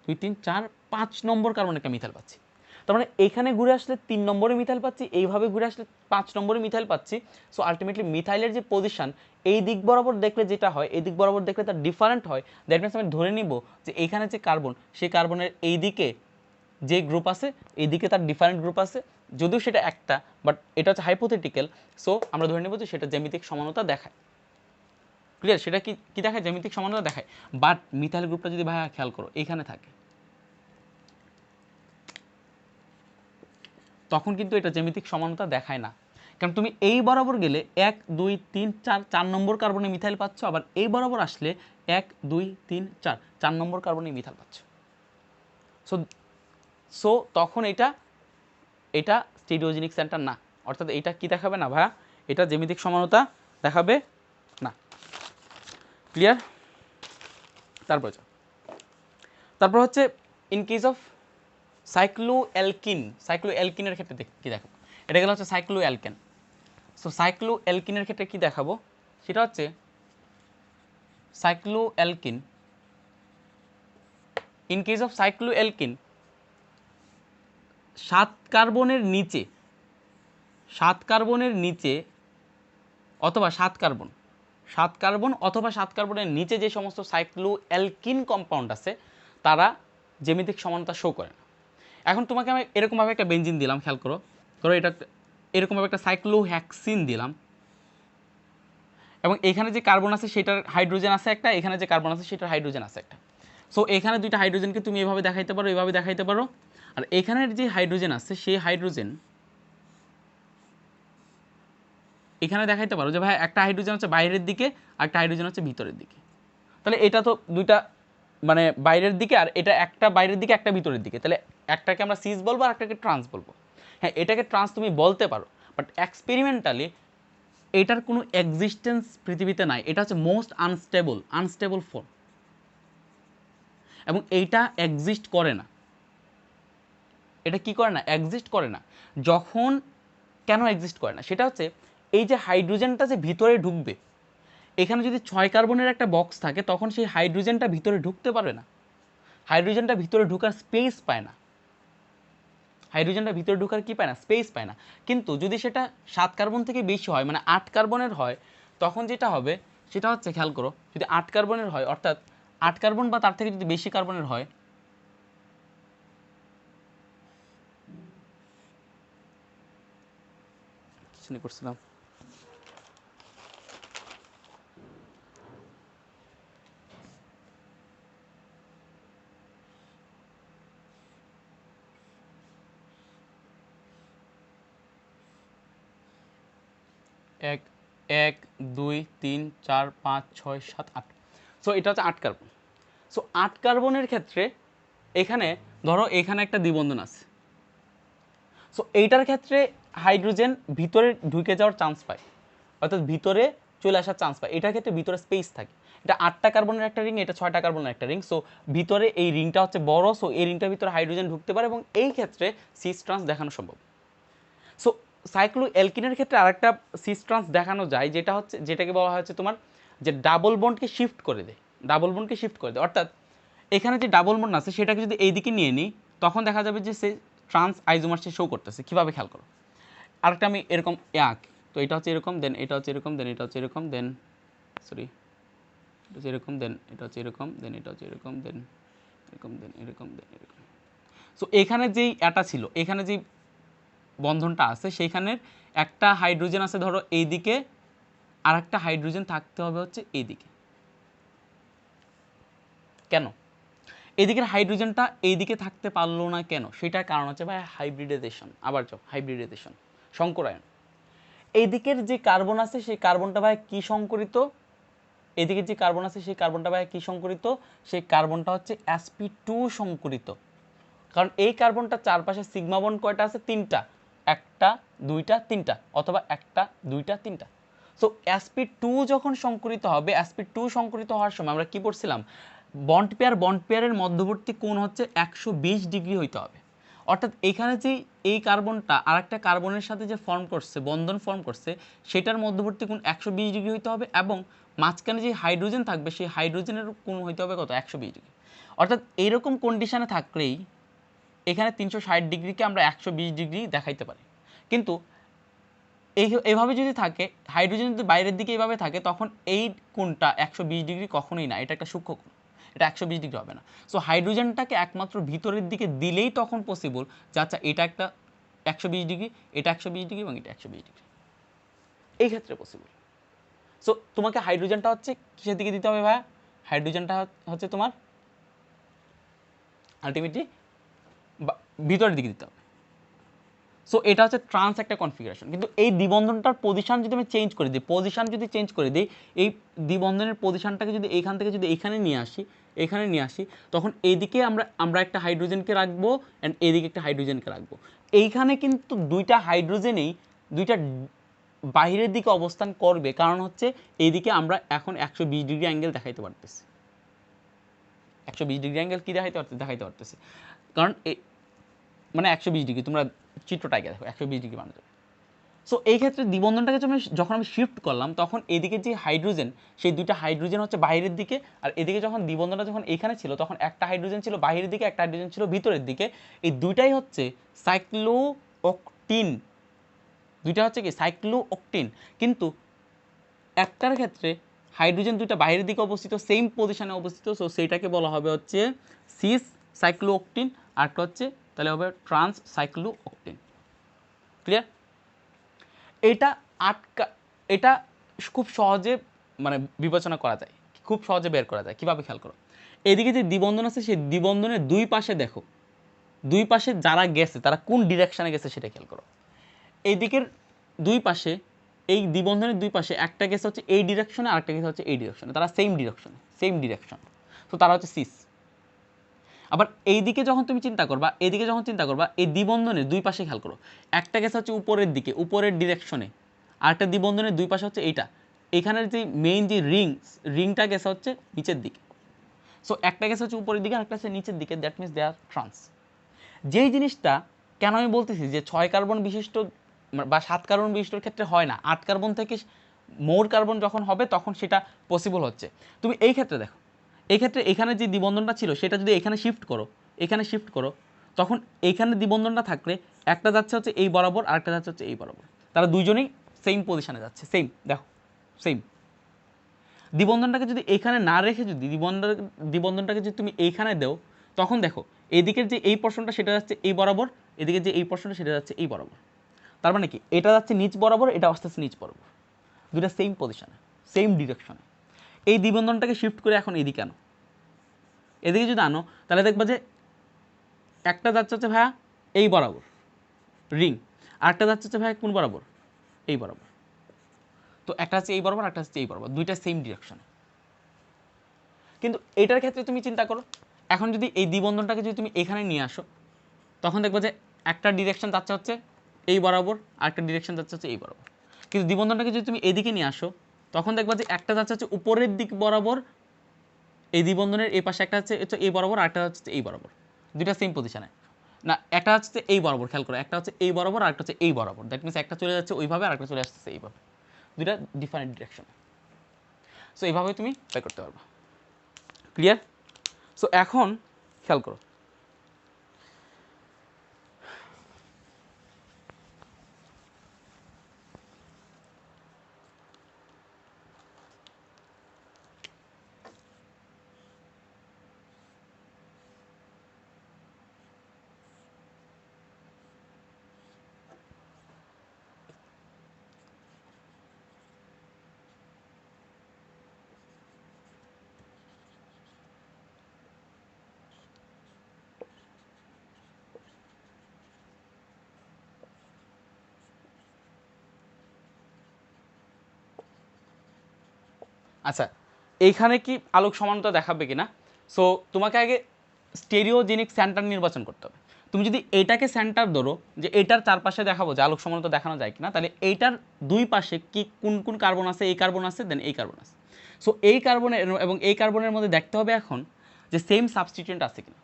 2 3 4 5 নম্বর কার্বন একটা মিথাইল পাচ্ছি। তার মানে এখানে ঘুরে আসলে 3 নম্বরে মিথাইল পাচ্ছি, এইভাবে ঘুরে আসলে 5 নম্বরে মিথাইল পাচ্ছি। সো আলটিমেটলি মিথাইলের যে পজিশন, এই দিক বরাবর দেখলে যেটা হয়, এই দিক বরাবর দেখলে তার ডিফারেন্ট হয়। দ্যাট মিনস আমি ধরে নিব যে এখানে যে কার্বন, সেই কার্বনের এই দিকে যে গ্রুপ আছে, এইদিকে তার ডিফারেন্ট গ্রুপ আছে, যদিও সেটা একটা, বাট এটা হচ্ছে হাইপোথেটিক্যাল। সো আমরা ধরে নেব যে সেটা জ্যামিতিক সমানতা দেখায়। ক্লিয়ার? সেটা কি কি দেখায়, জ্যামিতিক সমানতা দেখায়। বাট মিথাইল গ্রুপটা যদি ভাইয়া খেয়াল করো এখানে থাকে, তখন কিন্তু এটা জ্যামিতিক সমানতা দেখায় না। কারণ তুমি এই বরাবর গেলে 1 2 3 4 4 নম্বর কার্বনে মিথাইল পাচ্ছ, আবার এই বরাবর আসলে 1 2 3 4 4 নম্বর কার্বনে মিথাইল পাচ্ছ। সো সো তখন এটা স্টেরিওজেনিক সেন্টার না, অর্থাৎ এটা কি দেখাবে না ভাইয়া, এটা জ্যামিতিক সমানতা দেখাবে না। ক্লিয়ার? তারপর হচ্ছে ইন কেস অফ সাইক্লোঅ্যালকিনের ক্ষেত্রে কি দেখাবো, এটা গেলে হচ্ছে সাইক্লোঅ্যালকেন। সো সাইক্লোঅ্যালকিনের ক্ষেত্রে কি দেখাবো, সেটা হচ্ছে সাইক্লোঅ্যালকিন। ইন কেস অফ সাইক্লোঅ্যালকিন, 7 কার্বনের নিচে অথবা 7 কার্বনের নিচে যে সমস্ত সাইক্লোঅ্যালকিন কম্পাউন্ড আছে, তারা জ্যামিতিক সমানতা শো করে না। এখন তোমাকে আমি এরকমভাবে একটা বেঞ্জিন দিলাম, খেয়াল করো, এটা এরকমভাবে একটা সাইক্লোহ্যাক্সিন দিলাম, এবং এখানে যে কার্বন আছে সেটার হাইড্রোজেন আছে একটা, এখানে যে কার্বন আছে সেটার হাইড্রোজেন আছে একটা। সো এখানে দুইটা হাইড্রোজেনকে তুমি এভাবে দেখাইতে পারো, এভাবে দেখাইতে পারো। আর এখানের যে হাইড্রোজেন আছে সেই হাইড্রোজেন এখানে দেখাইতে পারো যে ভাই একটা হাইড্রোজেন হচ্ছে বাইরের দিকে আর একটা হাইড্রোজেন হচ্ছে ভিতরের দিকে। তাহলে এটা তো দুইটা মানে বাইরের দিকে, আর এটা একটা বাইরের দিকে একটা ভিতরের দিকে, তাহলে একটাকে আমরা সিস বলবো আর একটাকে ট্রান্স বলবো। হ্যাঁ, এটাকে ট্রান্স তুমি বলতে পারো, বাট এক্সপেরিমেন্টালি এটার কোনো এক্সিস্টেন্স পৃথিবীতে নাই। এটা হচ্ছে মোস্ট আনস্টেবল ফর্ম, এবং এইটা এক্সিস্ট করে না। এটা কি করে না, এক্সিস্ট করে না। যখন কেন এক্সিস্ট করে না, সেটা হচ্ছে এই যে হাইড্রোজেনটা যে ভিতরে ঢুকবে, এখানে যদি 6 কার্বনের একটা বক্স থাকে, তখন সেই হাইড্রোজেনটা ভিতরে ঢুকতে পারবে না। হাইড্রোজেনটা ভিতরে ঢোকার স্পেস পায় না। হাইড্রোজেনটা ভিতরে ঢোকার কি পায় না, স্পেস পায় না। কিন্তু যদি সেটা 7 কার্বন থেকে বেশি হয়, মানে 8 কার্বনের হয়, তখন যেটা হবে সেটা হচ্ছে, খেয়াল করো, যদি 8 কার্বনের হয়, অর্থাৎ 8 কার্বন বা তার থেকে যদি বেশি কার্বনের হয়, কিছু নিয়ে করছিলাম, এক 1 2 3 4 5 6 7 8। সো এটা হচ্ছে 8 কার্বন। সো 8 কার্বনের ক্ষেত্রে এখানে ধরো এখানে একটা দ্বিবন্ধন আছে, সো এইটার ক্ষেত্রে হাইড্রোজেন ভিতরে ঢুকে যাওয়ার চান্স পায়, অর্থাৎ ভিতরে চলে আসার চান্স পায়। এটার ক্ষেত্রে ভিতরে স্পেস থাকে। এটা 8টা কার্বনের একটা রিং, এটা 6টা কার্বনের একটা রিং। সো ভিতরে এই রিংটা হচ্ছে বড়, সো এই রিংটার ভিতরে হাইড্রোজেন ঢুকতে পারে এবং এই ক্ষেত্রে সিস ট্রান্স দেখানো সম্ভব। সো সাইক্লো অ্যালকিনের ক্ষেত্রে আরেকটা সিস ট্রান্স দেখানো যায়, যেটা হচ্ছে, যেটাকে বলা হচ্ছে তোমার যে ডাবল বন্ডকে শিফট করে দেয়, ডাবল বন্ডকে শিফট করে দেয়। অর্থাৎ এখানে যে ডাবল বন্ড আছে সেটাকে যদি এইদিকে নিয়ে নিই, তখন দেখা যাবে যে সে ট্রান্স আইজোমার সে শো করতেছে। কীভাবে খেয়াল করো, আরেকটা আমি এরকম এক, তো এটা হচ্ছে এরকম, দেন এটা হচ্ছে এরকম, দেন এটা হচ্ছে এরকম, দেন সরি এটা হচ্ছে এরকম, দেন এটা হচ্ছে এরকম, দেন এটা হচ্ছে এরকম, দেন এরকম, দেন এরকম, দেন এরকম। সো এখানে যেই এটা ছিল, এখানে যেই বন্ধনটা আছে সেইখানের একটা হাইড্রোজেন আছে ধরো এইদিকে, আর একটা হাইড্রোজেন থাকতে হবে হচ্ছে এইদিকে। কেন এদিকের হাইড্রোজেনটা এইদিকে থাকতে পারলো না কেন? সেটার কারণ হচ্ছে ভাই হাইব্রিডাইজেশন। আবার যাও, হাইব্রিডাইজেশন, সংকরায়ন। এইদিকের যে কার্বন আছে সেই কার্বনটা ভাই কি সংকরিত, এদিকে যে কার্বন আছে সেই কার্বনটা ভাই কি সংকরিত, সেই কার্বনটা হচ্ছে sp2 সংকরিত। কারণ এই কার্বনটার চারপাশে সিগমা বন্ড কয়টা আছে? 3টা, একটা দুইটা তিনটা, অথবা একটা দুইটা তিনটা। সো sp2 যখন সংকরিত হবে, sp2 সংকরিত হওয়ার সময় আমরা কি পড়ছিলাম, বন্ড পেয়ারের মধ্যবর্তী কোণ হচ্ছে 120 ডিগ্রি হইতে হবে। অর্থাৎ এখানে যে এই কার্বনটা আরেকটা কার্বনের সাথে যে ফর্ম করছে, বন্ধন ফর্ম করছে, সেটার মধ্যবর্তী কোণ 120 ডিগ্রি হইতে হবে এবং মাঝখানে যে হাইড্রোজেন থাকবে সেই হাইড্রোজেনের কোণ হইতে হবে কত? 120 ডিগ্রি। অর্থাৎ এইরকম কন্ডিশনে থাকলেই এখানে 360 ডিগ্রিকে আমরা 120 ডিগ্রি দেখাইতে পারি। কিন্তু এইভাবে যদি থাকে, হাইড্রোজেন যদি বাইরের দিকে এইভাবে থাকে, তখন এই কোণটা 120 ডিগ্রি কখনোই না, এটা একটা সূক্ষ্ম কোণ, এটা 120 ডিগ্রি হবে না। সো হাইড্রোজেনটাকে একমাত্র ভিতরের দিকে দিলেই তখন পসিবল যে আচ্ছা এটা একটা 120 ডিগ্রি, এটা 120 ডিগ্রি এবং এটা 120 ডিগ্রি, এই ক্ষেত্রে পসিবল। সো তোমাকে হাইড্রোজেনটা হচ্ছে কিসের দিকে দিতে হবে ভাইয়া? হাইড্রোজেনটা হচ্ছে তোমার আলটিমেটলি ভিতরের দিকে দিতে হবে। সো এটা হচ্ছে ট্রান্স একটা কনফিগারেশন। কিন্তু এই দ্বিবন্ধনটার পজিশন যদি আমি চেঞ্জ করে দিই, পজিশন যদি চেঞ্জ করে দিই, এই দ্বিবন্ধনের পজিশনটাকে যদি এইখান থেকে যদি এখানে নিয়ে আসি, তখন এইদিকে আমরা একটা হাইড্রোজেনকে রাখবো অ্যান্ড এইদিকে একটা হাইড্রোজেনকে রাখবো। এইখানে কিন্তু দুইটা হাইড্রোজেনেই দুইটা বাইরের দিকে অবস্থান করবে, কারণ হচ্ছে এইদিকে আমরা এখন 120 ডিগ্রি অ্যাঙ্গেল দেখাইতে পারতেছি। 120 ডিগ্রি অ্যাঙ্গেল কি দেখাইতে পারতেছি, কারণ মানে 120 ডিগ্রি, তোমরা চিত্রটাকে দেখো 120 ডিগ্রি বানানো যাবে। সো এই ক্ষেত্রে দ্বিবন্ধনটাকে যখন আমি শিফট করলাম, তখন এদিকে যে হাইড্রোজেন, সেই দুইটা হাইড্রোজেন হচ্ছে বাইরের দিকে, আর এদিকে যখন দ্বিবন্ধনটা যখন এখানে ছিল, তখন একটা হাইড্রোজেন ছিল বাইরের দিকে, একটা হাইড্রোজেন ছিল ভিতরের দিকে। এই দুইটাই হচ্ছে সাইক্লোঅক্টিন, দুইটা হচ্ছে কি সাইক্লোঅক্টিন। কিন্তু একটার ক্ষেত্রে হাইড্রোজেন দুইটা বাইরের দিকে অবস্থিত, সেম পজিশনে অবস্থিত, সো সেইটাকে বলা হবে হচ্ছে সিস সাইক্লোঅক্টিন, আরটা হচ্ছে তাহলে হবে ট্রান্স সাইক্লোঅক্টিন। ক্লিয়ার? এটা খুব সহজে মানে বিবেচনা করা যায়, খুব সহজে বের করা যায়। কীভাবে? খেয়াল করো, এদিকে যে দ্বিবন্ধন আছে সেই দ্বিবন্ধনের দুই পাশে দেখো, দুই পাশে যারা গেছে তারা কোন ডিরেকশানে গেছে সেটা খেয়াল করো। এইদিকের দুই পাশে, এই দ্বিবন্ধনের দুই পাশে একটা গেছে হচ্ছে এই ডিরেকশনে, আরেকটা গেছে হচ্ছে এই ডিরেকশনে, তারা সেম ডিরেকশন, তো তারা হচ্ছে সিস। আবার এইদিকে যখন তুমি চিন্তা করবা, এই দ্বিবন্ধনের দুই পাশে খেয়াল করো, একটা গেছে হচ্ছে উপরের দিকে, উপরের ডিরেকশনে, আরেকটা দ্বিবন্ধনের দুই পাশে হচ্ছে এইটা, এখানের যে মেইন যে রিংটা গেছে হচ্ছে নিচের দিকে। সো একটা গেছে হচ্ছে উপরের দিকে, আরেকটা হচ্ছে নিচের দিকে, that means they are trans. যেই জিনিসটা কেন আমি বলতেছি যে 6 কার্বন বিশিষ্ট বা 7 কার্বন বিশিষ্টর ক্ষেত্রে হয় না, 8 কার্বন থেকে মোর কার্বন যখন হবে তখন সেটা পসিবল হচ্ছে। তুমি এই ক্ষেত্রে দেখো, এই ক্ষেত্রে এখানে যে দ্বিবন্ধনটা ছিল সেটা যদি এখানে শিফট করো, তখন এইখানে দ্বিবন্ধনটা থাকলে একটা যাচ্ছে হচ্ছে এই বরাবর, আরেকটা যাচ্ছে হচ্ছে এই বরাবর, তারা দুইজনেই সেম পজিশনে যাচ্ছে, সেম, দেখো সেম। দ্বিবন্ধনটাকে যদি এইখানে না রেখে যদি দ্বিবন্ধনটাকে যদি তুমি এইখানে দাও, তখন দেখো এদিকের যে এই পোর্শনটা সেটা যাচ্ছে এই বরাবর, এদিকে যে এই পোর্শনটা সেটা যাচ্ছে এই বরাবর। তার মানে কি এটা যাচ্ছে নিচ বরাবর, এটা আসতেছে নিচ বরাবর, দুটা সেম পজিশনে, সেম ডিরেকশনে। এই দ্বিবন্ধনটাকে শিফট করে এখন এদিকে আনো, এদিকে যদি আনো তাহলে দেখবা যে একটা যাচ্ছে হচ্ছে ভাইয়া এই বরাবর রিং, আরেকটা যাচ্ছে হচ্ছে ভাইয়া কোন বরাবর, এই বরাবর। তো একটা হচ্ছে এই বরাবর, একটা হচ্ছে এই বরাবর, দুইটা সেম ডিরেকশনে। কিন্তু এটার ক্ষেত্রে তুমি চিন্তা করো, এখন যদি এই দ্বিবন্ধনটাকে যদি তুমি এখানে নিয়ে আসো, তখন দেখবা যে একটা ডিরেকশন যাচ্ছে হচ্ছে এই বরাবর, আরেকটা ডিরেকশন যাচ্ছে হচ্ছে এই বরাবর। কিন্তু দ্বিবন্ধনটাকে যদি তুমি এদিকে নিয়ে আসো, তখন দেখবা যে একটা যাচ্ছে হচ্ছে উপরের দিক বরাবর, এই দ্বিবন্ধনের এই পাশে একটা হচ্ছে এই বরাবর, আরেকটা হচ্ছে এই বরাবর, দুইটা সেম পজিশনে। না, একটা হচ্ছে এই বরাবর, খেয়াল করো, একটা হচ্ছে এই বরাবর, আরেকটা হচ্ছে এই বরাবর। দ্যাট মিনস একটা চলে যাচ্ছে ওইভাবে, আরেকটা চলে আসছে এইভাবে, দুইটা ডিফারেন্ট ডিরেকশনে। সো এইভাবে তুমি ট্রাই করতে পারবা। ক্লিয়ার? সো এখন খেয়াল করো, আচ্ছা এইখানে কি আলোক সমানতা দেখাবে কিনা? সো তোমাকে আগে স্টেরিওজেনিক সেন্টার নির্বাচন করতে হবে। তুমি যদি এইটাকে সেন্টার ধরো যে এইটার চারপাশে দেখাবো যে আলোক সমানতা দেখানো যায় কিনা, তাহলে এইটার দুই পাশে কি কোন কোন কার্বন আছে, এই কার্বন আছে, দেন এই কার্বন আছে। সো এই কার্বনের এবং এই কার্বনের মধ্যে দেখতে হবে এখন যে সেম সাবস্টিটিউয়েন্ট আছে কিনা।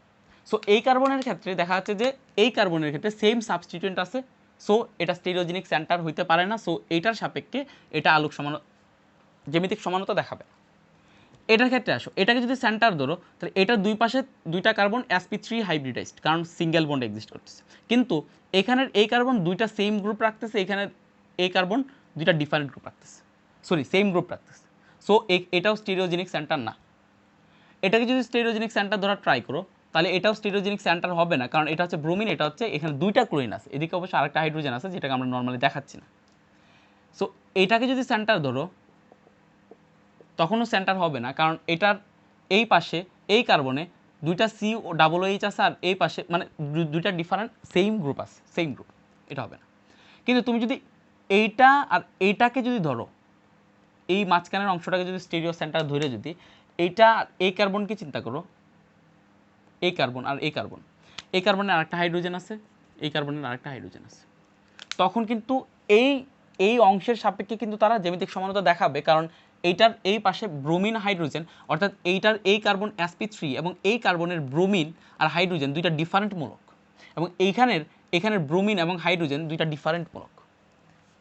সো এই কার্বনের ক্ষেত্রে দেখা যাচ্ছে যে এই কার্বনের ক্ষেত্রে সেম সাবস্টিটিউয়েন্ট আছে, সো এটা স্টেরিওজেনিক সেন্টার হইতে পারে না। সো এইটার সাপেক্ষে এটা আলোক সমান জ্যামিতিক সমানতা দেখাবে। এটার ক্ষেত্রে আসো, এটাকে যদি সেন্টার ধরো তাহলে এটার দুই পাশে দুইটা কার্বন sp3 হাইব্রিডাইজড, কারণ সিঙ্গেল বন্ড এক্সিস্ট করতেছে। কিন্তু এখানের এই কার্বন দুইটা সেম গ্রুপ রাখতেছে, এখানের এই কার্বন দুইটা ডিফারেন্ট গ্রুপ রাখতেছে, সরি সেম গ্রুপ রাখতেছে। সো এটাও স্টেরিওজেনিক সেন্টার না। এটাকে যদি স্টেরিওজেনিক সেন্টার ধরা ট্রাই করো, তাহলে এটাও স্টেরিওজেনিক সেন্টার হবে না, কারণ এটা হচ্ছে ব্রোমিন, এটা হচ্ছে এখানে দুইটা ক্লোরিন আছে, এদিকে অবশ্যই আরেকটা হাইড্রোজেন আছে যেটাকে আমরা নর্মালি দেখাচ্ছি না। সো এটাকে যদি সেন্টার ধরো তখনও সেন্টার হবে না, কারণ এটার এই পাশে এই কার্বনে দুইটা সি ও ডাবল এইচ আছে, আর এই পাশে মানে দুইটা ডিফারেন্ট সেম গ্রুপ আছে, সেম গ্রুপ, এটা হবে না। কিন্তু তুমি যদি এইটা আর এইটাকে যদি ধরো, এই মাঝখানের অংশটাকে যদি স্টেরিও সেন্টার ধরে যদি এইটা আর এই কার্বনকে চিন্তা করো, এই কার্বন আর এই কার্বন, এই কার্বনের আরেকটা হাইড্রোজেন আছে, এই কার্বনের আরেকটা হাইড্রোজেন আছে, তখন কিন্তু এই এই অংশের সাপেক্ষে কিন্তু তারা জ্যামিতিক সমানতা দেখাবে, কারণ এইটার এই পাশে ব্রোমিন হাইড্রোজেন, অর্থাৎ এইটার এই কার্বন sp3 এবং এই কার্বনের ব্রোমিন আর হাইড্রোজেন দুইটা ডিফারেন্ট মূলক, এবং এখানের ব্রোমিন এবং হাইড্রোজেন দুইটা ডিফারেন্ট মূলক,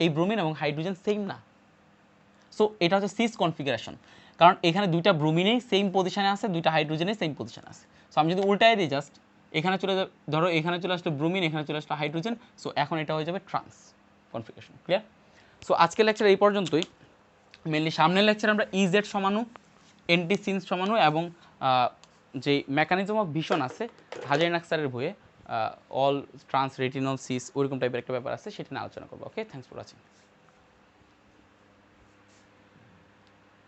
এই ব্রোমিন এবং হাইড্রোজেন সেম না। সো এটা হচ্ছে সিস কনফিগারেশন, কারণ এখানে দুইটা ব্রোমিনেই সেম পজিশনে আছে, দুইটা হাইড্রোজেনে সেম পজিশনে আছে। সো আমি যদি উল্টায় দিই জাস্ট, এখানে চলে যাবে, ধরো এখানে চলে আসলো ব্রোমিন, এখানে চলে আসলো হাইড্রোজেন, সো এখন এটা হয়ে যাবে ট্রান্স কনফিগারেশন। ক্লিয়ার? সো আজকের লেকচার এই পর্যন্তই। মেনলি সামনের লেকচার আমরা ইজেড সমানু, এন্টি সিন্স সমানু এবং যে মেকানিজম অফ ভিশন আছে হাজারিন আক্তারের বইয়ে, অল ট্রান্স রেটিনল সিস ওইরকম টাইপের একটা ব্যাপার আছে, সেটা নিয়ে আলোচনা করবো। ওকে, থ্যাংকস ফর ওয়াচিং।